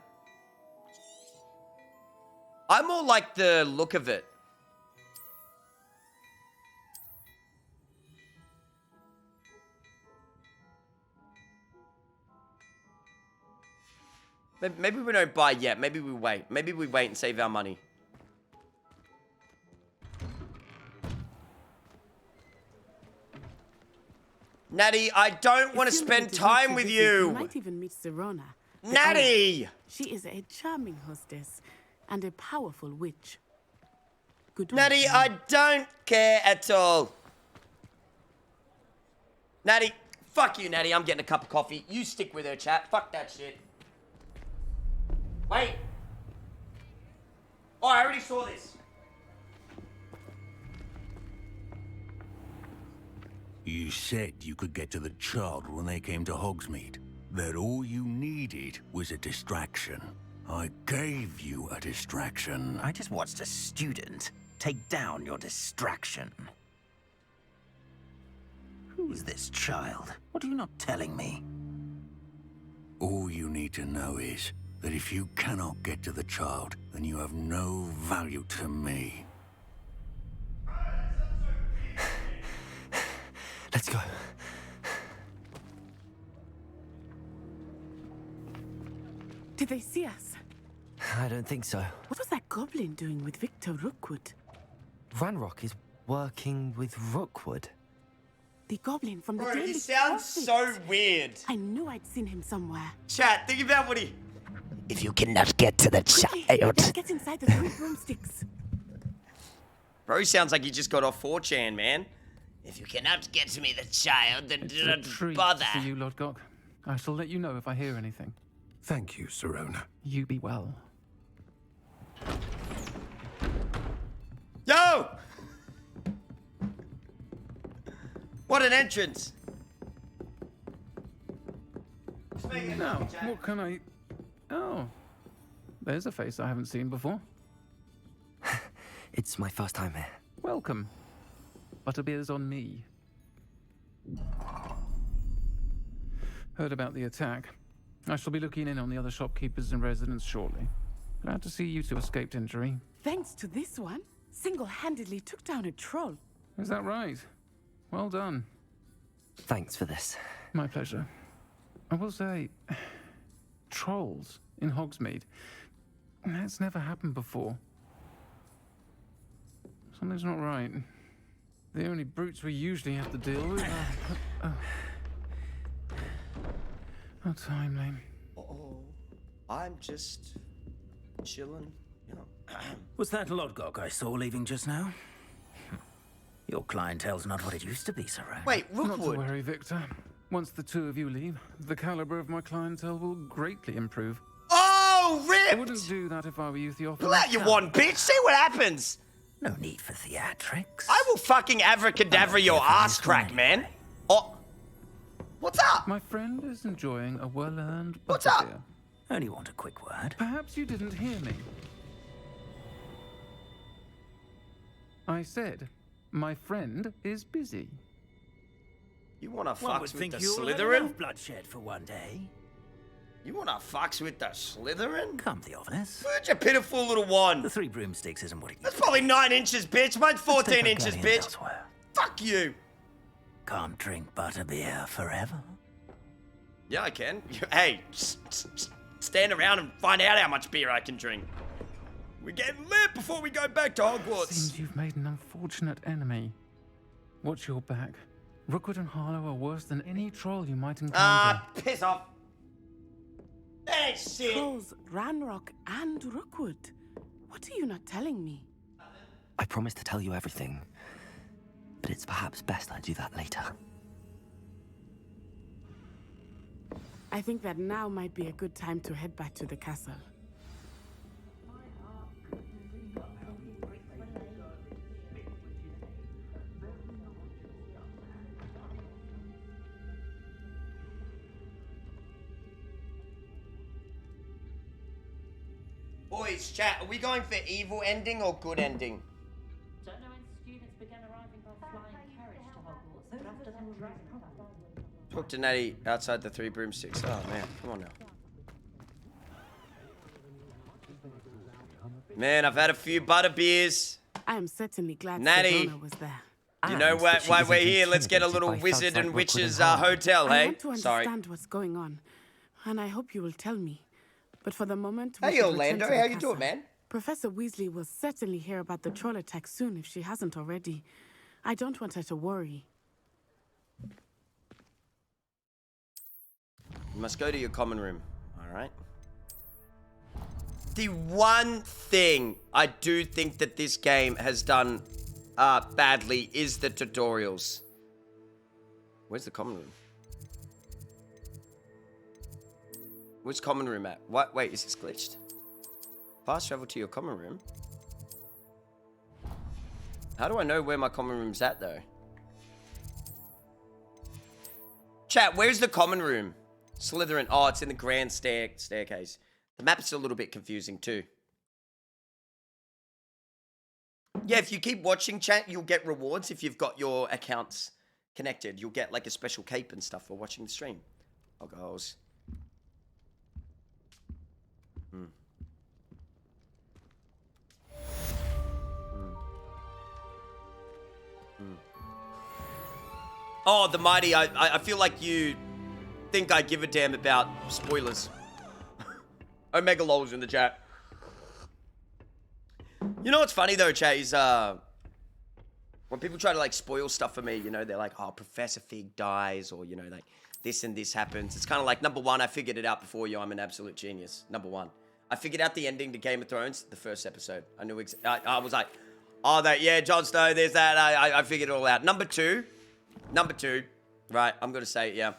I more like the look of it. Maybe we don't buy yet. Maybe we wait. Maybe we wait and save our money. Natty, I don't want to spend time with you. You might even meet Serona. Natty! She is a charming hostess and a powerful witch. Good Natty, I don't care at all. Natty, fuck you, Natty. I'm getting a cup of coffee. You stick with her, chat. Fuck that shit. Wait. Oh, I already saw this. You said you could get to the child when they came to Hogsmeade. That all you needed was a distraction. I gave you a distraction. I just watched a student take down your distraction. Who is this child? What are you not telling me? All you need to know is that if you cannot get to the child, then you have no value to me. Let's go. Did they see us? I don't think so. What was that goblin doing with Victor Rookwood? Ranrock is working with Rookwood. The goblin from the Bro, Daily he sounds Prophet. so weird. I knew I'd seen him somewhere. Chat, think about what he... If you cannot get to the Quickly, child... let's get inside the 3 broomsticks. Bro, he sounds like he just got off 4chan, man. If you cannot get to me, the child, then do not bother. For you, Lord Gok. I shall let you know if I hear anything. Thank you, Serona. You be well. Yo! What an entrance. Now, what can I... Oh. There's a face I haven't seen before. It's my first time here. Welcome. Butterbeer's on me. Heard about the attack. I shall be looking in on the other shopkeepers and residents shortly. Glad to see you two escaped injury. Thanks to this one, single-handedly took down a troll. Is that right? Well done. Thanks for this. My pleasure. I will say, trolls in Hogsmeade. That's never happened before. Something's not right. The only brutes we usually have to deal with are... How timely. Oh, I'm just chilling, you know. Was that Lodgok I saw leaving just now? Your clientele's not what it used to be, Sir. Wait, Not to worry, Victor. Once the two of you leave, the caliber of my clientele will greatly improve. Oh, ripped! I wouldn't do that if I were you, Theophilus. Pull out your one, bitch. See what happens. No need for theatrics. I will fucking abracadabra your ass crack, man. Oh, what's up? My friend is enjoying a well-earned What's up? butterbeer. Only want a quick word. Perhaps you didn't hear me. I said, my friend is busy. You wanna One fuck would with think the you had Slytherin? enough bloodshed for one day. You wanna fucks with the Slytherin? Come, Theophilus. Such a pitiful little one. The 3 broomsticks isn't what it used That's to probably 9 inches, bitch. Mine's 14 take our inches, galleons bitch. elsewhere. Fuck you. be. Can't drink butterbeer forever. Yeah, I can. Hey, stand around and find out how much beer I can drink. We're getting lit before we go back to Hogwarts. Seems you've made an unfortunate enemy. Watch your back. Rookwood and Harlow are worse than any troll you might encounter. Piss off. That shit. Trolls, Ranrock, and Rookwood. What are you not telling me? I promise to tell you everything, but it's perhaps best I do that later. I think that now might be a good time to head back to the castle. Boys, chat, are we going for evil ending or good ending? Don't know when students began arriving by flying carriage to Hogwarts, but after that was right. Talk to Natty outside the 3 broomsticks. Oh, man. Come on now. Man, I've had a few butterbeers. I am certainly glad Natty. Sedona was there. You know what? Why we're here? Let's get a little wizard and witches hotel, I hey? want to understand what's going on, and I hope you will tell me. But for the moment, we Hey, should Orlando. return to the How you castle. doing, man? Professor Weasley will certainly hear about the troll attack soon if she hasn't already. I don't want her to worry. You must go to your common room, all right? The one thing I do think that this game has done badly is the tutorials. Where's the common room? Where's common room at? What? Wait, is this glitched? Fast travel to your common room? How do I know where my common room's at, though? Chat, where's the common room? Slytherin. Oh, it's in the grand staircase. The map's a little bit confusing, too. Yeah, if you keep watching, chat, you'll get rewards if you've got your accounts connected. You'll get, like, a special cape and stuff for watching the stream. Oh, goes. Oh, the mighty. I feel like you think I give a damn about spoilers. Omega lols in the chat. You know what's funny though, chat, is when people try to like spoil stuff for me, you know, they're like, oh, Professor Fig dies, or you know, like this and this happens. It's kind of like, number one, I figured it out before you. I'm an absolute genius. Number one, I figured out the ending to Game of Thrones, the first episode. I knew I was like, oh, that, yeah, Jon Snow, there's that. I figured it all out. Number two, right, I'm gonna say it, yeah.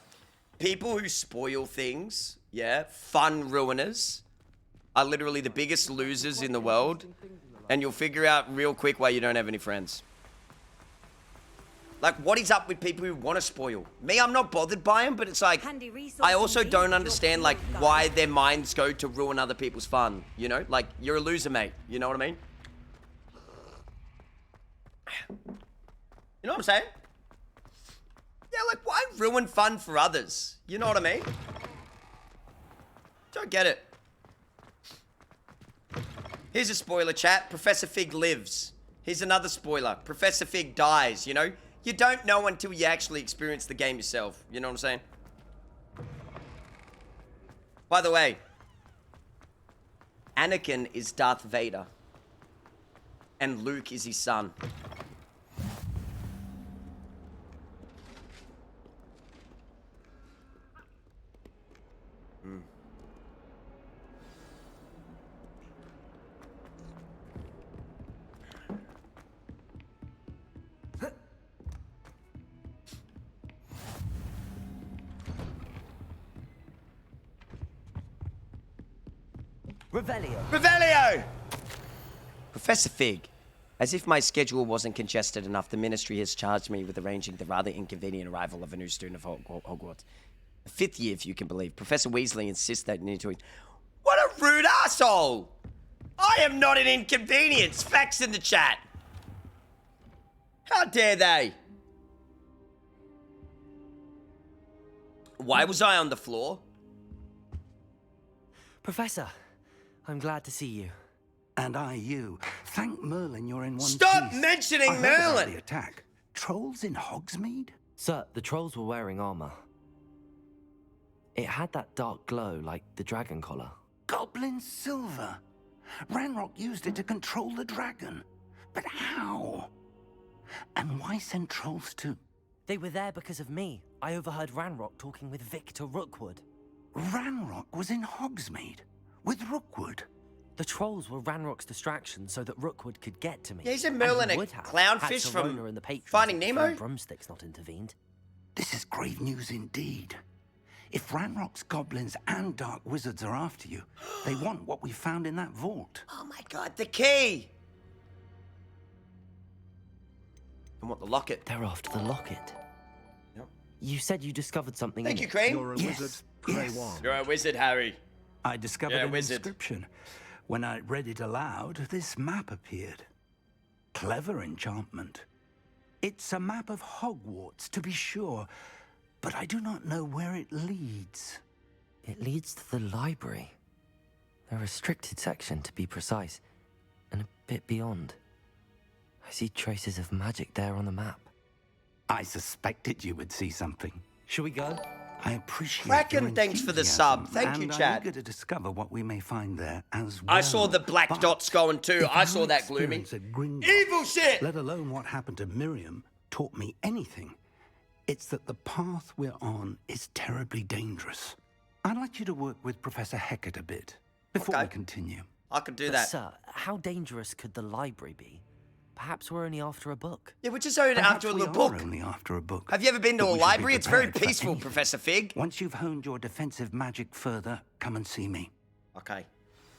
People who spoil things, yeah, fun ruiners, are literally the biggest losers in the world, and you'll figure out real quick why you don't have any friends. Like, what is up with people who want to spoil? Me, I'm not bothered by them, but it's like, I also don't understand, like, why their minds go to ruin other people's fun, you know? Like, you're a loser, mate. You know what I mean? You know what I'm saying? Yeah, like, why ruin fun for others? You know what I mean? Don't get it. Here's a spoiler, chat. Professor Fig lives. Here's another spoiler. Professor Fig dies, you know? You don't know until you actually experience the game yourself. You know what I'm saying? By the way, Anakin is Darth Vader. And Luke is his son. Revelio. Revelio! Professor Fig, as if my schedule wasn't congested enough, the Ministry has charged me with arranging the rather inconvenient arrival of a new student of Hogwarts. The 5th year, if you can believe. Professor Weasley insists that you need to... What a rude asshole! I am not an inconvenience! Facts in the chat! How dare they? Why was I on the floor? Professor, I'm glad to see you. And I you. Thank Merlin you're in one Stop piece. mentioning I heard about Merlin! the attack. Trolls in Hogsmeade? Sir, the trolls were wearing armor. It had that dark glow like the dragon collar. Goblin silver. Ranrock used it to control the dragon. But how? And why send trolls to... They were there because of me. I overheard Ranrock talking with Victor Rookwood. Ranrock was in Hogsmeade? With Rookwood? The trolls were Ranrock's distraction so that Rookwood could get to me. Yeah, isn't Merlin a clownfish from Finding Nemo? Broomsticks not intervened. This is grave news indeed. If Ranrock's goblins and dark wizards are after you, they want what we found in that vault. Oh my god, the key! I want the locket. They're after the locket. Yep. You said you discovered something Thank in you, it. Cray. You're a wizard, Cray. You're a wizard, Harry. I discovered Yeah, an wizard. inscription. When I read it aloud, this map appeared. Clever enchantment. It's a map of Hogwarts, to be sure, but I do not know where it leads. It leads to the library. A restricted section, to be precise, and a bit beyond. I see traces of magic there on the map. I suspected you would see something. Shall we go? I appreciate Kraken, your thanks for the enthusiasm, sub. Thank you, and Chad. I'm eager to discover what we may find there as well. I saw the black dots going too. If I saw our that gloomy. experience at Gringotts, Evil shit! Let alone what happened to Miriam, taught me anything, it's that the path we're on is terribly dangerous. I'd like you to work with Professor Hecat a bit before we continue. I could do But that. Sir, how dangerous could the library be? Perhaps we're only after a book. Yeah, we're just only after a little book. Only after a book. Have you ever been to But a we should be library? It's very prepared for peaceful, anything. Professor Fig. Once you've honed your defensive magic further, come and see me. Okay.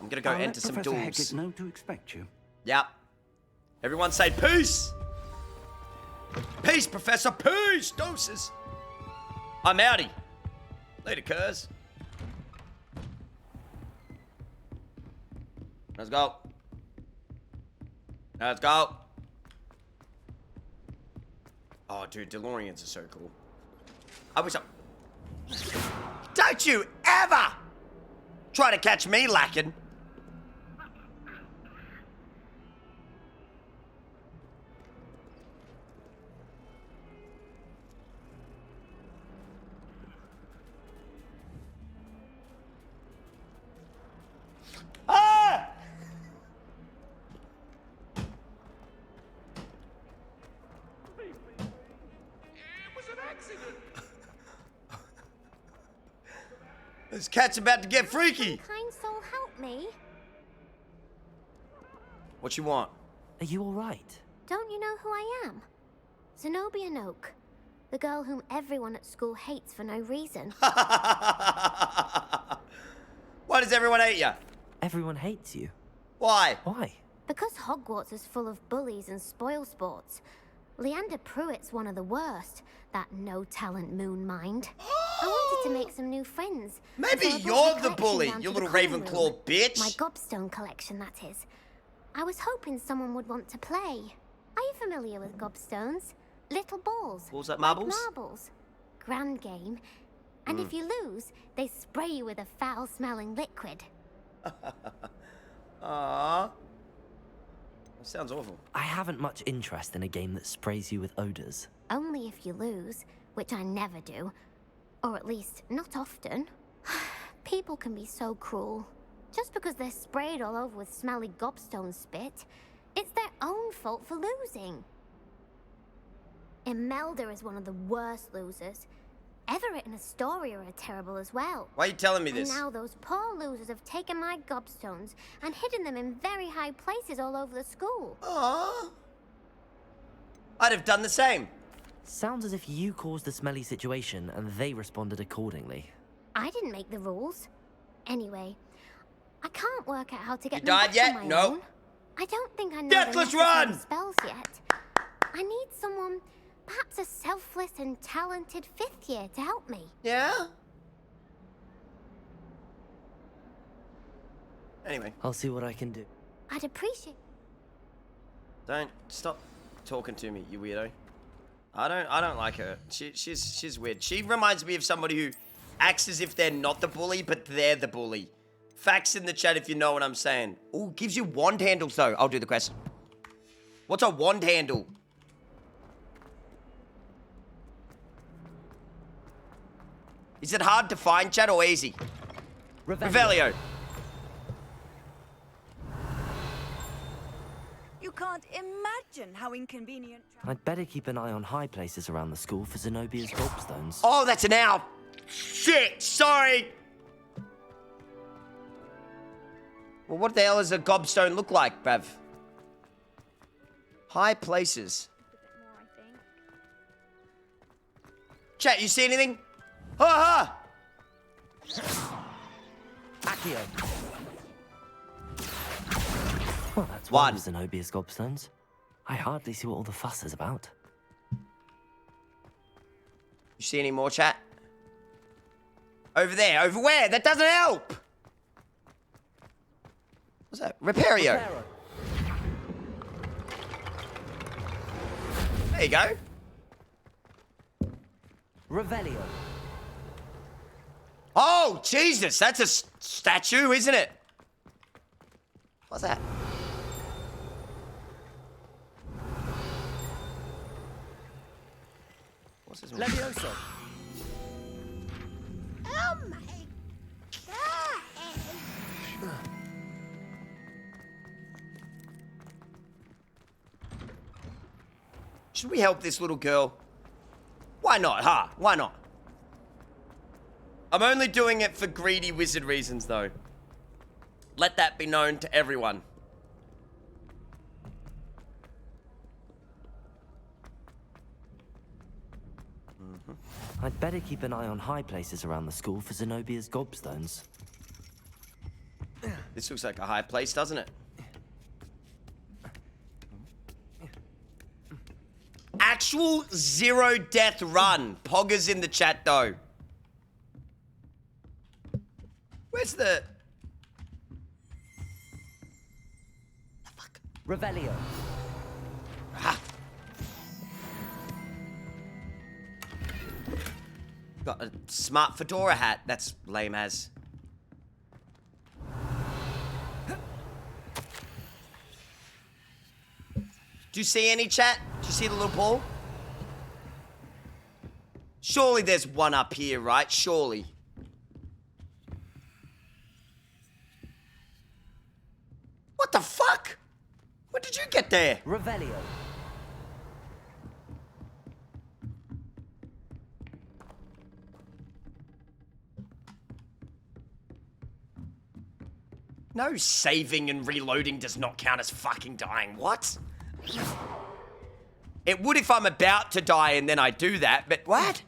I'm gonna go I'll enter let some Professor duels. Hecat know to expect you. Yep. Everyone say peace! Peace, Professor! Peace! Doses! I'm outie. Later, cuz. Let's go. Let's go. Oh, dude, DeLoreans are so cool. I wish I... Don't you ever try to catch me lacking. Ah! This cat's about to get freaky. Kind soul, help me. What you want? Are you all right? Don't you know who I am? Zenobia Noak. The girl whom everyone at school hates for no reason. Why does everyone hate you? Everyone hates you. Why? Why? Because Hogwarts is full of bullies and spoil sports. Leander Pruitt's one of the worst. That no-talent moon mind. I wanted to make some new friends. Maybe so I brought you're my the collection bully, down you to the little common Ravenclaw room. bitch. My gobstone collection, that is. I was hoping someone would want to play. Are you familiar with gobstones? Little balls. Balls like like marbles? marbles. Grand game. And if you lose, they spray you with a foul-smelling liquid. Aww. Sounds awful. I haven't much interest in a game that sprays you with odors. Only if you lose, which I never do. Or at least, not often. People can be so cruel. Just because they're sprayed all over with smelly gobstone spit, it's their own fault for losing. Imelda is one of the worst losers. Everett and Astoria are terrible as well. Why are you telling me this? And now those poor losers have taken my gobstones and hidden them in very high places all over the school. Aww. I'd have done the same. Sounds as if you caused the smelly situation and they responded accordingly. I didn't make the rules. Anyway, I can't work out how to get You them died back yet? on my No. own. I don't think I know Deathless the necessary run! spells yet. I need someone, perhaps a selfless and talented 5th year to help me. Yeah? Anyway. I'll see what I can do. I'd appreciate... Don't stop talking to me, you weirdo. I don't like her. She's weird. She reminds me of somebody who acts as if they're not the bully, but they're the bully. Facts in the chat if you know what I'm saying. Oh, gives you wand handles though. I'll do the quest. What's a wand handle? Is it hard to find, chat, or easy? Revelio. You can't imagine how inconvenient... I'd better keep an eye on high places around the school for Zenobia's gobstones. Oh, that's an owl. Shit, sorry. Well, what the hell does a gobstone look like, bruv? High places. Chat, you see anything? Ha ha! Accio. Well, that's one of Zenobia's gobstones. I hardly see what all the fuss is about. You see any more, chat? Over there. Over where? That doesn't help! What's that? Repario. There you go. Revelio. Oh, Jesus! That's a statue, isn't it? What's that? What's this one? Levioso. Oh my god! Should we help this little girl? Why not, huh? Why not? I'm only doing it for greedy wizard reasons, though. Let that be known to everyone. I'd better keep an eye on high places around the school for Zenobia's gobstones. This looks like a high place, doesn't it? Actual zero death run. Poggers in the chat, though. Where's the... Revelio. Ah. Got a smart fedora hat. That's lame as. Do you see any, chat? Do you see the little ball? Surely there's one up here, right? Surely. What the fuck? When did you get there? Revelio. No, saving and reloading does not count as fucking dying. What? It would if I'm about to die and then I do that, but what?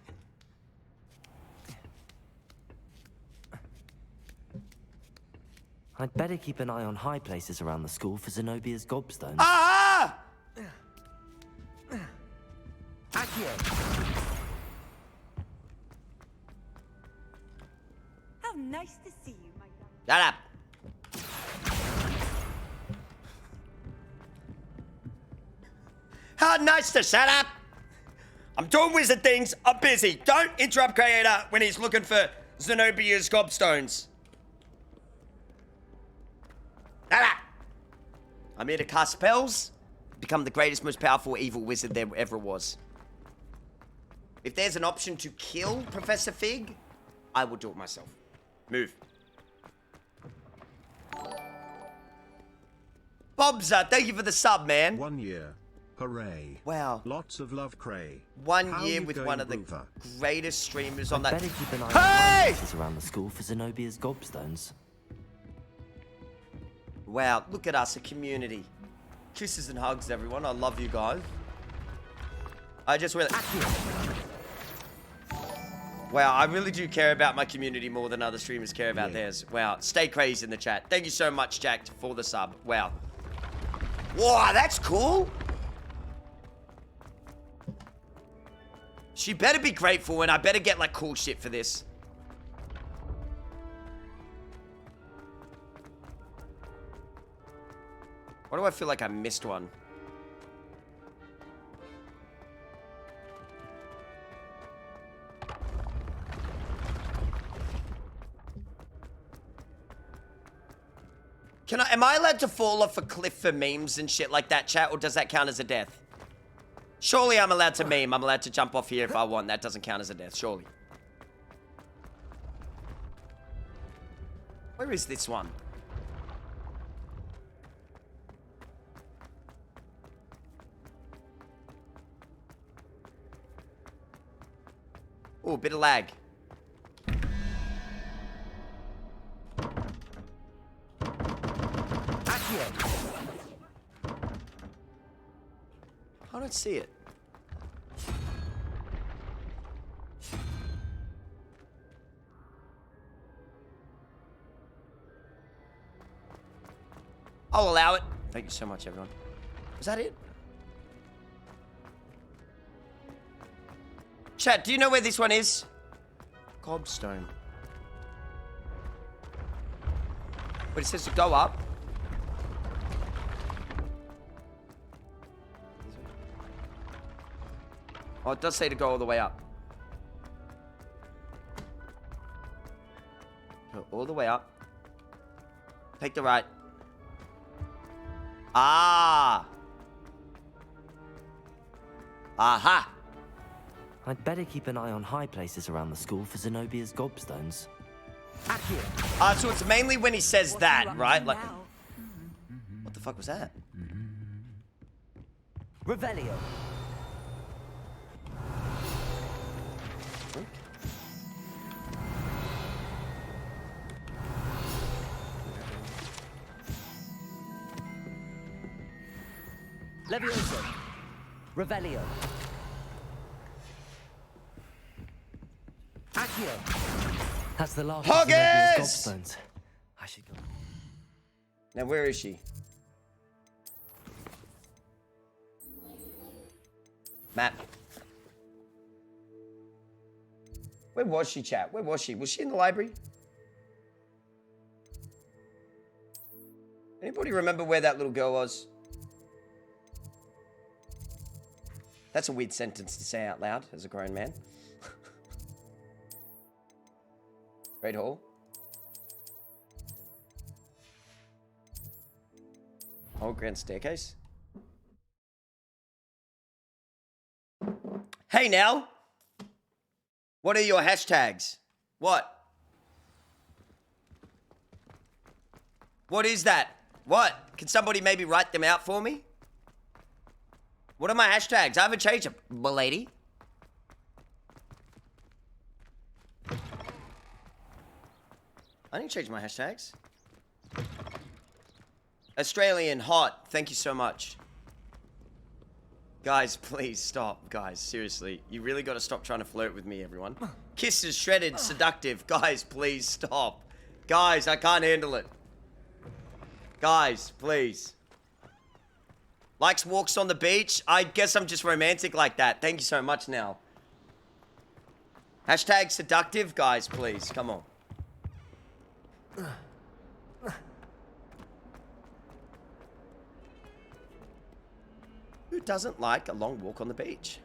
I'd better keep an eye on high places around the school for Zenobia's gobstones. Ah! Accio. How nice to see you, my young... Shut up. How nice to shut up. I'm doing wizard things. I'm busy. Don't interrupt Crayator when he's looking for Zenobia's gobstones. Shut up. I'm here to cast spells, become the greatest, most powerful evil wizard there ever was. If there's an option to kill Professor Fig, I will do it myself. Move. Bobza, thank you for the sub, man. 1 year. Hooray. Wow. Lots of love, Cray. 1 How year you with going, one of the Groover? greatest streamers on that. Better keep an eye on Hey! places around the school for Zenobia's gobstones. Wow, look at us, a community. Kisses and hugs, everyone. I love you guys. I just really... Wow, I really do care about my community more than other streamers care about theirs. Wow, stay crazy in the chat. Thank you so much, Jack, for the sub. Wow. Wow, that's cool. She better be grateful and I better get like cool shit for this. Why do I feel like I missed one? Am I allowed to fall off a cliff for memes and shit like that, chat, or does that count as a death? Surely I'm allowed to meme. I'm allowed to jump off here if I want. That doesn't count as a death, surely. Where is this one? Oh, bit of lag. I don't see it. I'll allow it. Thank you so much, everyone. Is that it? Chat, do you know where this one is? Gobstone. But it says to go up. Oh, it does say to go all the way up. Go all the way up. Take the right. Ah! Aha! I'd better keep an eye on high places around the school for Zenobia's gobstones. So it's mainly when he says that, right? Like, what the fuck was that? Revelio. Levioso. Revelio. Accio. That's the last of Zenobia's gobstones. I should go. Now, where is she? Map. Where was she, chat? Where was she? Was she in the library? Anybody remember where that little girl was? That's a weird sentence to say out loud as a grown man. Great Hall. Oh, grand staircase. Hey now. What are your hashtags? What? What is that? What? Can somebody maybe write them out for me? What are my hashtags? I haven't changed them, milady. I didn't change my hashtags. Australian hot. Thank you so much. Guys, please stop. Guys, seriously. You really got to stop trying to flirt with me, everyone. Kisses, shredded, seductive. Guys, please stop. Guys, I can't handle it. Guys, please. Likes walks on the beach. I guess I'm just romantic like that. Thank you so much now. Hashtag seductive. Guys, please. Come on. Who doesn't like a long walk on the beach?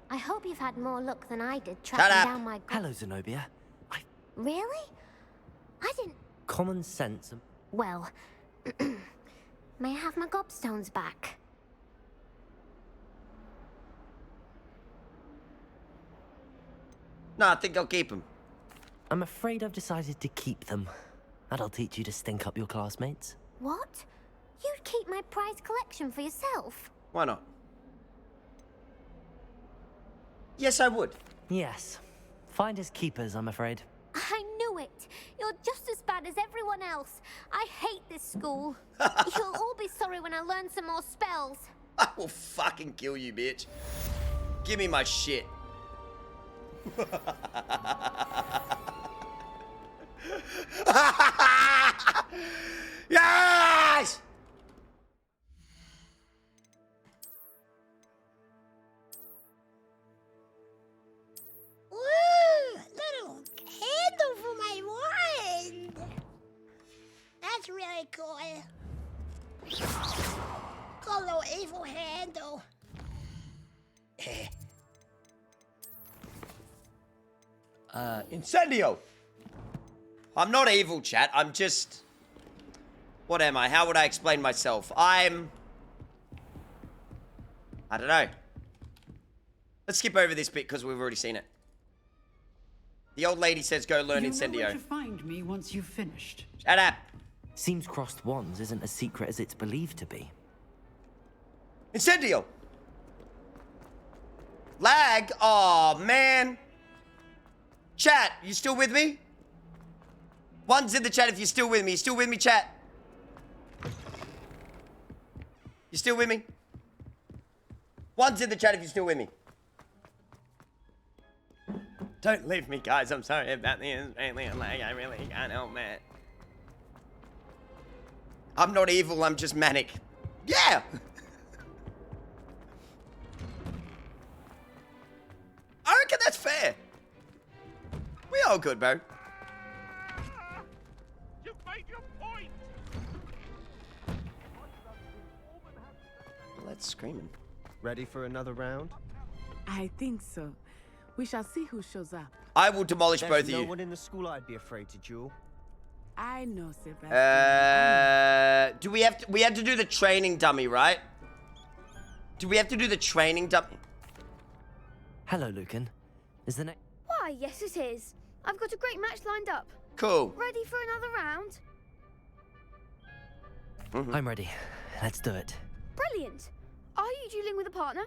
I hope you've had more luck than I did Shut tracking up. down my... Hello, Zenobia. Really? I didn't... Common sense. Well, May I have my gobstones back? No, I think I'll keep them. I'm afraid I've decided to keep them. That'll teach you to stink up your classmates. What? You'd keep my prized collection for yourself? Why not? Yes, I would. Yes. Finders keepers, I'm afraid. I knew it. You're just as bad as everyone else. I hate this school. You'll all be sorry when I learn some more spells. I will fucking kill you, bitch. Give me my shit. Yes! Ooh, little handle for my wand. That's really cool. Cool little evil handle. Incendio! I'm not evil, chat. I'm just... What am I? How would I explain myself? I don't know. Let's skip over this bit because we've already seen it. The old lady says go learn Incendio. You know where to find me once you've finished. Shut up. Seems crossed wands isn't as secret as it's believed to be. Incendio! Lag? Oh man. Chat, you still with me? One's in the chat if you're still with me. You still with me, chat? You still with me? One's in the chat if you're still with me. Don't leave me, guys. I'm sorry about the Australian lag. I really can't help it. I'm not evil. I'm just manic. Yeah! I reckon that's fair. We all good, bro. You've made your point. Well, that's screaming. Ready for another round? I think so. We shall see who shows up. I will demolish both of no you. one in the school I'd be afraid to duel. I know, Sebastian. Do we have to? We had to do the training dummy, right? Do we have to do the training dummy? Hello, Lucan. Is the next... Why, yes it is. I've got a great match lined up. Cool. Ready for another round? I'm ready. Let's do it. Brilliant. Are you dueling with a partner?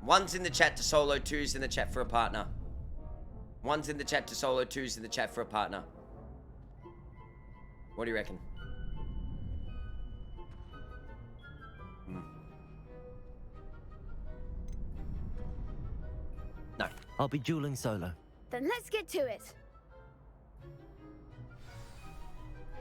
One's in the chat to solo, two's in the chat for a partner. One's in the chat to solo, two's in the chat for a partner. What do you reckon? No. I'll be dueling solo. Then let's get to it.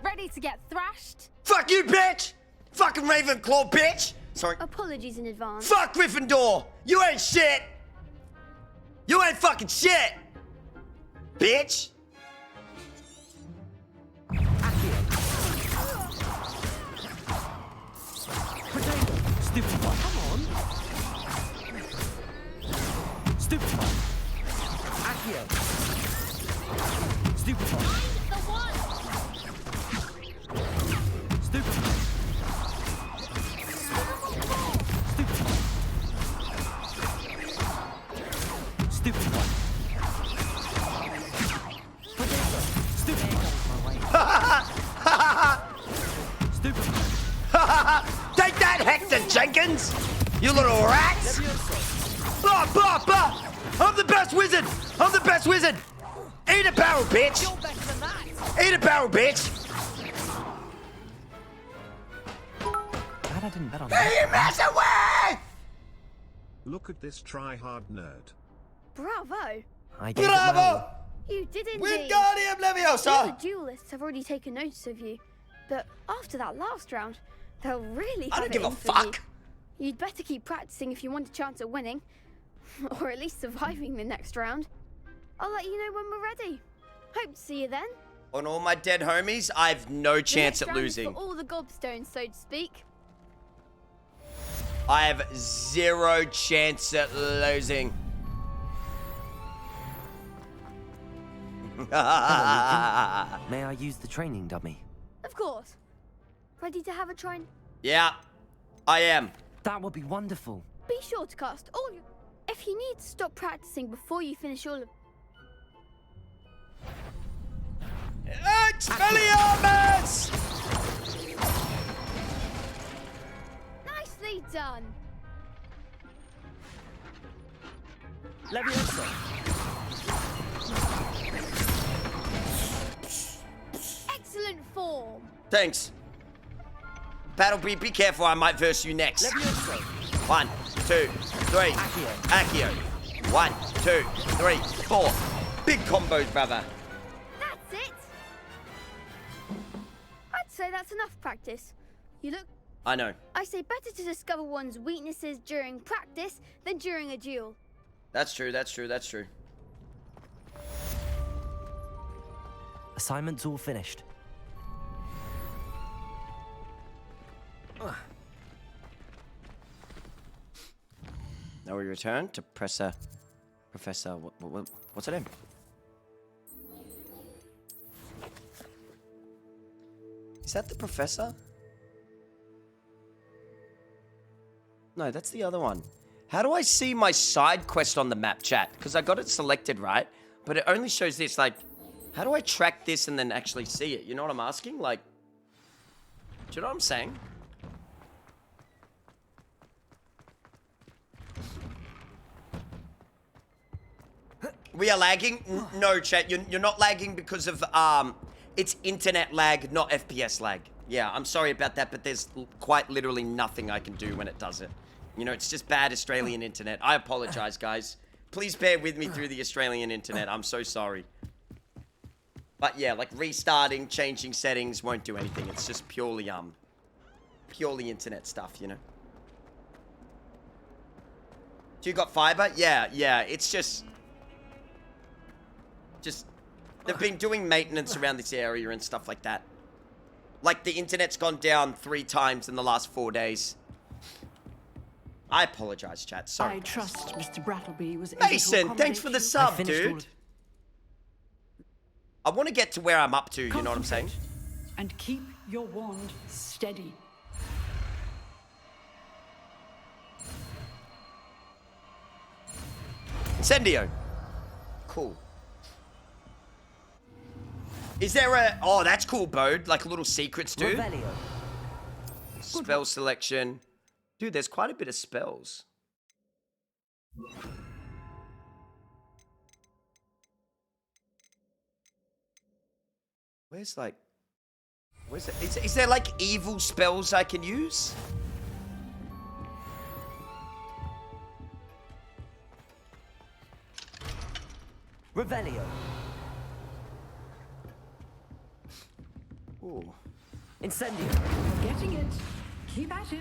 Ready to get thrashed? Fuck you, bitch! Fucking Ravenclaw, bitch! Sorry. Apologies in advance. Fuck Gryffindor! You ain't shit! You ain't fucking shit! Bitch! Stupid one. Come on. Stupid one. Accio. Stupid one. The one. Stupid one. Stupid one. Stupid one. Stupid one. Take that, Hector Jenkins! You little rats! Bah, bah, bah! I'm the best wizard! I'm the best wizard! Eat a barrel, bitch! Eat a barrel, bitch! Glad I didn't bet on Who you messing with? Look at this try-hard nerd. Bravo. I gave it my all. You did indeed. Wingardium Leviosa! The other duelists have already taken notice of you, but after that last round, they'll really I have don't it give a in for fuck. you. You'd better keep practicing if you want a chance at winning, or at least surviving the next round. I'll let you know when we're ready. Hope to see you then. On all my dead homies, I've no chance The at next round is losing. for all the gobstones, so to speak. I have zero chance at losing. Hello, Lincoln. May I use the training dummy? Of course. Ready to have a try? Yeah, I am. That would be wonderful. Be sure to cast all your... If you need to stop practicing before you finish all of... Expelliarmus! Nicely done. Leviosa. Excellent form. Thanks. Paddlebeat, be careful, I might verse you next. Leviosa. 1, 2, 3. Accio. 1, 2, 3, 4. Big combos, brother. That's it. I'd say that's enough practice. You look... I know. I say better to discover one's weaknesses during practice than during a duel. That's true, that's true, that's true. Assignment's all finished. Now we return to Professor... What's her name? Is that the professor? No, that's the other one. How do I see my side quest on the map, chat? Because I got it selected, right? But it only shows this, like... How do I track this and then actually see it? You know what I'm asking? Like... Do you know what I'm saying? We are lagging? No, chat. You're not lagging because of, it's internet lag, not FPS lag. Yeah, I'm sorry about that, but there's quite literally nothing I can do when it does it. You know, it's just bad Australian internet. I apologize, guys. Please bear with me through the Australian internet. I'm so sorry. But yeah, like restarting, changing settings won't do anything. It's just purely internet stuff, you know? Do you got fiber? Yeah, it's just... They've been doing maintenance around this area and stuff like that. Like, the internet's gone down 3 times in the last 4 days. I apologize, chat. Sorry. I trust Mr. Brattleby was Mason, thanks for the sub, dude. I want to get to where I'm up to, you know what I'm saying? And keep your wand steady. Incendio. Cool. Is there a... Oh, that's cool, Bode. Like little secrets, dude. Revelio. Spell selection. Dude, there's quite a bit of spells. Where's like... Where's it? Is there like evil spells I can use? Revelio. Ooh. Incendio. You're getting it. Keep at it.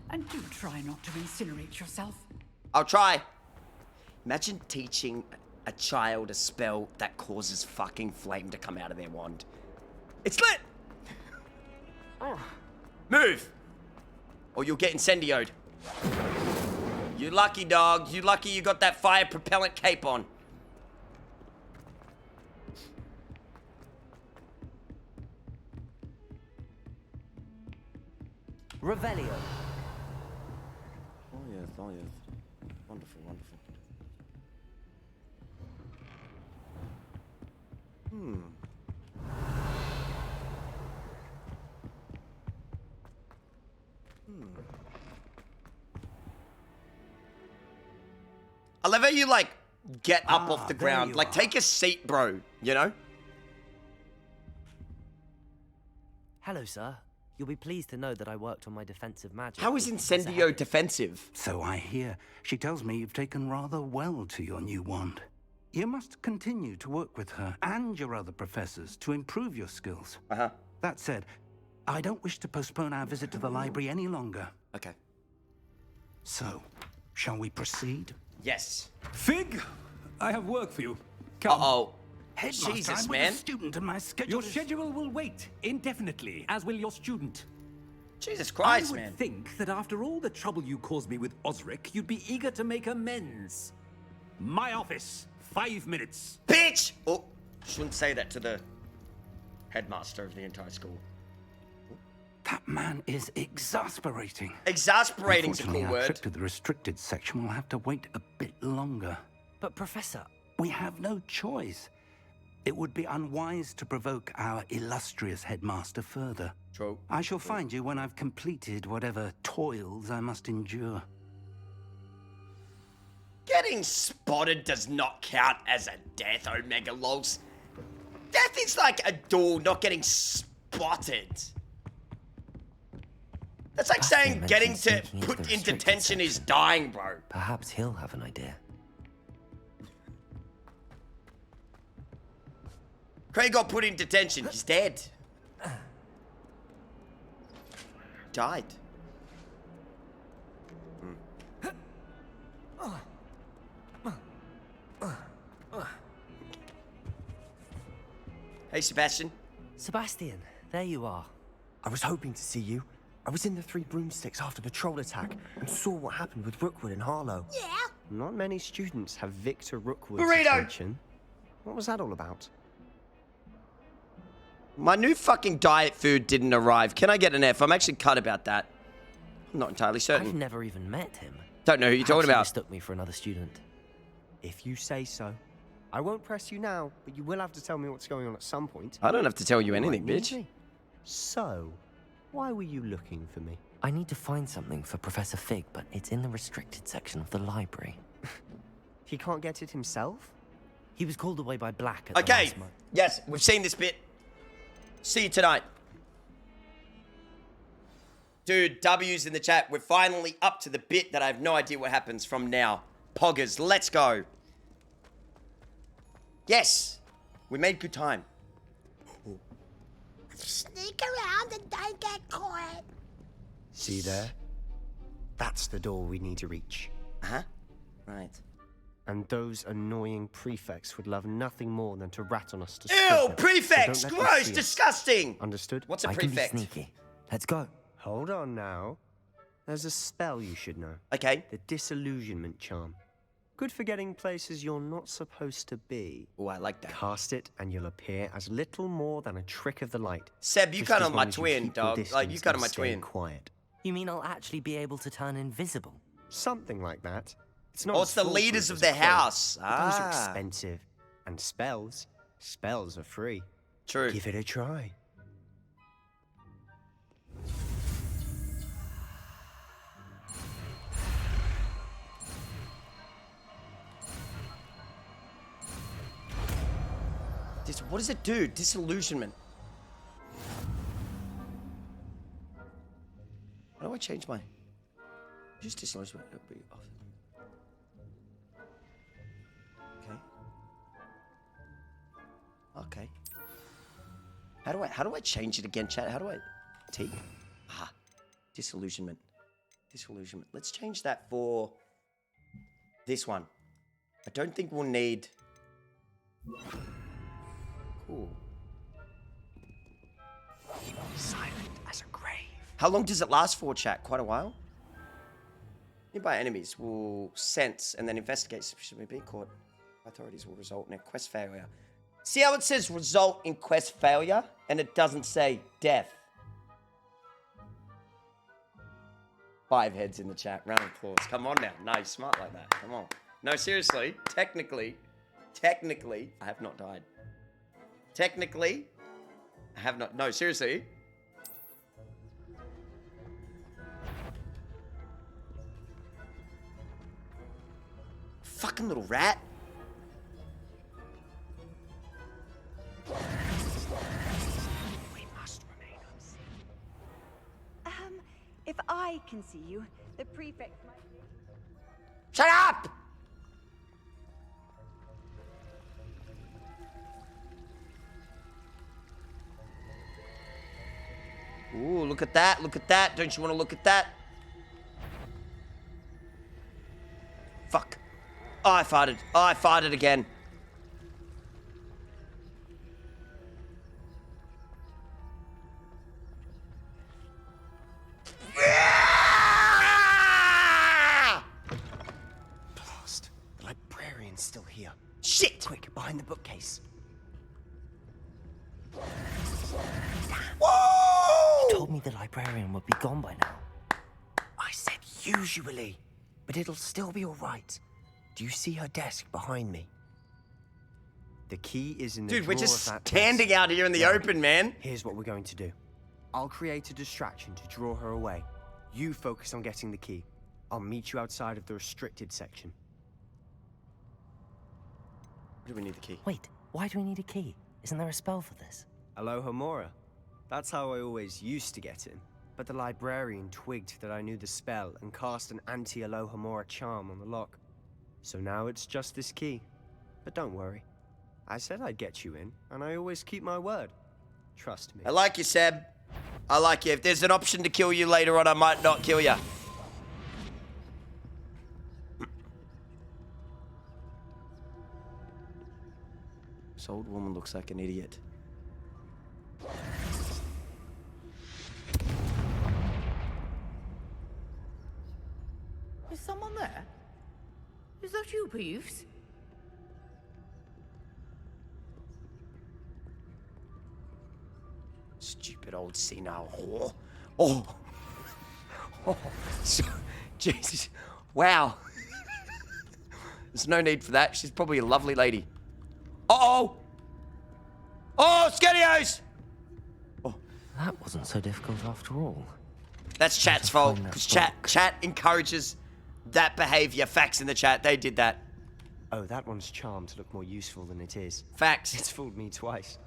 And do try not to incinerate yourself. I'll try. Imagine teaching a child a spell that causes fucking flame to come out of their wand. It's lit! Oh. Move! Or you'll get incendioed. You lucky, dog. You lucky you got that fire propellant cape on. Revelio. Oh yes, oh yes. Wonderful, wonderful. I love how you, like, get up off the ground. Like, take a seat, bro, you know? Hello, sir. You'll be pleased to know that I worked on my defensive magic. How is Incendio defensive? So I hear. She tells me you've taken rather well to your new wand. You must continue to work with her and your other professors to improve your skills. That said, I don't wish to postpone our visit to the library any longer. Okay. So, shall we proceed? Yes. Fig, I have work for you. Come. Uh-oh. Headmaster, Jesus, I'm man. a student and my schedule Your schedule will wait indefinitely, as will your student. Jesus Christ, I would man. think that after all the trouble you caused me with Osric, you'd be eager to make amends. My office, 5 minutes. Bitch! Oh, Shouldn't say that to the headmaster of the entire school. That man is exasperating. Exasperating's a cool Unfortunately, our word. trip to the restricted section will have to wait a bit longer. But Professor... We have no choice. It would be unwise to provoke our illustrious headmaster further. True. I shall find you when I've completed whatever toils I must endure. Getting spotted does not count as a death, Omega Lols. Death is like a door, not getting spotted. That's like saying getting to put in detention is dying, bro. Perhaps he'll have an idea. Cray got put in detention. He's dead. Died. Hey, Sebastian. Sebastian, there you are. I was hoping to see you. I was in the Three Broomsticks after the troll attack and saw what happened with Rookwood and Harlow. Yeah? Not many students have Victor Rookwood's Burrito! attention. What was that all about? My new fucking diet food didn't arrive. Can I get an F? I'm actually cut about that. I'm not entirely certain. I've never even met him. Don't know who you're talking Perhaps he about. mistook me for another student. If you say so. I won't press you now, but you will have to tell me what's going on at some point. I don't have to tell you anything, might need bitch. me. So, why were you looking for me? I need to find something for Professor Fig, but it's in the restricted section of the library. He can't get it himself? He was called away by Black at the Okay. last month. Yes, we've seen this bit. See you tonight. Dude, W's in the chat. We're finally up to the bit that I have no idea what happens from now. Poggers, let's go. Yes, we made good time. Sneak around and don't get caught. See there? That's the door we need to reach. Uh-huh. Right. And those annoying prefects would love nothing more than to rat on us to Ew, prefects! So don't let them Gross, see us. disgusting! Understood? What's a I can be prefect? sneaky. Let's go. Hold on now. There's a spell you should know. Okay. The Disillusionment Charm. Good for getting places you're not supposed to be. Oh, I like that. Cast it and you'll appear as little more than a trick of the light. Seb, you Just kind as of my long as you twin, keep your dog. Like, you distance kind of and my stay twin. Quiet. You mean I'll actually be able to turn invisible? Something like that. It's not Oh, as it's the foolproof leaders of as the a cloak, house. but those are Ah. expensive. And spells are free. True. Give it a try. What does it do? Disillusionment. How do I change my... Just disillusionment. It'll be off. Okay. Okay. How do I change it again, chat? How do I... T? Ah. Disillusionment. Disillusionment. Let's change that for... this one. I don't think we'll need... Cool. Silent as a grave. How long does it last for, chat? Quite a while? Nearby enemies will sense and then investigate sufficiently being caught. Authorities will result in a quest failure. See how it says result in quest failure? And it doesn't say death. 5 heads in the chat. Round of applause. Come on now. No, smart like that. Come on. No, seriously. Technically, I have not died. Technically, I have not. No, seriously. Fucking little rat. We must remain unseen. If I can see you, the prefect might... Shut up! Ooh, look at that, look at that. Don't you want to look at that? Fuck. Oh, I farted. Oh, I farted again. Blast. The librarian's still here. Shit! Quick, behind the bookcase. told me the librarian would be gone by now. I said usually, but it'll still be all right. Do you see her desk behind me? The key is in the Dude, we're drawer just of that standing desk. out here in the open, man. Here's what we're going to do. I'll create a distraction to draw her away. You focus on getting the key. I'll meet you outside of the restricted section. Do we need the key? Wait, why do we need a key? Isn't there a spell for this? Alohomora. That's how I always used to get in. But the librarian twigged that I knew the spell and cast an anti-Alohomora charm on the lock. So now it's just this key. But don't worry. I said I'd get you in, and I always keep my word. Trust me. I like you, Seb. I like you. If there's an option to kill you later on, I might not kill you. This old woman looks like an idiot. Is someone there? Is that you, Peeves? Stupid old senile whore. Oh. Oh. So, Jesus. Wow. There's no need for that. She's probably a lovely lady. Uh-oh. Oh, Skadios! That wasn't so difficult after all. That's chat's fault, because chat encourages that behavior. Facts in the chat. They did that. Oh, that one's charmed to look more useful than it is. Facts. It's fooled me twice.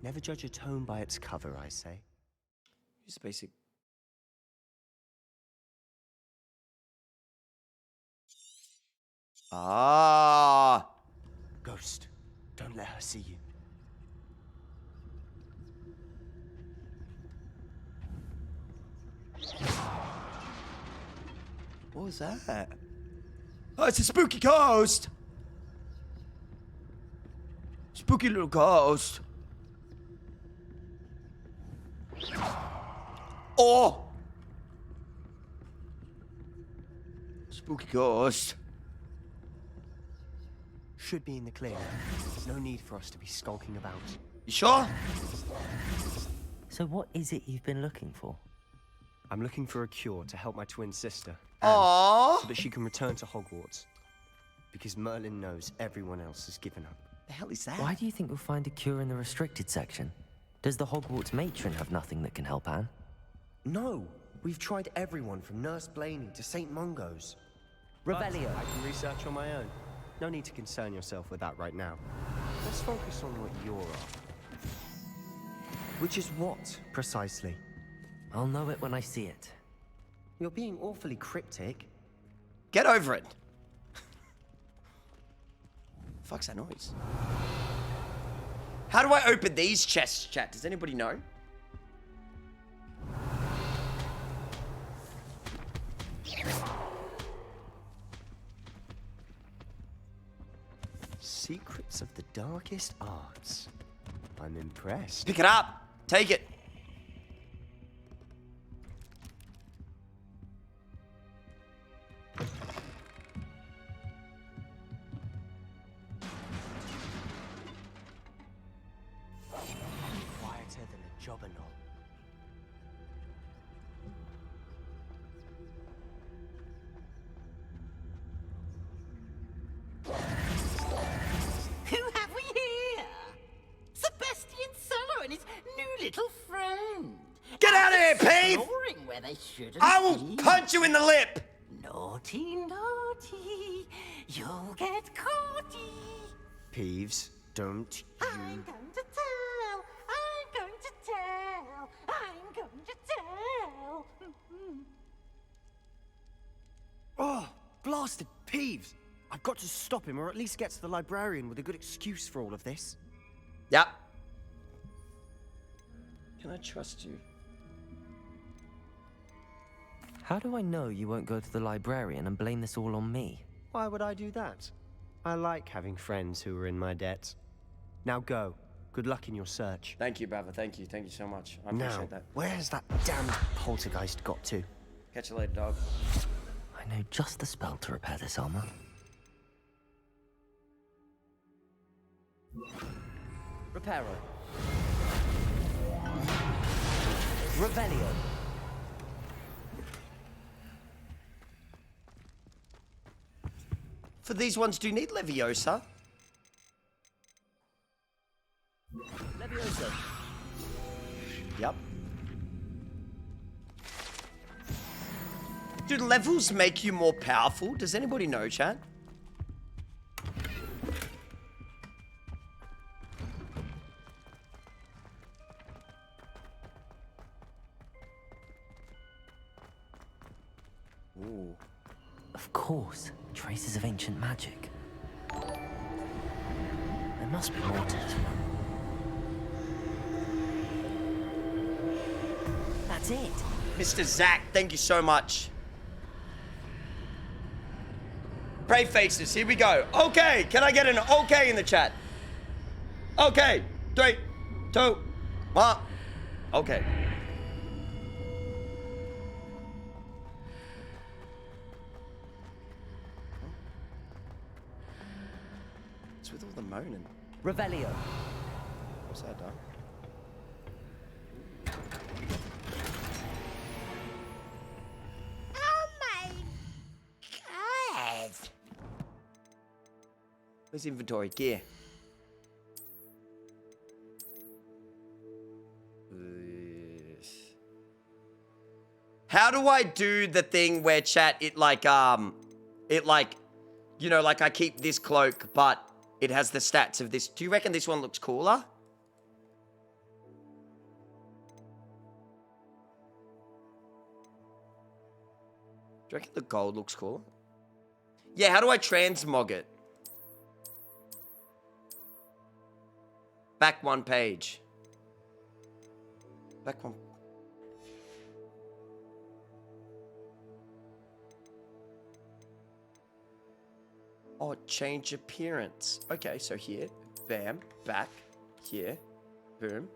Never judge a tome by its cover, I say. Use basic. Ah. Ghost, don't let her see you. What was that? Oh, it's a spooky ghost. Spooky little ghost. Oh! Spooky ghost. Should be in the clear. No need for us to be skulking about. You sure? So what is it you've been looking for? I'm looking for a cure to help my twin sister. Aww. So that she can return to Hogwarts. Because Merlin knows everyone else has given up. The hell is that? Why do you think we'll find a cure in the restricted section? Does the Hogwarts matron have nothing that can help Anne? No. We've tried everyone from Nurse Blaney to St. Mungo's. Revelio. I can research on my own. No need to concern yourself with that right now. Let's focus on what you're after. Which is what, precisely? I'll know it when I see it. You're being awfully cryptic. Get over it. Fuck's that noise? How do I open these chests, chat? Does anybody know? Secrets of the darkest arts. I'm impressed. Pick it up. Take it. Quieter than a jobberknoll. Who have we here? Sebastian Cello and his new little friend. Get out of here, Pete! Exploring where they shouldn't I will be. punch you in the lip! Naughty, naughty, you'll get caughty. Peeves, don't you... I'm going to tell, I'm going to tell, I'm going to tell. Oh, blasted Peeves! I've got to stop him, or at least get to the librarian with a good excuse for all of this. Yep. Can I trust you? How do I know you won't go to the librarian and blame this all on me? Why would I do that? I like having friends who are in my debt. Now go. Good luck in your search. Thank you, brother. Thank you. Thank you so much. I appreciate that. Where's that damn poltergeist got to? Catch you later, dog. I know just the spell to repair this armor. Reparo. Revelio. For these ones, do you need Leviosa? Leviosa. Yep. Do levels make you more powerful? Does anybody know, chat? Ooh. Of course, traces of ancient magic. There must be more to this one. That's it. Mr. Zach, thank you so much. Brave faces, here we go. Okay, can I get an okay in the chat? Okay, 3, 2, 1. Okay. What's with all the moaning? Revelio. What's that done? Oh my god. Where's inventory? Gear. How do I do the thing where chat, you know, like I keep this cloak, but it has the stats of this. Do you reckon this one looks cooler? Do you reckon the gold looks cooler? Yeah, how do I transmog it? Back one page. Back one. Oh, change appearance. Okay, so here, bam, back, here, boom.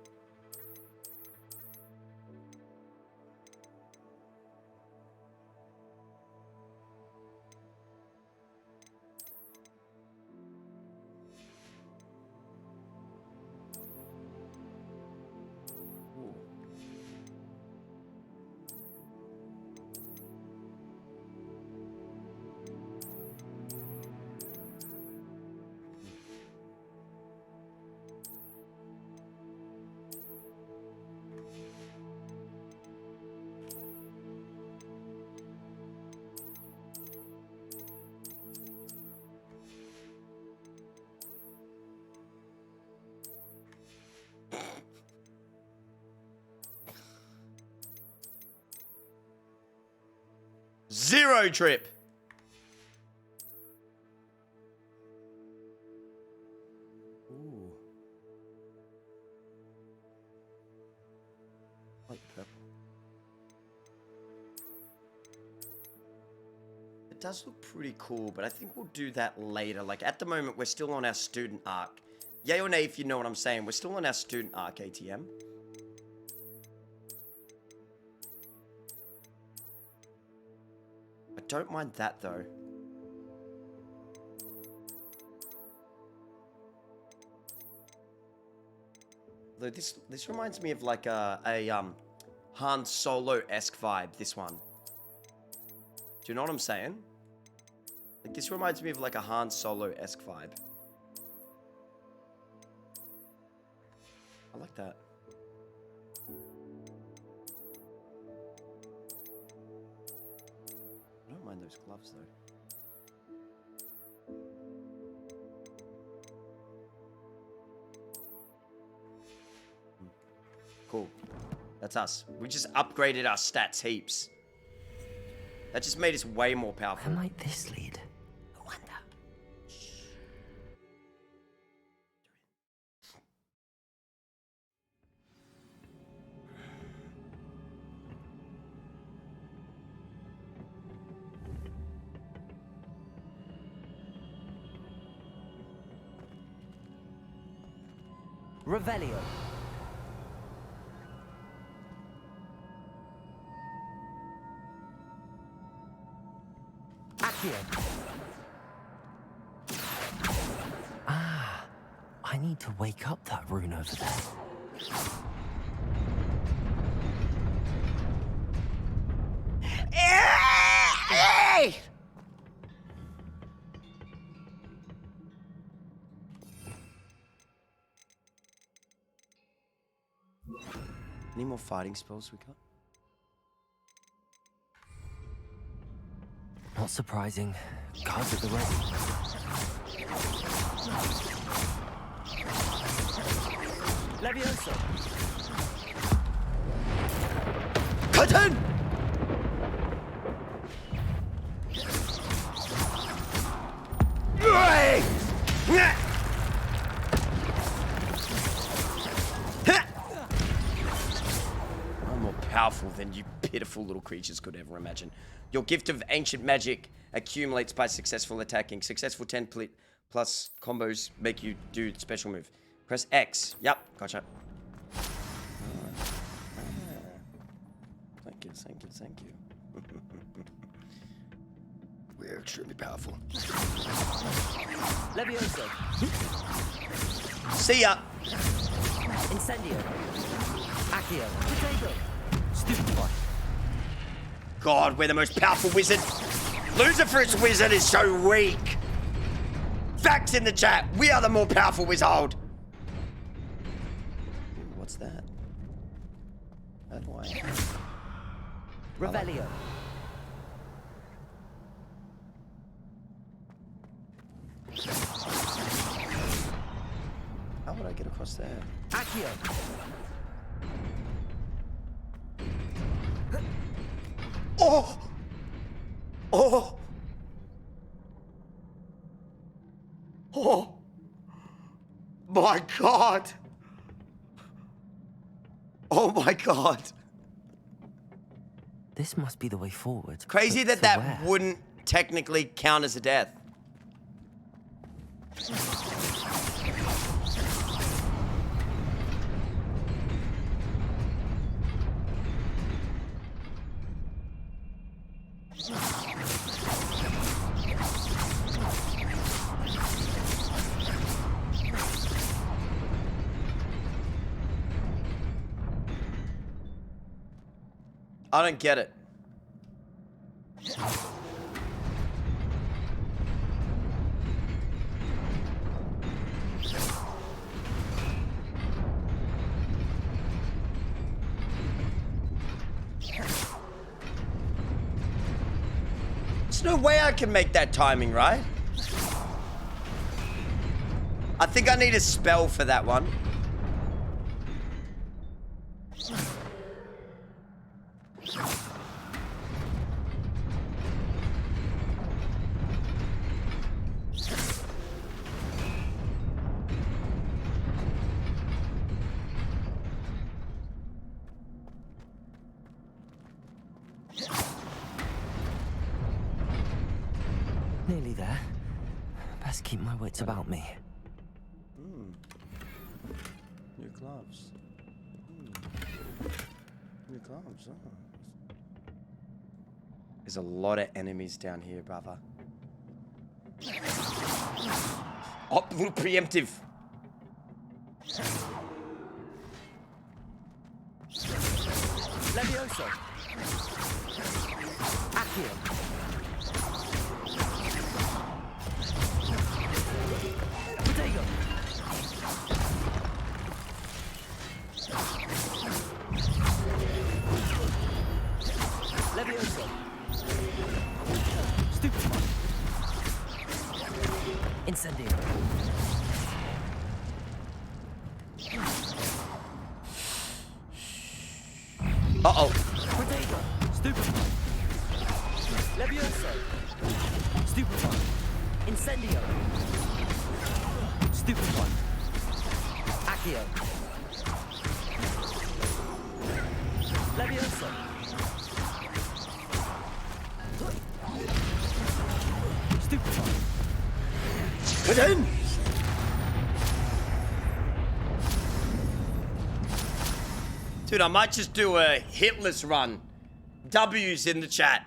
Zero trip. Ooh. Like purple. It does look pretty cool, but I think we'll do that later. Like at the moment, we're still on our student arc. Yay or nay if you know what I'm saying. We're still on our student arc, ATM. I don't mind that though. Though this reminds me of like a Han Solo-esque vibe, this one. Do you know what I'm saying? Like this reminds me of like a Han Solo-esque vibe. I like that. I don't mind those gloves though. Cool. That's us. We just upgraded our stats heaps. That just made us way more powerful. Where might this lead? I wonder. Revelio. Ah, I need to wake up that rune over there. Hey! Any more fighting spells we got? Not surprising. Guards at the ready. Levioso. Curtain! I'm more powerful than you pitiful little creatures could ever imagine. Your gift of ancient magic accumulates by successful attacking. Successful 10 plus combos make you do special move. Press X. Yep, gotcha. Thank you, thank you, thank you. We're extremely powerful. Levioso. See ya! Incendio. Accio. Potato. Stupid boy. God, we're the most powerful wizard. Lucifer's wizard is so weak. Facts in the chat. We are the more powerful wizard. What's that? How do I? Revelio. How would I get across there? Accio. Oh! Oh! Oh! My God! Oh my God! This must be the way forward. Crazy but that to where? wouldn't technically count as a death. I don't get it. There's no way I can make that timing, right? I think I need a spell for that one. Nearly there. Best keep my wits about me. New gloves. New gloves, oh. There's a lot of enemies down here, brother. Oh, little preemptive. Levioso. Accio. Potato. Levioso. Stupid. Incendio. Uh-oh. Potato. Stupid. Levioso. Stupid one. Incendio. Stupid one. Accio. Levioso. Stupid one. Put in! Dude, I might just do a hitless run. W's in the chat.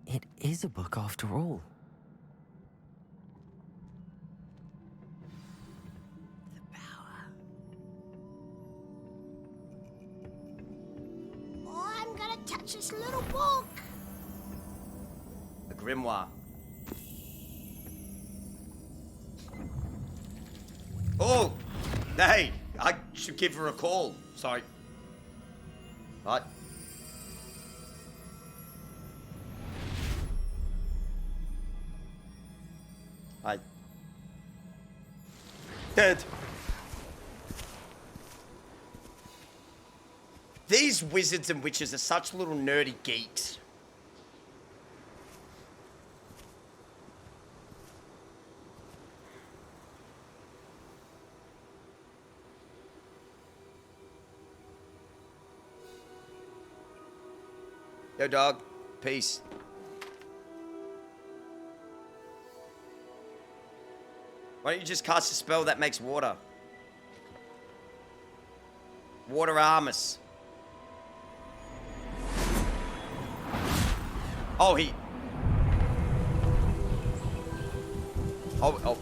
It is a book after all. Oh, I'm gonna touch this little book. The grimoire. Oh, hey, I should give her a call. Sorry. Right. Hi. Dead. These wizards and witches are such little nerdy geeks. Yo, dog. Peace. Why don't you just cast a spell that makes water? Water Armus. Oh, he... Oh.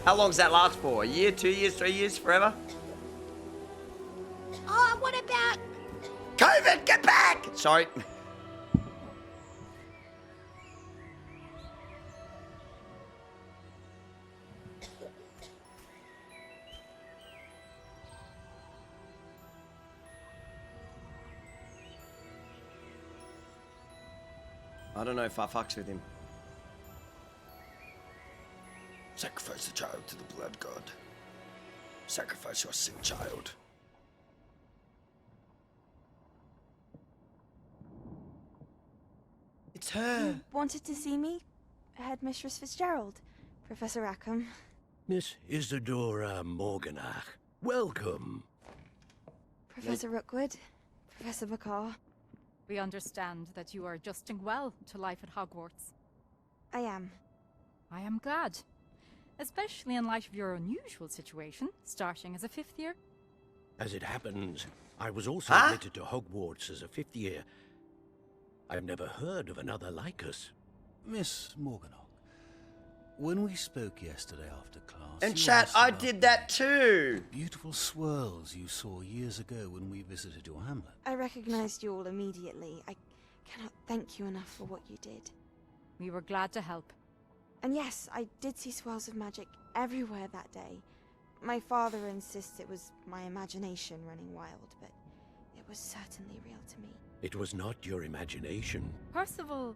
How long does that last for? A year, 2 years, 3 years, forever? Oh, what about... COVID, get back! Sorry. I don't know if I fucks with him. Sacrifice the child to the blood god. Sacrifice your sick child. It's her. You wanted to see me? Headmistress Fitzgerald. Professor Rackham. Miss Isadora Morganach, welcome. Professor Rookwood. Professor Bakar. We understand that you are adjusting well to life at Hogwarts. I am. I am glad. Especially in light of your unusual situation, starting as a 5th year. As it happens, I was also admitted to Hogwarts as a 5th year. I've never heard of another like us. Miss Morganach, when we spoke yesterday after class... And you chat, asked I about did that too. beautiful swirls you saw years ago when we visited your hamlet. I recognized you all immediately. I cannot thank you enough for what you did. We were glad to help. And yes, I did see swirls of magic everywhere that day. My father insists it was my imagination running wild, but it was certainly real to me. It was not your imagination. Percival,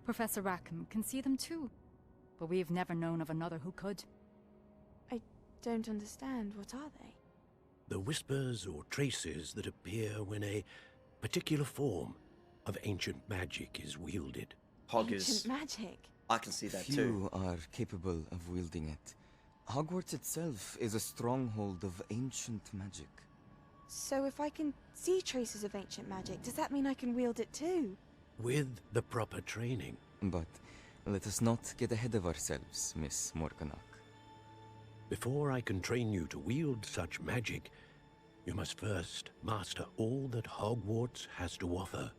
Professor Rackham can see them too. But we've never known of another who could. I don't understand. What are they? The whispers or traces that appear when a particular form of ancient magic is wielded. Ancient magic? I can see that Few too. are capable of wielding it. Hogwarts itself is a stronghold of ancient magic. So if I can see traces of ancient magic, does that mean I can wield it too? With the proper training. But let us not get ahead of ourselves, Miss Morganach. Before I can train you to wield such magic, you must first master all that Hogwarts has to offer.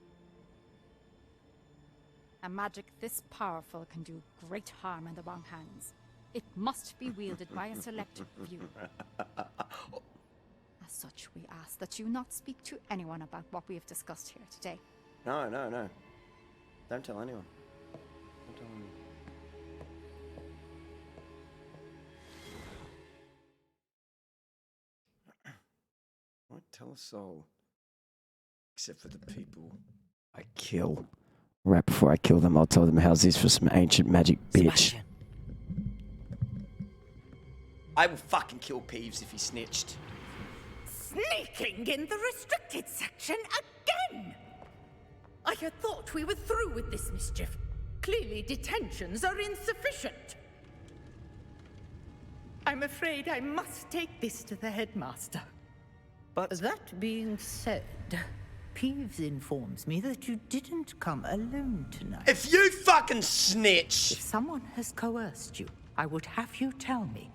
A magic this powerful can do great harm in the wrong hands. It must be wielded by a select few. As such, we ask that you not speak to anyone about what we have discussed here today. No. Don't tell anyone. Don't tell anyone. Won't tell a soul. Except for the people I kill. Right before I kill them, I'll tell them how's this for some ancient magic, bitch. I will fucking kill Peeves if he snitched. Sneaking in the restricted section again! I had thought we were through with this mischief. Clearly detentions are insufficient. I'm afraid I must take this to the headmaster. But that being said, Peeves informs me that you didn't come alone tonight. If you fucking snitch! If someone has coerced you, I would have you tell me.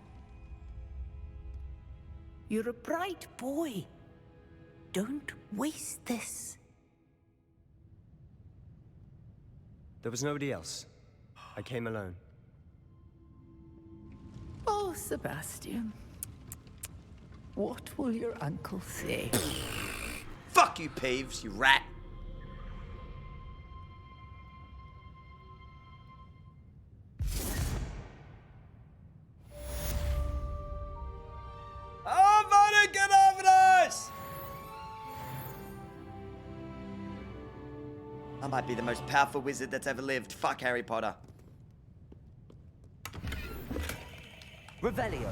You're a bright boy. Don't waste this. There was nobody else. I came alone. Oh, Sebastian. What will your uncle say? Fuck you, Peeves, you rat. Oh, Vada, get over this! I might be the most powerful wizard that's ever lived. Fuck Harry Potter. Revelio.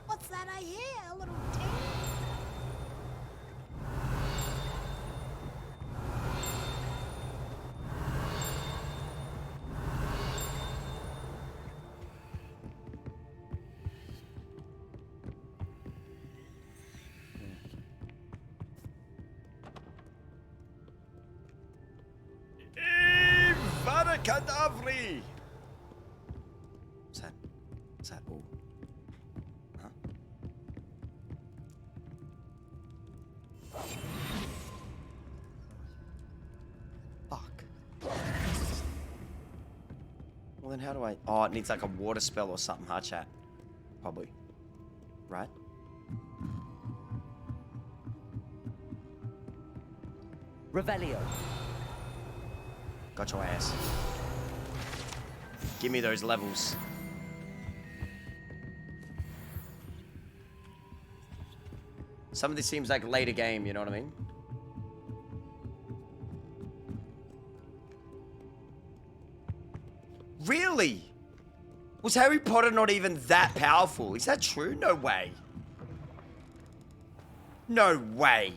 What's that I hear? A little ting? Cadavri! What's that? What's that? Oh. Huh? Fuck. Well, then how do I... Oh, it needs like a water spell or something, huh, chat? Probably. Right? Revelio. Got your ass. Give me those levels. Some of this seems like later game, you know what I mean? Really? Was Harry Potter not even that powerful? Is that true? No way. No way.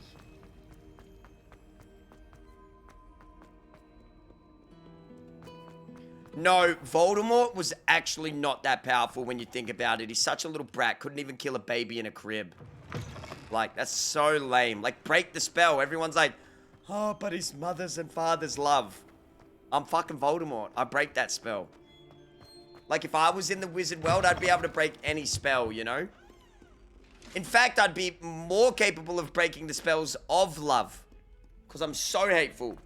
No, Voldemort was actually not that powerful when you think about it. He's such a little brat. Couldn't even kill a baby in a crib. Like, that's so lame. Like, break the spell. Everyone's like, oh, but his mother's and father's love. I'm fucking Voldemort. I break that spell. Like, if I was in the wizard world, I'd be able to break any spell, you know? In fact, I'd be more capable of breaking the spells of love. Because I'm so hateful.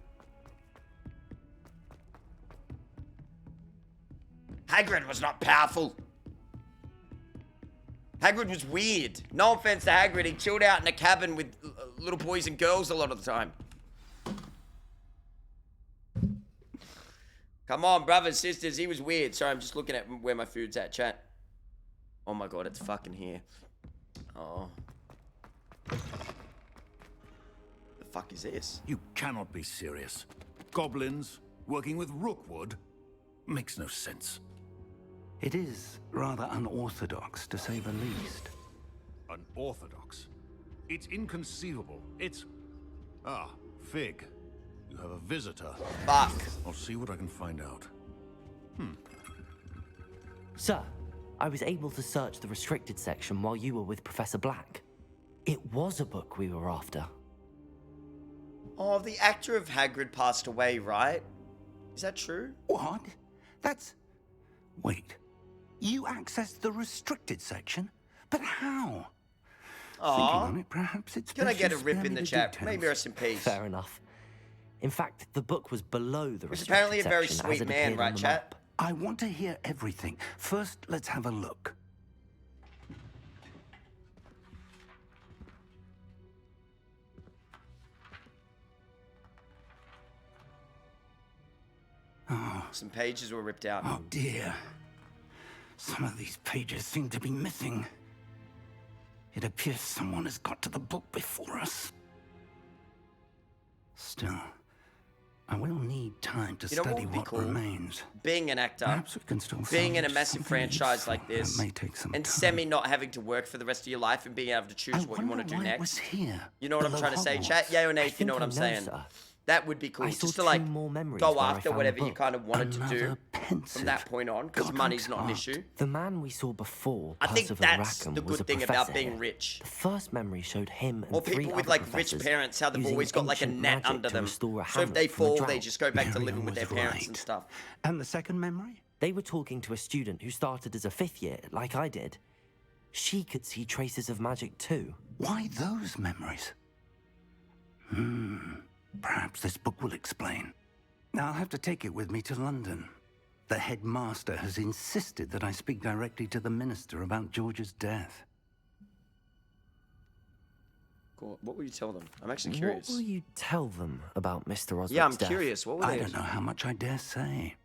Hagrid was not powerful. Hagrid was weird. No offense to Hagrid, he chilled out in a cabin with little boys and girls a lot of the time. Come on, brothers, sisters, he was weird. Sorry, I'm just looking at where my food's at, chat. Oh my god, it's fucking here. Oh. The fuck is this? You cannot be serious. Goblins working with Rookwood makes no sense. It is rather unorthodox, to say the least. Unorthodox? It's inconceivable. It's... Ah, Fig. You have a visitor. Fuck. I'll see what I can find out. Sir, I was able to search the restricted section while you were with Professor Black. It was a book we were after. Oh, the actor of Hagrid passed away, right? Is that true? What? That's... Wait. You accessed the restricted section? But how? Thinking on it, perhaps it's... Can I get a rip in the chat? Maybe rest in peace. Fair enough. In fact, the book was below the restricted section. He's apparently a very sweet man, right, chat? I want to hear everything. First, let's have a look. Oh. Some pages were ripped out. Oh dear. Some of these pages seem to be missing. It appears someone has got to the book before us. Still, I will need time to study what remains. Being an actor, Perhaps we can still being in a salvage massive something franchise useful. like this, That may take some and time. semi not having to work for the rest of your life and being able to choose what you want to do next. You know what I'm below trying to say, Hogwarts. chat? Yay or nay, if you know what I I'm know, saying. sir. That would be cool. I saw Just to 2 like more memories go where I after found whatever the you kind of wanted to do pensive, from that point on, because money's not an issue. The man we saw before, I think Percival that's Rackham, the was good a thing about professor being here. rich. The first memory showed him and Or 3 people with other like rich professors parents, how they've using always got like a ancient net magic under to them. restore a So if they hamlet from a fall, they drought. just go back to living with their was parents right. and stuff. And the second memory? They were talking to a student who started as a 5th year, like I did. She could see traces of magic too. Why those memories? Perhaps this book will explain. I'll have to take it with me to London. The headmaster has insisted that I speak directly to the minister about George's death. Cool. What will you tell them? I'm actually curious. What will you tell them about Mr. Osric? Yeah, I'm curious. What will I don't know how much I dare say.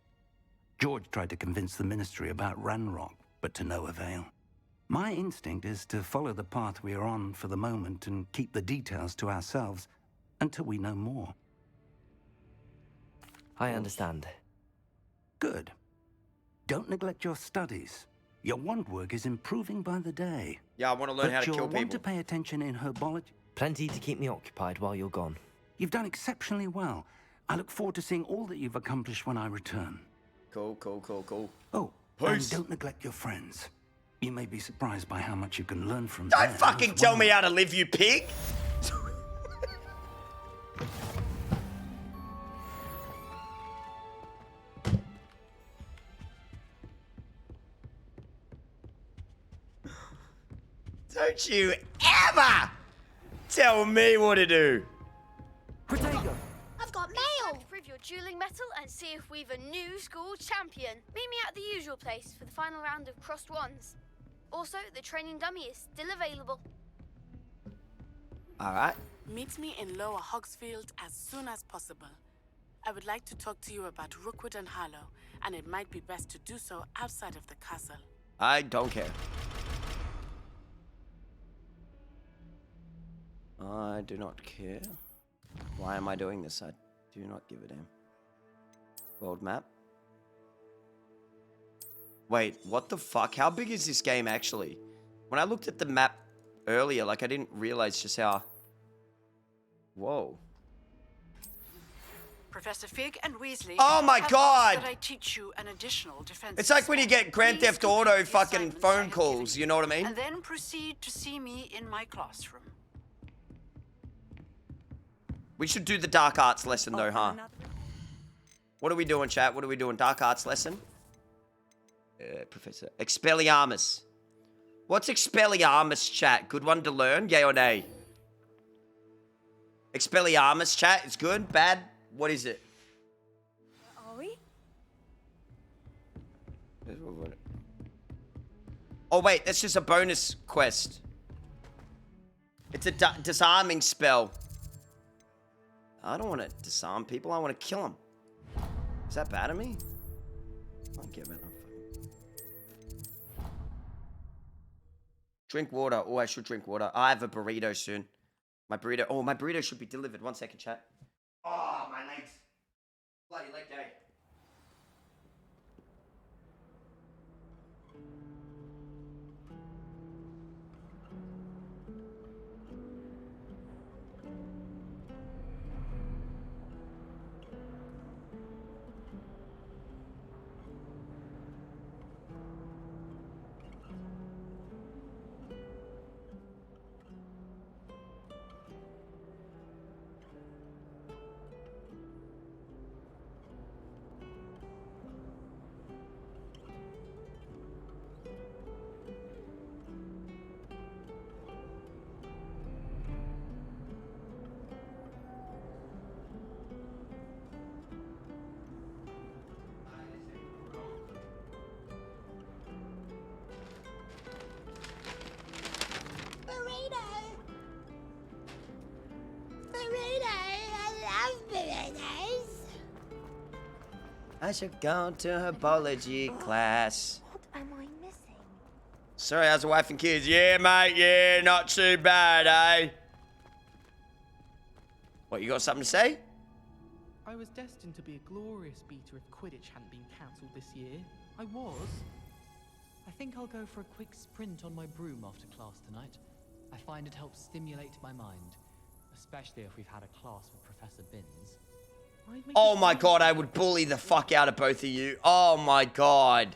George tried to convince the ministry about Ranrock, but to no avail. My instinct is to follow the path we are on for the moment and keep the details to ourselves until we know more. I understand. Good. Don't neglect your studies. Your wand work is improving by the day. Yeah, I want to learn how to kill But you'll want people. to pay attention in herbology. Plenty to keep me occupied while you're gone. You've done exceptionally well. I look forward to seeing all that you've accomplished when I return. Cool, cool, cool, cool. Oh, Peace. and don't neglect your friends. You may be surprised by how much you can learn from Don't them fucking as tell well. me how to live, you pig! Don't you ever tell me what to do! Protego! I've got mail! To prove your dueling mettle and see if we've a new school champion. Meet me at the usual place for the final round of crossed wands. Also, the training dummy is still available. Alright. Meet me in Lower Hogsfield as soon as possible. I would like to talk to you about Rookwood and Harlow, and it might be best to do so outside of the castle. I don't care. I do not care. Why am I doing this? I do not give a damn. World map. Wait, what the fuck? How big is this game actually? When I looked at the map earlier, like I didn't realize just how... Whoa. Professor Fig and Weasley. Oh my have God! asked that I teach you an additional defense. It's like when you get Grand Please Theft Auto complete the fucking assignments I phone have calls, you know what I mean? And then proceed to see me in my classroom. We should do the dark arts lesson though, huh? What are we doing, chat? What are we doing? Dark arts lesson? Professor. Expelliarmus. What's Expelliarmus, chat? Good one to learn? Yay or nay? Expelliarmus, chat? It's good? Bad? What is it? Are we? Oh, wait. That's just a bonus quest. It's a disarming spell. I don't want to disarm people. I want to kill them. Is that bad of me? I don't care about that. Drink water. Oh, I should drink water. I have a burrito soon. My burrito. Oh, my burrito should be delivered. 1 second, chat. Oh, my legs. Bloody leg day. I should go to herbology class. What am I missing? Sorry, how's the wife and kids? Yeah, mate, yeah, not too bad, eh? What, you got something to say? I was destined to be a glorious beater if Quidditch hadn't been cancelled this year. I was. I think I'll go for a quick sprint on my broom after class tonight. I find it helps stimulate my mind, especially if we've had a class with Professor Binns. Oh my god, I would bully the fuck out of both of you. Oh my god.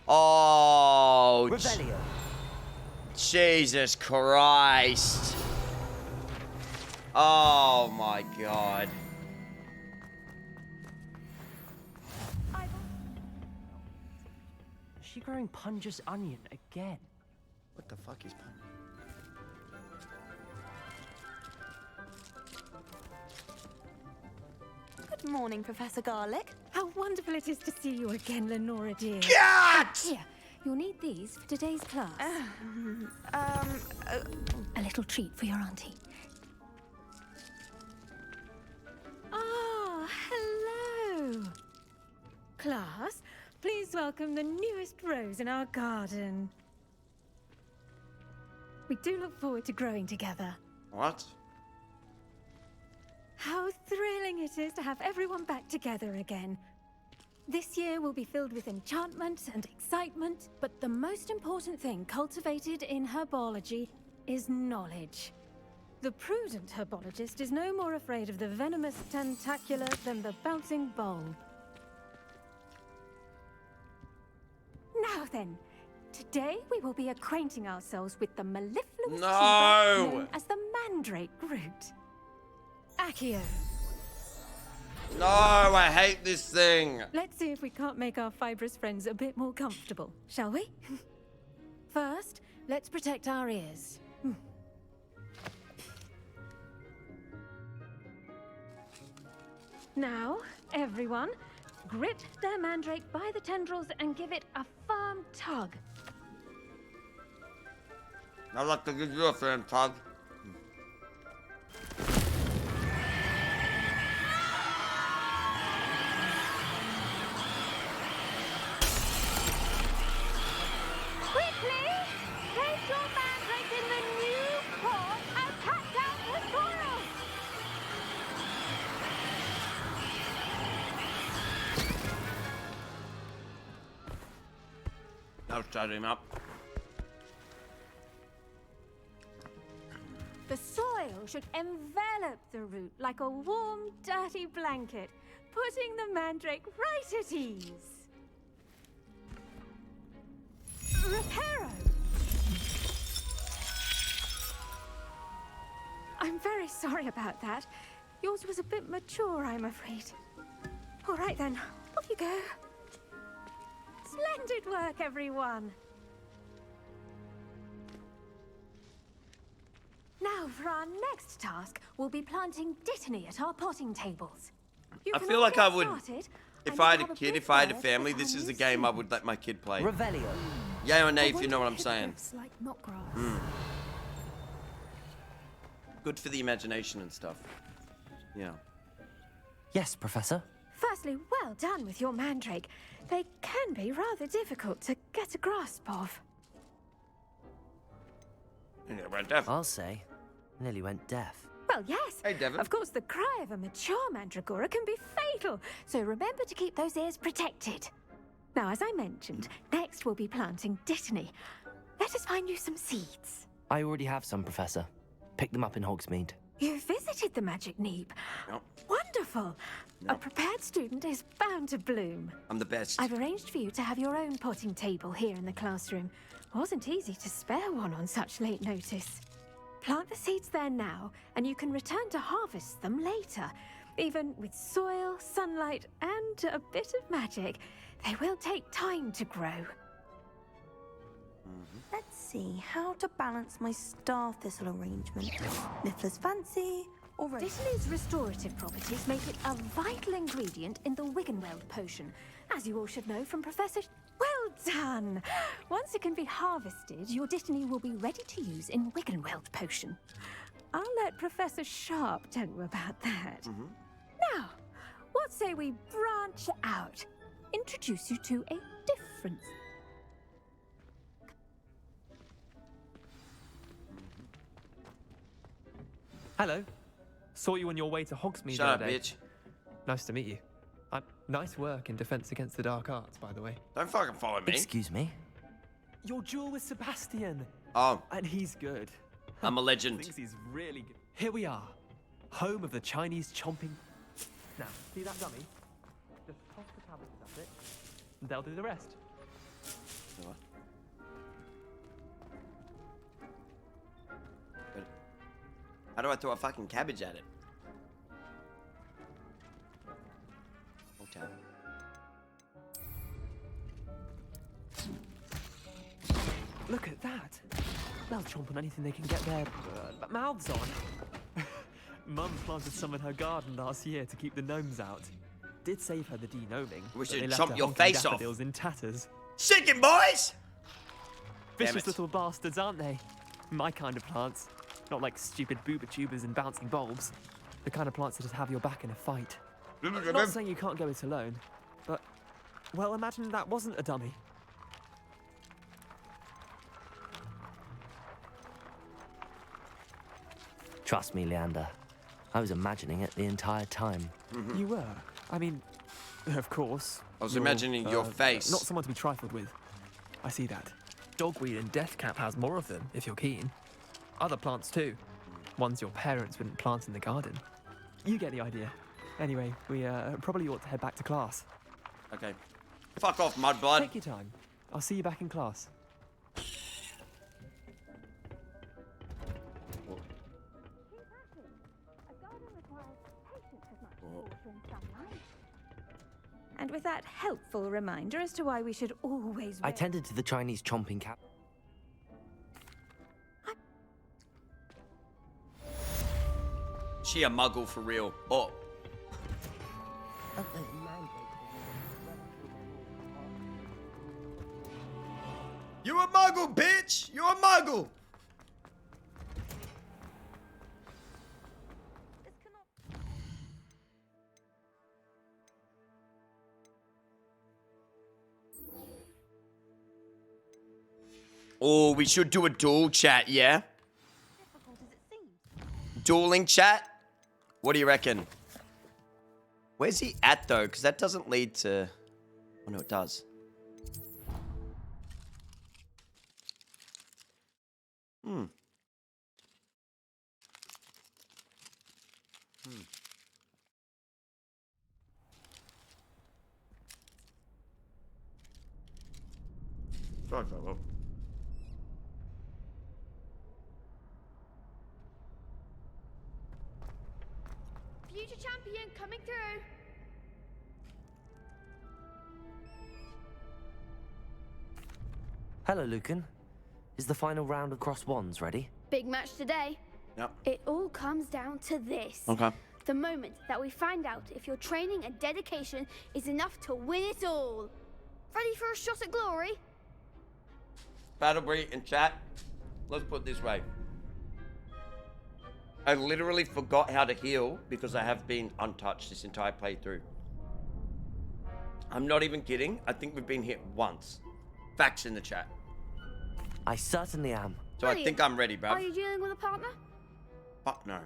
Oh. Revelio. Jesus Christ. Oh my god. she growing Punja's onion again? What the fuck is Punja? Good morning, Professor Garlic. How wonderful it is to see you again, Lenora dear. Cat! Here, you'll need these for today's class. A little treat for your auntie. Ah, hello. Class, please welcome the newest rose in our garden. We do look forward to growing together. What? How thrilling it is to have everyone back together again. This year will be filled with enchantment and excitement, but the most important thing cultivated in herbology is knowledge. The prudent herbologist is no more afraid of the venomous tentacular than the bouncing bulb. Now then, today we will be acquainting ourselves with the mellifluous tuber known as the mandrake root. Accio. No, I hate this thing. Let's see if we can't make our fibrous friends a bit more comfortable, shall we? First, let's protect our ears. Now, everyone, grip their mandrake by the tendrils and give it a firm tug. I'd like to give you a firm tug. Quickly, place your mandrake in the new pot and cut down the soil. I'll shut him up. The soil should envelop the root like a warm, dirty blanket, putting the mandrake right at ease. Reparo! I'm very sorry about that. Yours was a bit mature, I'm afraid. All right then, off you go. Splendid work, everyone. Now, for our next task, we'll be planting dittany at our potting tables. I feel like I would, if I had a kid, if I had a family, this is the game I would let my kid play. Revelio. Yay or nay, if you know what I'm saying. Like knot grass. Good for the imagination and stuff. Yeah. Yes, Professor. Firstly, well done with your mandrake. They can be rather difficult to get a grasp of. Yeah, went deaf. I'll say. Nearly went deaf. Well, yes. Hey, Devon. Of course, the cry of a mature mandragora can be fatal, so remember to keep those ears protected. Now, as I mentioned, next we'll be planting dittany. Let us find you some seeds. I already have some, Professor. Pick them up in Hogsmeade. You visited the Magic Neep. Nope. Wonderful. A prepared student is bound to bloom. I'm the best. I've arranged for you to have your own potting table here in the classroom. Wasn't easy to spare one on such late notice. Plant the seeds there now, and you can return to harvest them later. Even with soil, sunlight, and a bit of magic, they will take time to grow. Let's see how to balance my star thistle arrangement. Niffler's fancy, or Dittany's restorative properties make it a vital ingredient in the Wiggenweld potion, as you all should know from Professor... Well done! Once it can be harvested, your dittany will be ready to use in Wiggenweld potion. I'll let Professor Sharp tell you about that. Now, what say we branch out? Introduce you to a different... Hello. Saw you on your way to Hogsmeade Shut the up, other day. bitch. Nice to meet you. Nice work in Defense Against the Dark Arts, by the way. Don't fucking follow me. Excuse me? Your duel with Sebastian. Oh. And he's good. I'm a legend. Thinks he's really good. Here we are. Home of the Chinese chomping... Now, see that dummy? Just toss the cabbages at it, and they'll do the rest. What? How do I throw a fucking cabbage at it? Okay. Look at that. They'll chomp on anything they can get their mouths on. Mum planted some in her garden last year to keep the gnomes out. Did save her the de-gnoming. We but they should left chomp her your honking face off. daffodils in tatters. Chicken boys! Damn Vicious it. little bastards, aren't they? My kind of plants. Not like stupid booba tubers and bouncing bulbs. The kind of plants that just have your back in a fight. Not saying you can't go it alone, but, well, imagine that wasn't a dummy. Trust me, Leander. I was imagining it the entire time. You were? I mean, of course. I was imagining your face. Not someone to be trifled with. I see that. Dogweed and deathcap has more of them, if you're keen. Other plants too. Ones your parents wouldn't plant in the garden. You get the idea. Anyway, we probably ought to head back to class. Okay. Fuck off, mudblood. Take your time. I'll see you back in class. And with that helpful reminder as to why we should always I tended to the Chinese chomping cat. She a muggle for real. Oh. You a muggle, bitch! You a muggle! Oh, we should do a duel chat, yeah? Dueling chat? What do you reckon? Where's he at, though? Because that doesn't lead to... Oh, no, it does. Hmm. Sorry, fellow. Future champion coming through. Hello, Lucan. Is the final round of Cross Wands ready? Big match today. Yep. It all comes down to this. Okay. The moment that we find out if your training and dedication is enough to win it all. Ready for a shot at glory? Battlebury in chat. Let's put it this way. I literally forgot how to heal because I have been untouched this entire playthrough. I'm not even kidding. I think we've been hit once. Facts in the chat. I certainly am. So I think I'm ready, bruv. Are you dealing with a partner? Fuck no.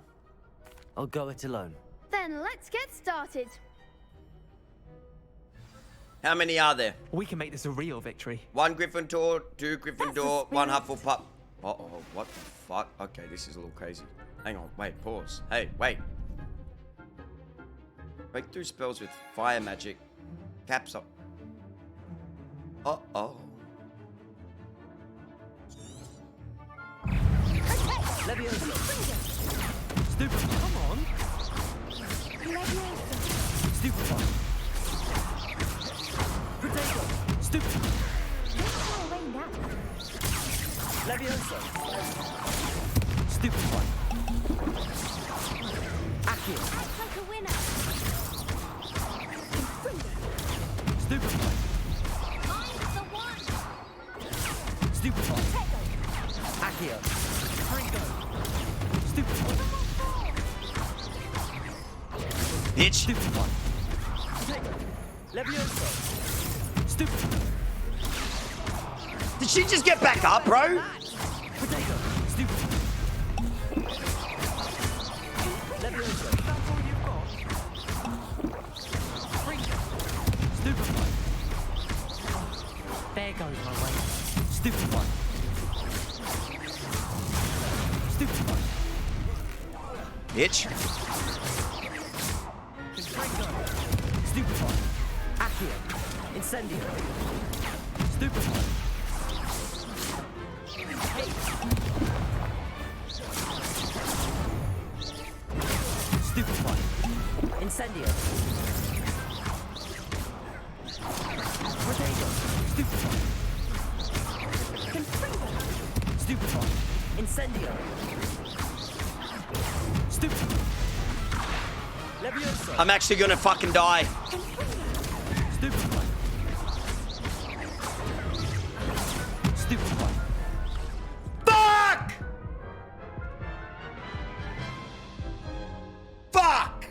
I'll go it alone. Then let's get started. How many are there? We can make this a real victory. 1 Gryffindor, 2 Gryffindor, 1 Hufflepuff. Uh-oh, what the fuck? Okay, this is a little crazy. Hang on, wait, pause. Hey, wait. Breakthrough spells with fire magic. Caps up. Uh-oh. Stupid, come on. Stupefy. Potato. Stupid. Leviosa. Stupefy. Accio. Like a winner. Stupefy. Mine's the one. Stupefy. Accio. Fringo. Stupefy. Bitch. Stupefy. Leviosa. Stupefy. Did she just get back up, bro? Potato. Stupefy. Leviosa. That's all you've got. Fringo. Stupefy. There goes my way. Stupefy. Stupefy. Bitch. Stupefy. Accio. Incendio. Stupefy. Stupefy. Incendio. Potato. Stupefy. Stupefy. Incendio. Stupefy. Levioso. I'm actually gonna fucking die. Stupefy. Stupefy. Fuck! Fuck!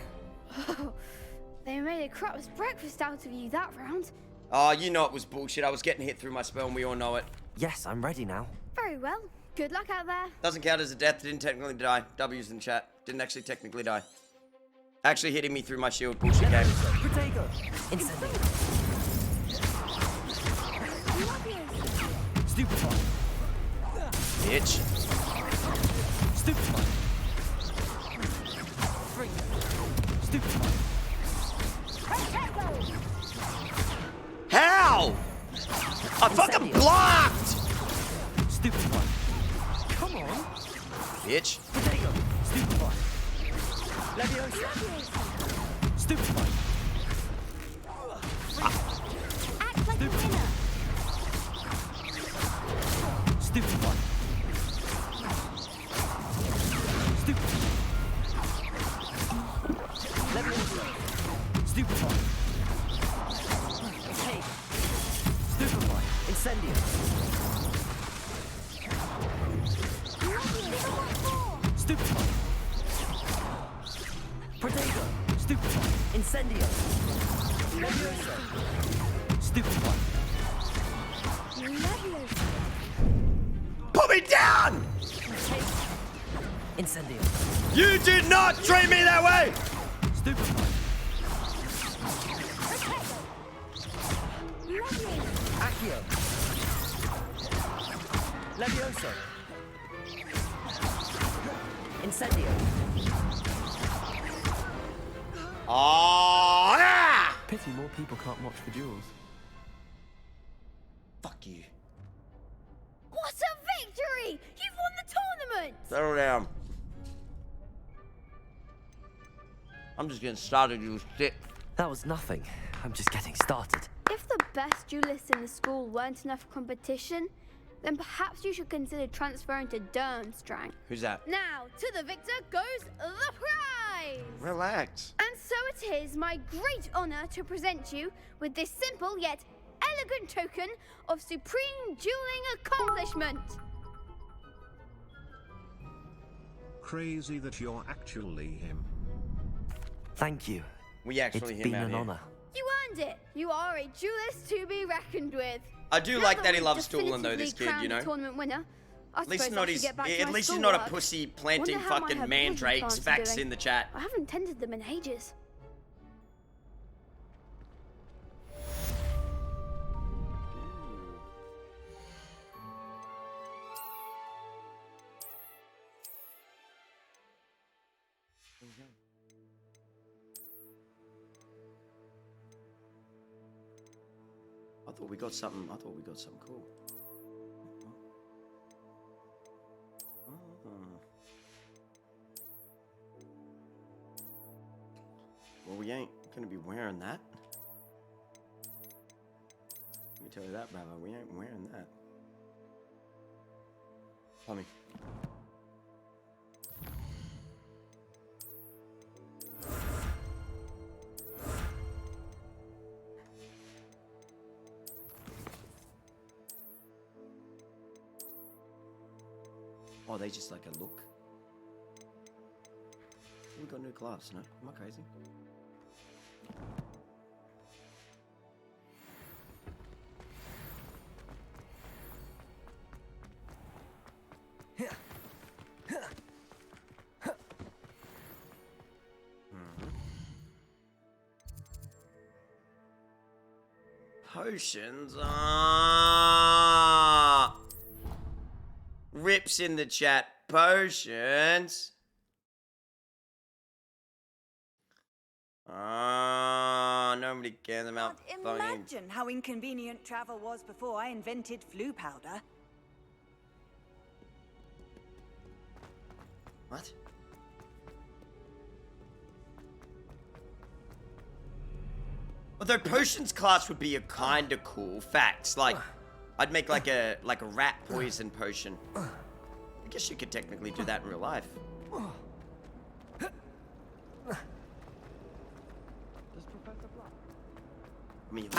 They made a crap's breakfast out of you that round. Oh, you know it was bullshit. I was getting hit through my spell and we all know it. Yes, I'm ready now. Very well. Good luck out there. Doesn't count as a death. Didn't technically die. W's in chat. Didn't actually technically die. Actually hitting me through my shield. Bullshit game. Protego. Incendio. Stupefy. Bitch. Stupefy. Free. Stupefy. How? I fucking blocked! Stupefy. Come on. Bitch. Protego. Stupefy. Leviosa. Stupefy. Act like a winner. Stupefy. Stupefy. Leviosa. Stupefy. Hey. Stupefy. Incendio. Stupefy. Protego. Stupefy. Incendio. Leviosa. Stupefy. Put me down! Incendio. You did not treat me that way! Stupefy. Accio. Levioso. Incendio. Oh, yeah! Pity more people can't watch the duels. Fuck you. What a victory! You've won the tournament! Settle down. I'm just getting started, you shit. That was nothing. I'm just getting started. If the best duelists in the school weren't enough for competition, then perhaps you should consider transferring to Durmstrang. Who's that? Now, to the victor goes the prize! Relax. And so it is my great honor to present you with this simple yet elegant token of supreme dueling accomplishment. Crazy that you're actually him. Thank you. We actually It's him been out an here. honor. You earned it. You are a duelist to be reckoned with. I do Now like that he we've loves dueling though, this definitively kid, you crowned the know? Tournament winner. I At least suppose I not should his, get back to at my least he's not a schoolwork. pussy planting Wonder how my fucking herbology mandrakes plants are facts doing. in the chat. I haven't tended them in ages. I thought we got something. I thought we got something cool. Well, we ain't gonna be wearing that. Let me tell you that, brother. We ain't wearing that. Tommy. Oh, they just like a look. We got a new class, no? Am I crazy? Potions. Rips in the chat. Potions. Nobody cares about fucking. Imagine how inconvenient travel was before I invented flu powder. What? Although potions class would be a kinda cool facts. Like, I'd make like a rat poison potion. I guess you could technically do that in real life. I mean,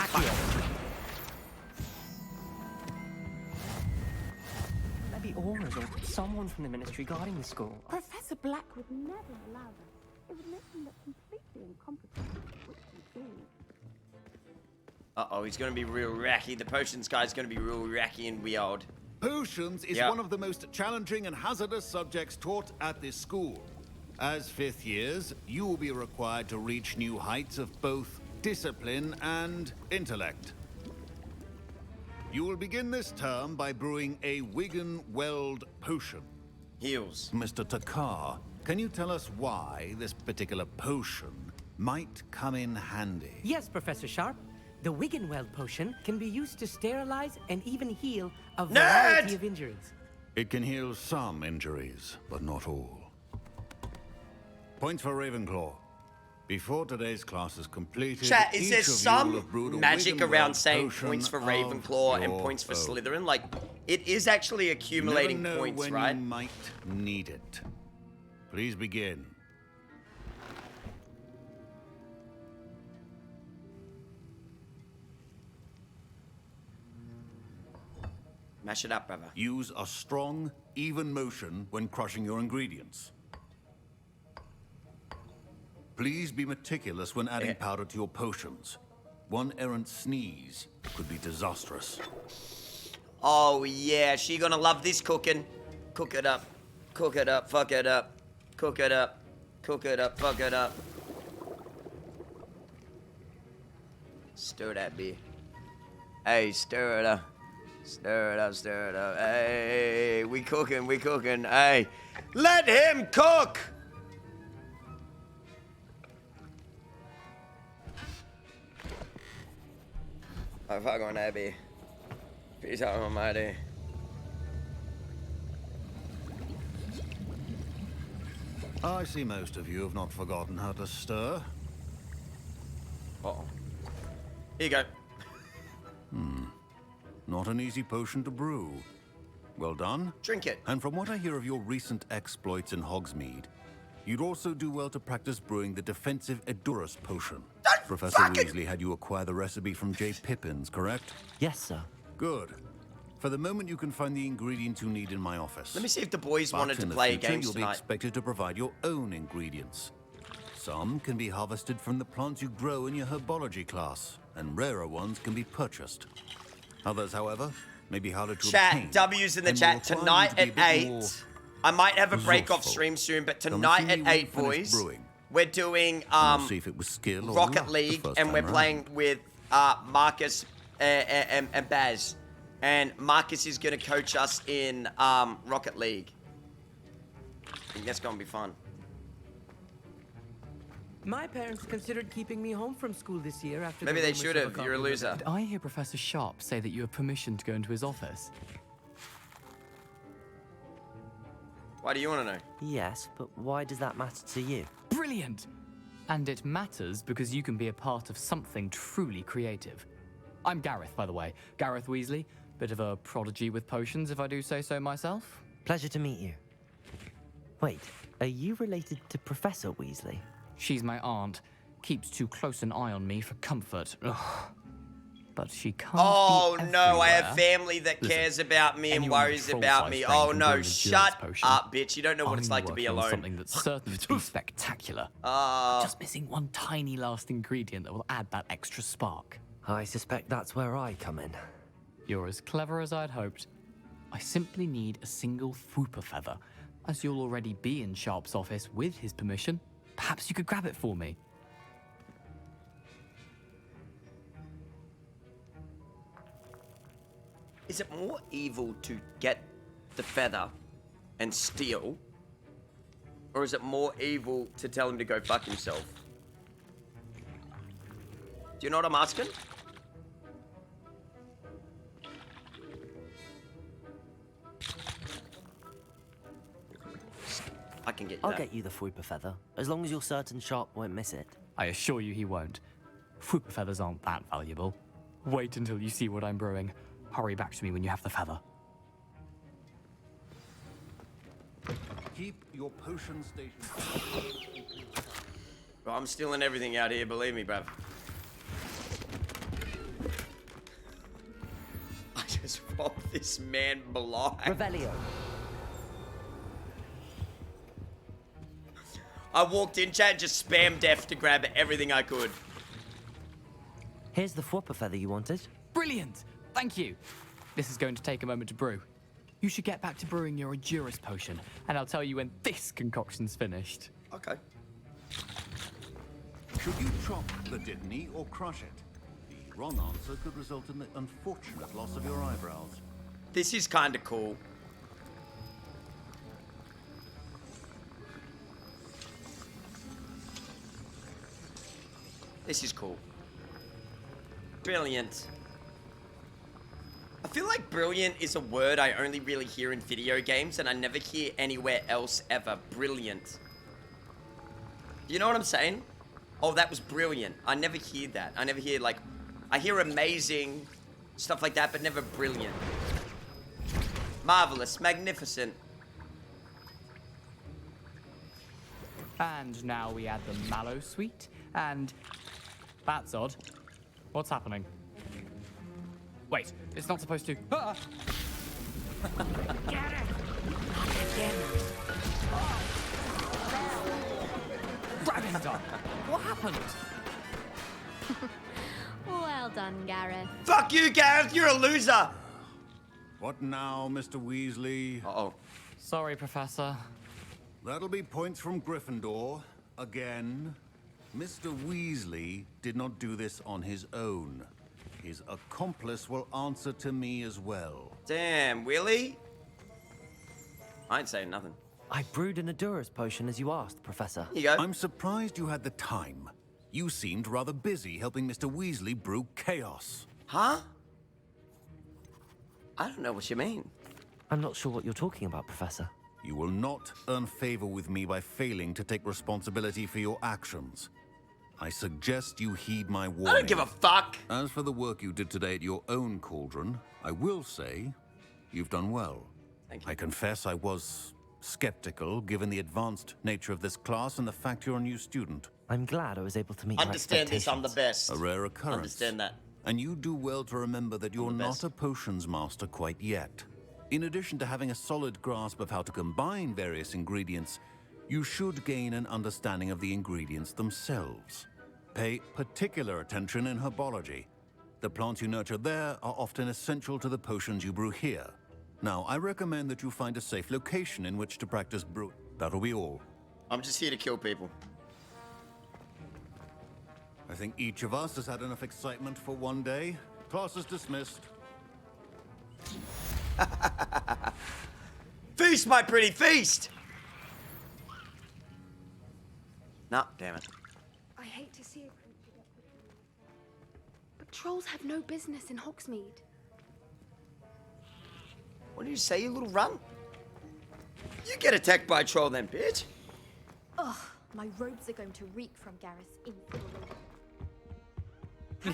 Maybe auras or someone from the ministry guarding the school. Professor Black would never allow that. It would make him look completely incompetent, which we do. Uh-oh, he's gonna be real racky. The potions guy's gonna be real racky and weird. Potions is one of the most challenging and hazardous subjects taught at this school. As 5th years, you will be required to reach new heights of both discipline and intellect. You will begin this term by brewing a Wigan Weld potion. Heals. Mr. Takar, can you tell us why this particular potion might come in handy? Yes, Professor Sharp. The Wiggenweld potion can be used to sterilize and even heal a variety of injuries. It can heal some injuries, but not all. Points for Ravenclaw. Before today's class is completed, Chat, is there each of you will some have brewed a magic Wiggenweld around saying potion points for of Ravenclaw and your points for own. Slytherin? Like, it is actually accumulating You never know points, when right? you might need it. Please begin. Mash it up, brother. Use a strong, even motion when crushing your ingredients. Please be meticulous when adding powder to your potions. One errant sneeze could be disastrous. Oh, yeah. She gonna love this cooking. Cook it up. Cook it up. Fuck it up. Cook it up. Cook it up. Fuck it up. Stir that beer. Hey, stir it up. Stir it up, stir it up. Hey, we cooking, we cooking. Hey, let him cook! Oh, fuck on that beer. Peace out, almighty. I see most of you have not forgotten how to stir. Uh-oh. Here you go. Not an easy potion to brew. Well done. Drink it. And from what I hear of your recent exploits in Hogsmeade, you'd also do well to practice brewing the defensive Edurus potion. Professor Weasley had you acquire the recipe from J. Pippins, correct? Yes, sir. Good. For the moment, you can find the ingredients you need in my office. Let me see if the boys But wanted to in the play future, games you'll be tonight. expected to provide your own ingredients. Some can be harvested from the plants you grow in your herbology class, and rarer ones can be purchased. Others, however, may be harder to Chat, obtain. W's in the and chat. will require you Tonight to be at a bit 8. more I might have a break off resourceful. stream soon, but Come and tonight see me at when you 8, finish boys, brewing. we're doing We'll see if it was skill or Rocket luck the League, first and we're time playing round. with Marcus and Baz. And Marcus is going to coach us in Rocket League. I think that's going to be fun. My parents considered keeping me home from school this year after Maybe the they rumors should of have. a You're a goblin loser. Did I hear Professor Sharp say that you have permission to go into his office? Why do you want to know? Yes, but why does that matter to you? Brilliant! And it matters because you can be a part of something truly creative. I'm Gareth, by the way. Gareth Weasley. Bit of a prodigy with potions, if I do say so myself. Pleasure to meet you. Wait, are you related to Professor Weasley? She's my aunt. Keeps too close an eye on me for comfort. Ugh. But she can't Oh be no, I have everywhere. family that Listen, cares about me and anyone with worries troll-sized about me. brain Oh can no, brew an endurance shut potion. up, bitch. You don't know what it's I'm like to be working on alone. Something that's certain to be spectacular. Just missing one tiny last ingredient that will add that extra spark. I suspect that's where I come in. You're as clever as I'd hoped. I simply need a single Fwooper feather. As you'll already be in Sharp's office with his permission, perhaps you could grab it for me. Is it more evil to get the feather and steal? Or is it more evil to tell him to go fuck himself? Do you know what I'm asking? I can get you I'll that. get you the Fwooper feather, as long as you're certain Sharp won't miss it. I assure you he won't. Fwooper feathers aren't that valuable. Wait until you see what I'm brewing. Hurry back to me when you have the feather. Keep your potion station. Bro, I'm stealing everything out here, believe me, bruv. I just robbed this man blind. Revelio. I walked in, chat, and just spammed F to grab everything I could. Here's the Fwopper feather you wanted. Brilliant! Thank you. This is going to take a moment to brew. You should get back to brewing your Endurance potion, and I'll tell you when this concoction's finished. Okay. Should you chop the Dittany or crush it? The wrong answer could result in the unfortunate loss of your eyebrows. This is kind of cool. This is cool. Brilliant. I feel like brilliant is a word I only really hear in video games and I never hear anywhere else ever. Brilliant. You know what I'm saying? Oh, that was brilliant. I never hear that. I never hear, like, I hear amazing, stuff like that, but never brilliant. Marvelous, magnificent. And now we add the mallow sweet, and that's odd. What's happening? Wait, it's not supposed to. Ah! Get it! Dragon's What happened? Well done, Gareth. Fuck you, Gareth, you're a loser! What now, Mr. Weasley? Uh-oh. Sorry, Professor. That'll be points from Gryffindor. Again. Mr. Weasley did not do this on his own. His accomplice will answer to me as well. Damn, Willie? I ain't saying nothing. I brewed an Endurance potion as you asked, Professor. Here you go. I'm surprised you had the time. You seemed rather busy helping Mr. Weasley brew chaos. Huh? I don't know what you mean. I'm not sure what you're talking about, Professor. You will not earn favor with me by failing to take responsibility for your actions. I suggest you heed my warning. I don't give a fuck. As for the work you did today at your own cauldron, I will say you've done well. Thank you. I confess I was skeptical, given the advanced nature of this class and the fact you're a new student. I'm glad I was able to meet Understand this, I'm the best. A rare occurrence. Understand that. And you do well to remember that you're not a potions master quite yet. In addition to having a solid grasp of how to combine various ingredients, you should gain an understanding of the ingredients themselves. Pay particular attention in herbology. The plants you nurture there are often essential to the potions you brew here. Now, I recommend that you find a safe location in which to practice brew. That'll be all. I'm just here to kill people. I think each of us has had enough excitement for one day. Class is dismissed. Feast, my pretty, feast! No, damn it. I hate to see a creature get put through. But trolls have no business in Hogsmeade. What did you say, you little runt? You get attacked by a troll then, bitch. Ugh, my robes are going to reek from Gareth's influence.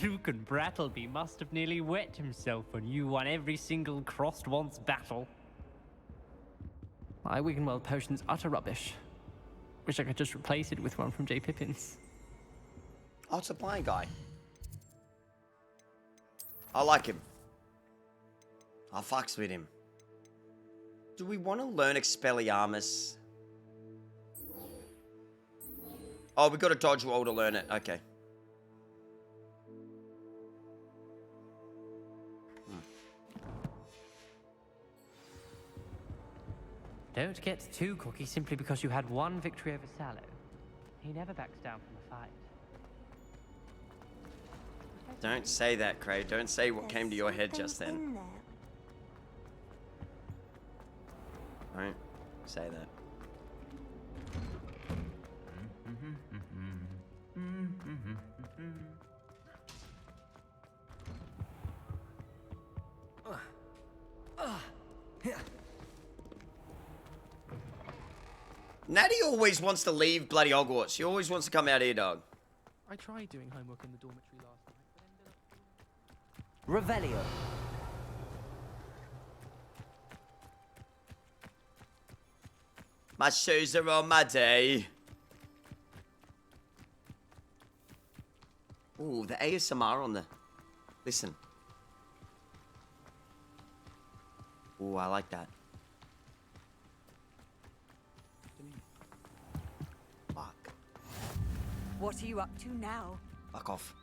Luke and Brattleby must have nearly wet himself when you won every single crossed once battle. My Wiggenweld potion's utter rubbish. Wish I could just replace it with one from J. Pippin's. Oh, it's a blind guy. I like him. I fucks with him. Do we want to learn Expelliarmus? Oh, we got a dodge roll to learn it. Okay. Don't get too cocky simply because you had one victory over Sallow. He never backs down from a fight. Don't say that, Cray. Don't say what came to your head just then. Don't say that. Natty always wants to leave bloody Hogwarts. She always wants to come out here, dog. I tried doing homework in the dormitory last night, but ended up... Revelio. My shoes are all muddy. Ooh, the ASMR on the... Listen. Ooh, I like that. Fuck. What are you up to now? Fuck off.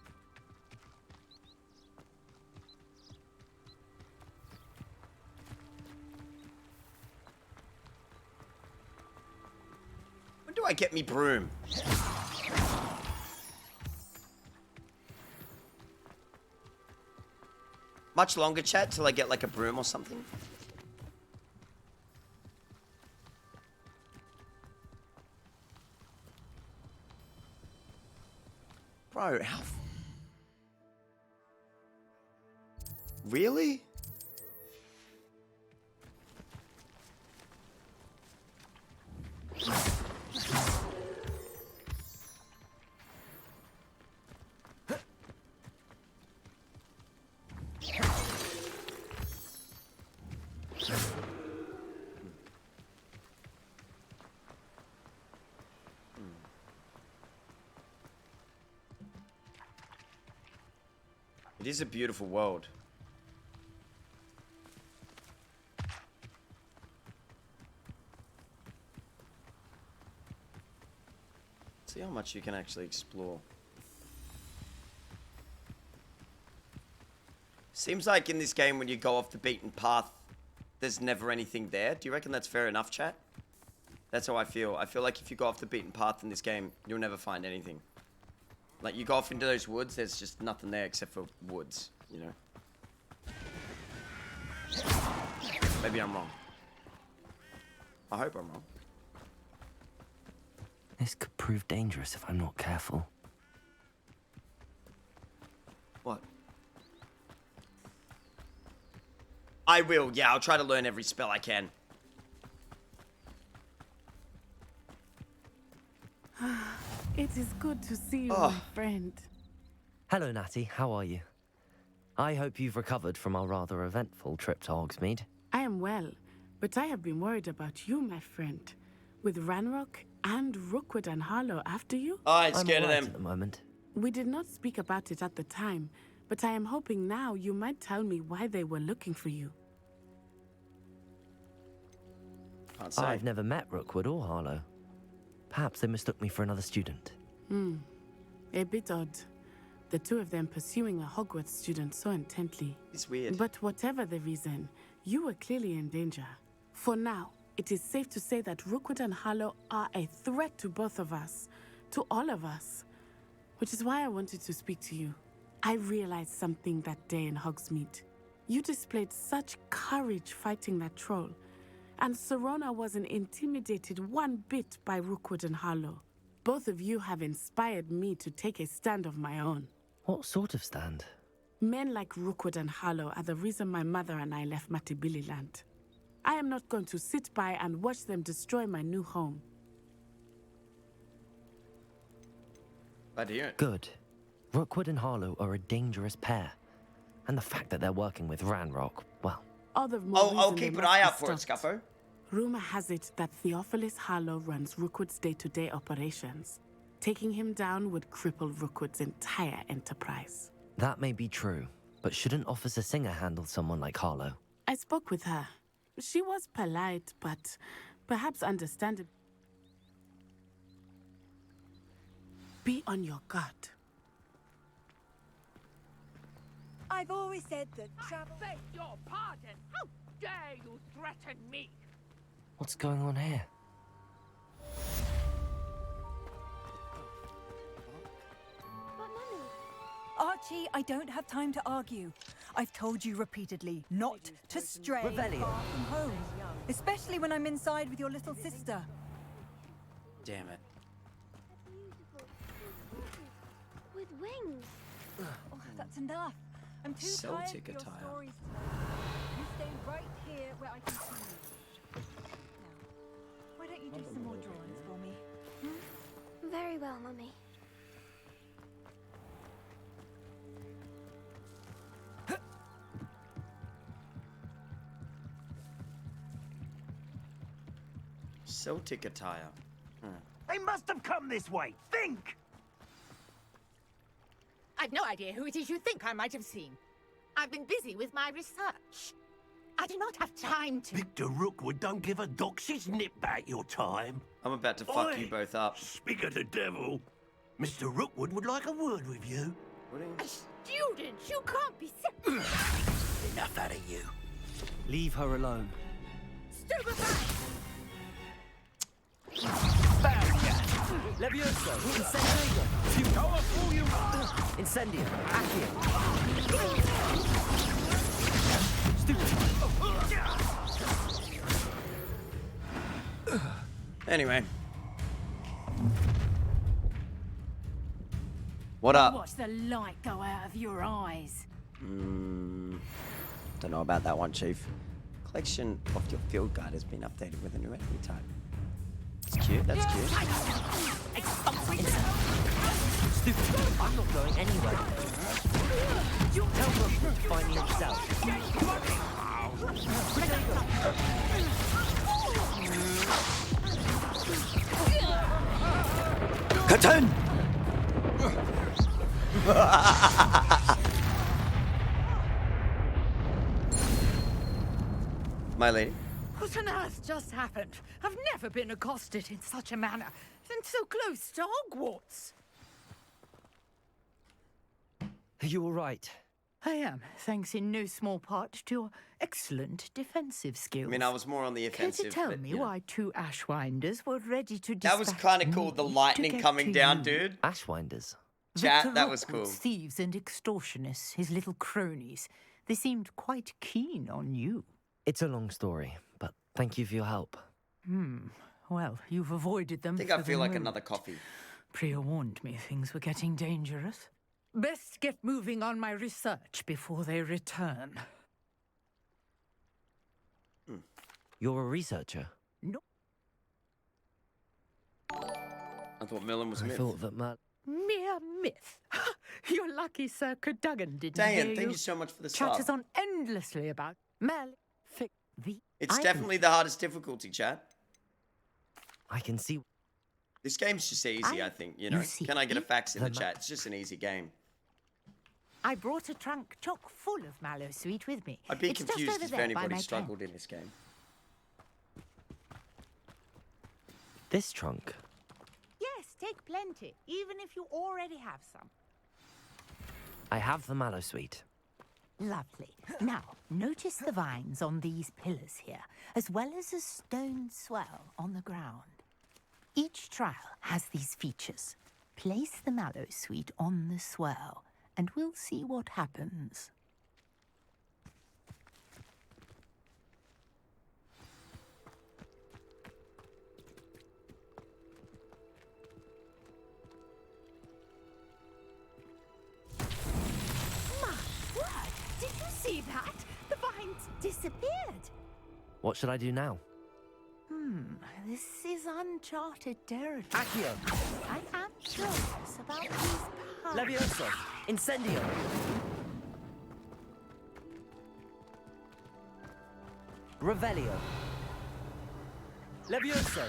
When do I get me broom? Much longer, chat, till I get like a broom or something? Bro, how... Really? It is a beautiful world. See how much you can actually explore. Seems like in this game when you go off the beaten path, there's never anything there. Do you reckon that's fair enough, chat? That's how I feel. I feel like if you go off the beaten path in this game, you'll never find anything. Like, you go off into those woods, there's just nothing there except for woods, you know? Maybe I'm wrong. I hope I'm wrong. This could prove dangerous if I'm not careful. What? I will, yeah, I'll try to learn every spell I can. It is good to see you, my friend. Hello, Natty. How are you? I hope you've recovered from our rather eventful trip to Hogsmeade. I am well, but I have been worried about you, my friend. With Ranrock and Rookwood and Harlow after you? I'm scared of them. At the moment. We did not speak about it at the time, but I am hoping now you might tell me why they were looking for you. Can't say. I've never met Rookwood or Harlow. Perhaps they mistook me for another student. A bit odd. The two of them pursuing a Hogwarts student so intently. It's weird. But whatever the reason, you were clearly in danger. For now, it is safe to say that Rookwood and Harlow are a threat to both of us. To all of us. Which is why I wanted to speak to you. I realized something that day in Hogsmeade. You displayed such courage fighting that troll. And Serona wasn't intimidated one bit by Rookwood and Harlow. Both of you have inspired me to take a stand of my own. What sort of stand? Men like Rookwood and Harlow are the reason my mother and I left Matibili land. I am not going to sit by and watch them destroy my new home. Glad to hear it. Good. Rookwood and Harlow are a dangerous pair. And the fact that they're working with Ranrock, well... All the more I'll keep an eye out for it, Scuffo. Rumor has it that Theophilus Harlow runs Rookwood's day-to-day operations. Taking him down would cripple Rookwood's entire enterprise. That may be true, but shouldn't Officer Singer handle someone like Harlow? I spoke with her. She was polite, but perhaps understandable. Be on your guard. I've always said that travel... I beg your pardon! How dare you threaten me? What's going on here? But Mummy... Archie, I don't have time to argue. I've told you repeatedly not to stray Revelio. far from home. Especially when I'm inside with your little sister. Damn it. With wings. Oh, that's enough. I'm too tired Celtic of your attire. stories tonight. You stay right here where I can see you. Now, why don't you do some more drawings for me? Very well, Mummy. Celtic attire. They must have come this way. Think! I've no idea who it is you think I might have seen. I've been busy with my research. I do not have time to... Victor Rookwood don't give a doxy's nip back your time. I'm about to fuck you both up. Speak of the devil. Mr. Rookwood would like a word with you. A student? You can't be... Enough out of you. Leave her alone. Stupefy! Levioso! Incendio! Go up all you Incendio! Accio! Anyway. What up? Watch the light go out of your eyes. Don't know about that one, Chief. Collection of your field guide has been updated with a new enemy type. That's cute, that's cute. Stupid! I'm not going anywhere. Tell Rookwood to find me himself. Curtain! My lady. What on earth just happened? I've never been accosted in such a manner, and so close to Hogwarts. Are you all right? I am, thanks in no small part to your excellent defensive skills. I mean, I was more on the offensive. Care to tell but, me you know. why two Ashwinders were ready to That was dispatch kind of cool, me the to lightning get coming to down, you? dude. Ashwinders? Chat, Victor that was cool. Rookwood's thieves and extortionists, his little cronies, they seemed quite keen on you. It's a long story, but thank you for your help. Well, you've avoided them. I think for I feel the like moment. another coffee. Priya warned me things were getting dangerous. Best get moving on my research before they return. You're a researcher? No. I thought Millen was a I myth. thought that Mere myth. You're lucky Sir Cadogan didn't Diane, hear thank you so much for the Chatters sub. on endlessly about the It's I- definitely the hardest difficulty, chat. I can see. This game's just easy, I think. You know, see, can I get a fax in the the chat? It's just an easy game. I brought a trunk chock full of mallow sweet with me. I'd be It's just confused over if there by anybody my struggled in this game. This trunk? Yes, take plenty, even if you already have some. I have the mallow sweet. Lovely. Now, notice the vines on these pillars here, as well as a stone swell on the ground. Each trial has these features. Place the mallow sweet on the swell, and we'll see what happens. My word! Did you see that? The vines disappeared. What should I do now? This is uncharted territory. Accio! I am curious about these powers. Levioso! Incendio! Revelio! Levioso!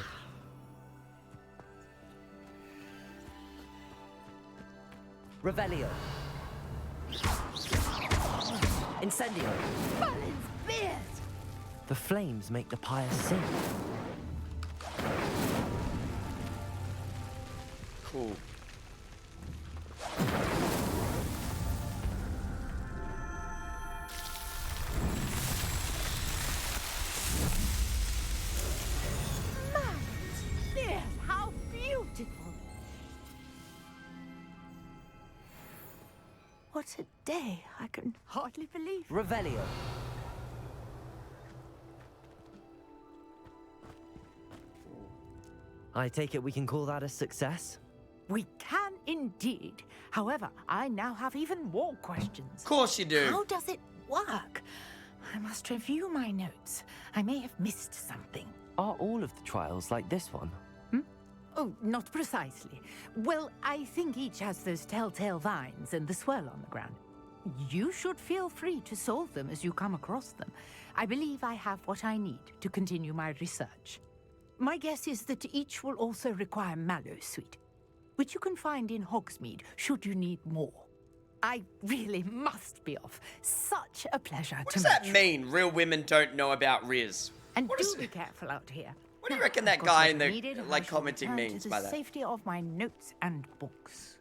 Revelio! Incendio! Balin's beard! The flames make the pyre sing. Cool. Beard, how beautiful! What a day! I can hardly believe. Revelio! I take it we can call that a success? We can indeed. However, I now have even more questions. Of course you do. How does it work? I must review my notes. I may have missed something. Are all of the trials like this one? Oh, not precisely. Well, I think each has those telltale vines and the swirl on the ground. You should feel free to solve them as you come across them. I believe I have what I need to continue my research. My guess is that each will also require mallow sweet, which you can find in Hogsmeade should you need more. I really must be off. Such a pleasure What to does meet that you. mean? Real women don't know about Riz. And do be careful out here. What do you reckon that I've got guy what in I the needed. I like shall commenting return means to by the that? safety of my notes and books.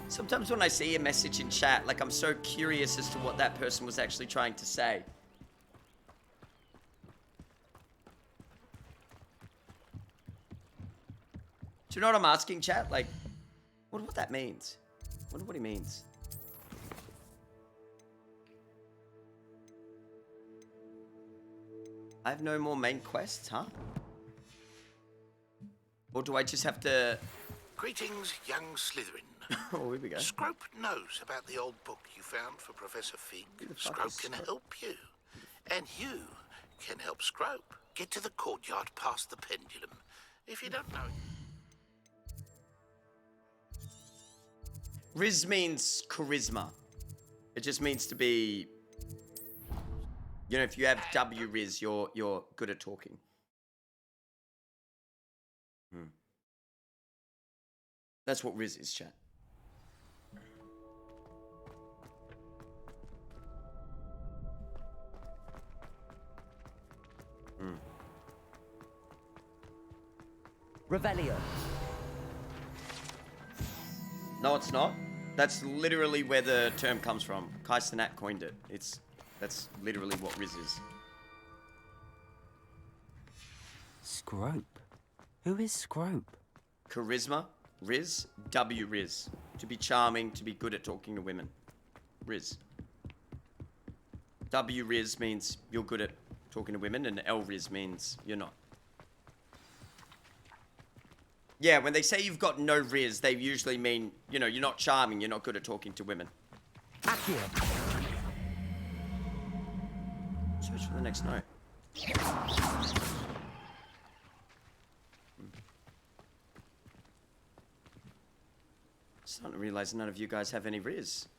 Sometimes when I see a message in chat, like I'm so curious as to what that person was actually trying to say. Do you know what I'm asking, chat? Like, what that means? Wonder what he means. I have no more main quests, huh? Or do I just have to... Greetings, young Slytherin. Oh, here we go. Scrope knows about the old book you found for Professor Fig. Scrope can help you. And you can help Scrope. Get to the courtyard past the pendulum. If you don't know it. Riz means charisma. It just means to be... You know, if you have W Riz, you're good at talking. That's what Riz is, chat. Revelio. No, it's not. That's literally where the term comes from. Kai Cenat coined it. That's literally what Riz is. Scrope? Who is Scrope? Charisma, Riz, W Riz. To be charming, to be good at talking to women. Riz. W Riz means you're good at talking to women, and L Riz means you're not. Yeah, when they say you've got no Riz, they usually mean, you know, you're not charming, you're not good at talking to women. Accio. Search for the next note. Starting to realize none of you guys have any Riz.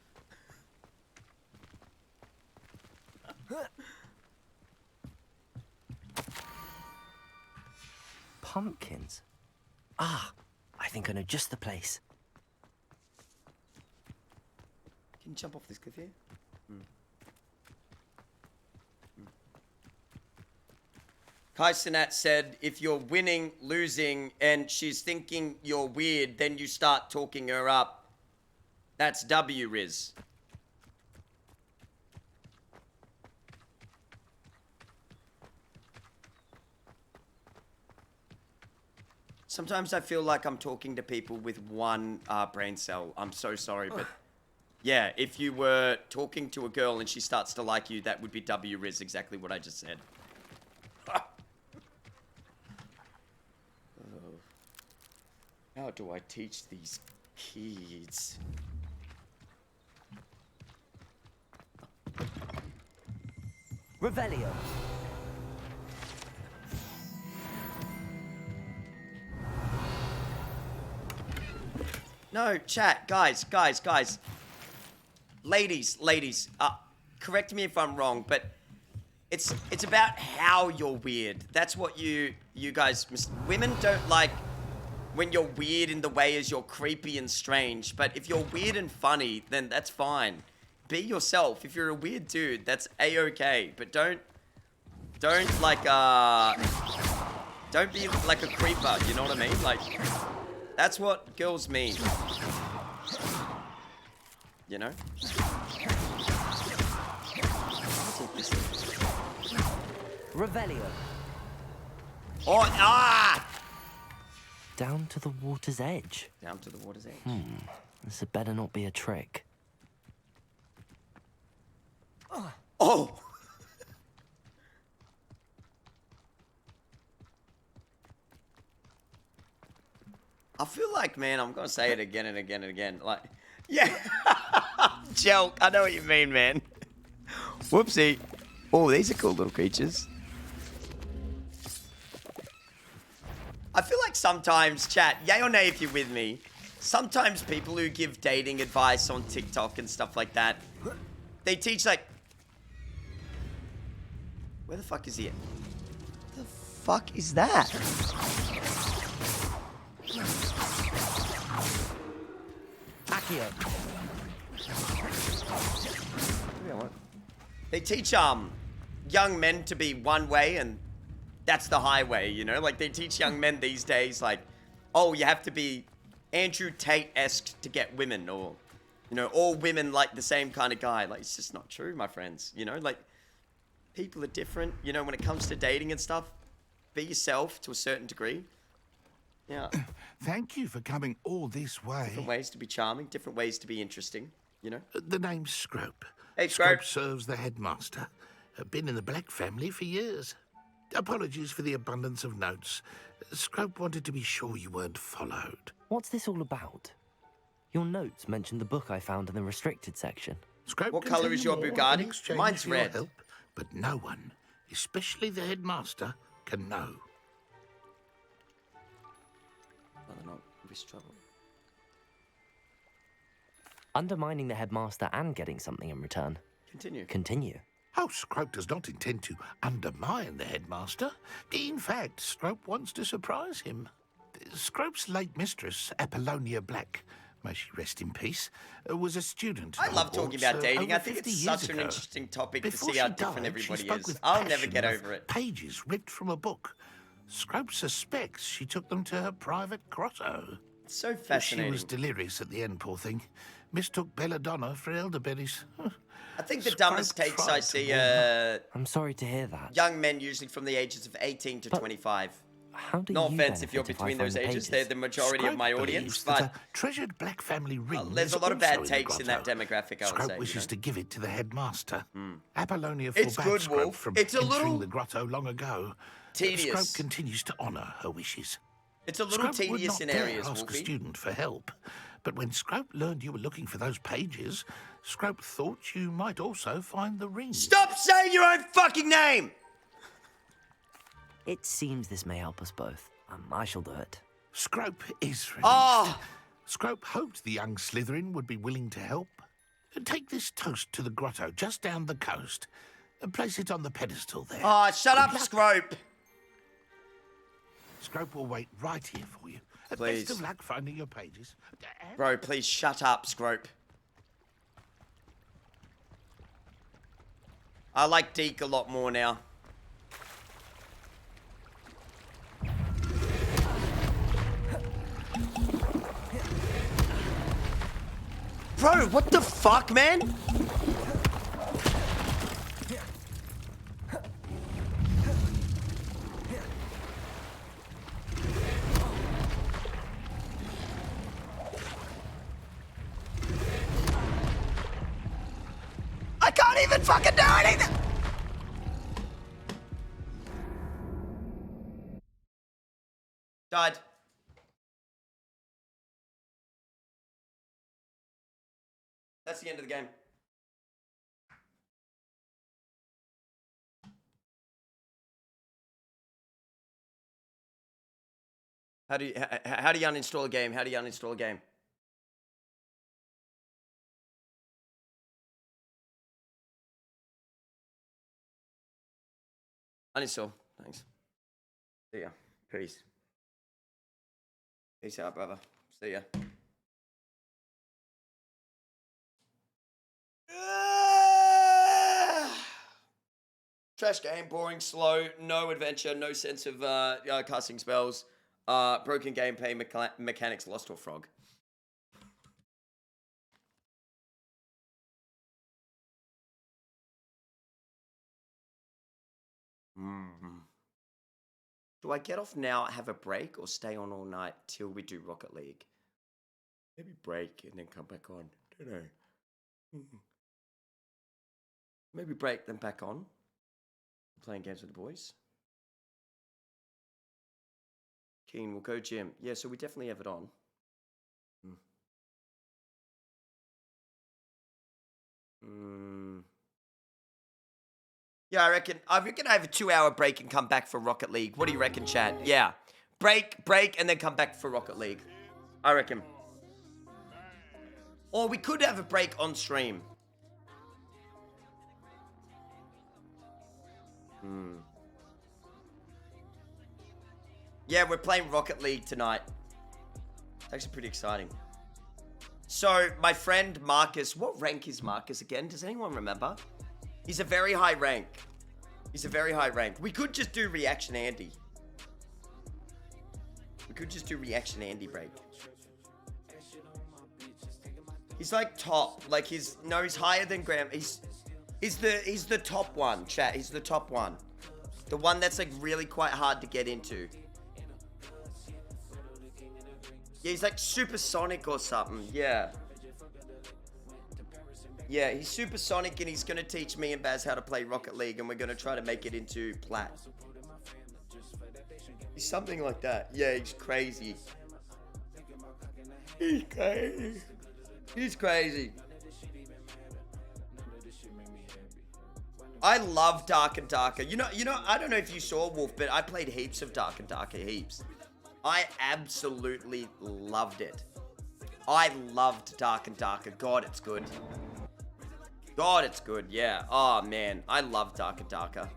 Pumpkins? Ah, I think I know just the place. Can you jump off this cliff here? Kai Cenat said, if you're winning, losing, and she's thinking you're weird, then you start talking her up. That's W Riz. Sometimes I feel like I'm talking to people with one brain cell. I'm so sorry, but yeah, if you were talking to a girl and she starts to like you, that would be W Riz, exactly what I just said. How do I teach these kids? Revelio. No, chat, guys. Ladies, correct me if I'm wrong, but it's about how you're weird. That's what you guys... Women don't like when you're weird in the way as you're creepy and strange, but if you're weird and funny, then that's fine. Be yourself. If you're a weird dude, that's A-okay, but don't like, don't be like a creeper, you know what I mean? Like, that's what girls mean. You know? Revelio. Oh, Down to the water's edge. Down to the water's edge. This had better not be a trick. Oh! I feel like, man, I'm gonna say it again and again and again. Like, yeah. Joke, I know what you mean, man. Whoopsie. Oh, these are cool little creatures. I feel like sometimes, chat, yay or nay if you're with me, sometimes people who give dating advice on TikTok and stuff like that, they teach like, Where the fuck is he at? The fuck is that? Accio. They teach young men to be one way, and that's the highway, you know? Like, they teach young men these days, like, oh, you have to be Andrew Tate-esque to get women, or, you know, all women like the same kind of guy. Like, it's just not true, my friends, you know? Like, people are different, you know, when it comes to dating and stuff. Be yourself to a certain degree. Yeah. Thank you for coming all this way. Different ways to be charming, different ways to be interesting, you know? The name's Scrope. Hey, Scrope. Scrope serves the headmaster. Been in the Black family for years. Apologies for the abundance of notes. Scrope wanted to be sure you weren't followed. What's this all about? Your notes mentioned the book I found in the restricted section. Scrope what can color tell is you your more in Bugatti? exchange Mine's for your red. help, but no one, especially the headmaster, can know. Rather not risk trouble. Undermining the headmaster and getting something in return. Continue. Oh, Scrope does not intend to undermine the headmaster. In fact, Scrope wants to surprise him. Scrope's late mistress, Apollonia Black, may she rest in peace, was a student. I love talking about dating. I think over it's 50 years such an ago. interesting topic Before to see how she different died, she everybody spoke is. with I'll never passion get of over it. Pages ripped from a book. Scrope suspects she took them to her private grotto. It's so fascinating. She was delirious at the end, poor thing. Mistook belladonna for elderberries. I think the Scrope dumbest takes tried I to see warn her. I'm sorry to hear that. young men usually from the ages of 18 to 25. How do No you offense if you're benefit I between find those the ages. pages? They're the majority of my Scrope audience, believes that but a treasured Black family ring there's is a lot of also bad in the takes in that grotto. demographic, I would Scrope say. wishes You know? to give it to the headmaster. Apollonia It's forbade good, Scrope Wolf. from It's a entering little the grotto long ago. tedious. Scrope continues to honour her wishes. It's a little Scrope would tedious not in dare areas, ask Wolfie. a student for help. But when Scrope learned you were looking for those pages, Scrope thought you might also find the ring. Stop saying your own fucking name! It seems this may help us both. I shall do it. Scrope is released. Oh! Scrope hoped the young Slytherin would be willing to help. Take this toast to the grotto just down the coast and place it on the pedestal there. Oh, shut up, Good luck. Scrope! Scrope will wait right here for you. Please. Best of luck finding your pages. Bro, please shut up, Scrope. I like Deke a lot more now. Bro, what the fuck, man? I can't even fucking do anything! Died. That's the end of the game. How do you uninstall a game? How do you uninstall a game? Uninstall. Thanks. See ya. Peace. Peace out, brother. See ya. Trash game, boring, slow, no adventure, no sense of casting spells, broken gameplay mechanics, lost or frog. Do I get off now, have a break, or stay on all night till we do Rocket League? Maybe break and then come back on. Don't know. Maybe break, then back on. Playing games with the boys. Keen, we'll go gym. Yeah, so we definitely have it on. Yeah, I reckon I have a 2-hour break and come back for Rocket League. What do you reckon, Chad? Yeah. Break, and then come back for Rocket League. I reckon. Or we could have a break on stream. Yeah, we're playing Rocket League tonight. It's actually pretty exciting. So, my friend Marcus, what rank is Marcus again? Does anyone remember? He's a very high rank. He's a very high rank. We could just do Reaction Andy. We could just do Reaction Andy break. He's like top. Like he's higher than Graham. He's the top one, chat. He's the top one. The one that's like really quite hard to get into. Yeah, he's like supersonic or something. Yeah. Yeah, he's supersonic and he's gonna teach me and Baz how to play Rocket League and we're gonna try to make it into plat. He's something like that. Yeah, he's crazy. He's crazy. He's crazy. I love Dark and Darker. You know, I don't know if you saw Wolf, but I played heaps of Dark and Darker, heaps. I absolutely loved it. I loved Dark and Darker. God, it's good. God, it's good, yeah. Oh, man. I love Dark and Darker.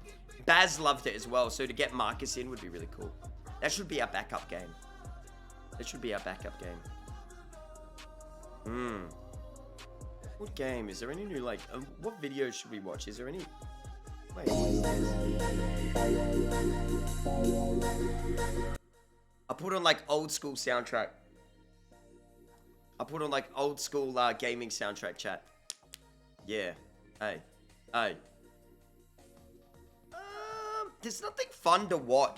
Baz loved it as well, so to get Marcus in would be really cool. That should be our backup game. That should be our backup game. What game? Is there any new, like, what videos should we watch? Is there any... Wait, I put on, like, old school soundtrack. I put on, like, old school gaming soundtrack, chat. Yeah. Hey. Hey. There's nothing fun to watch.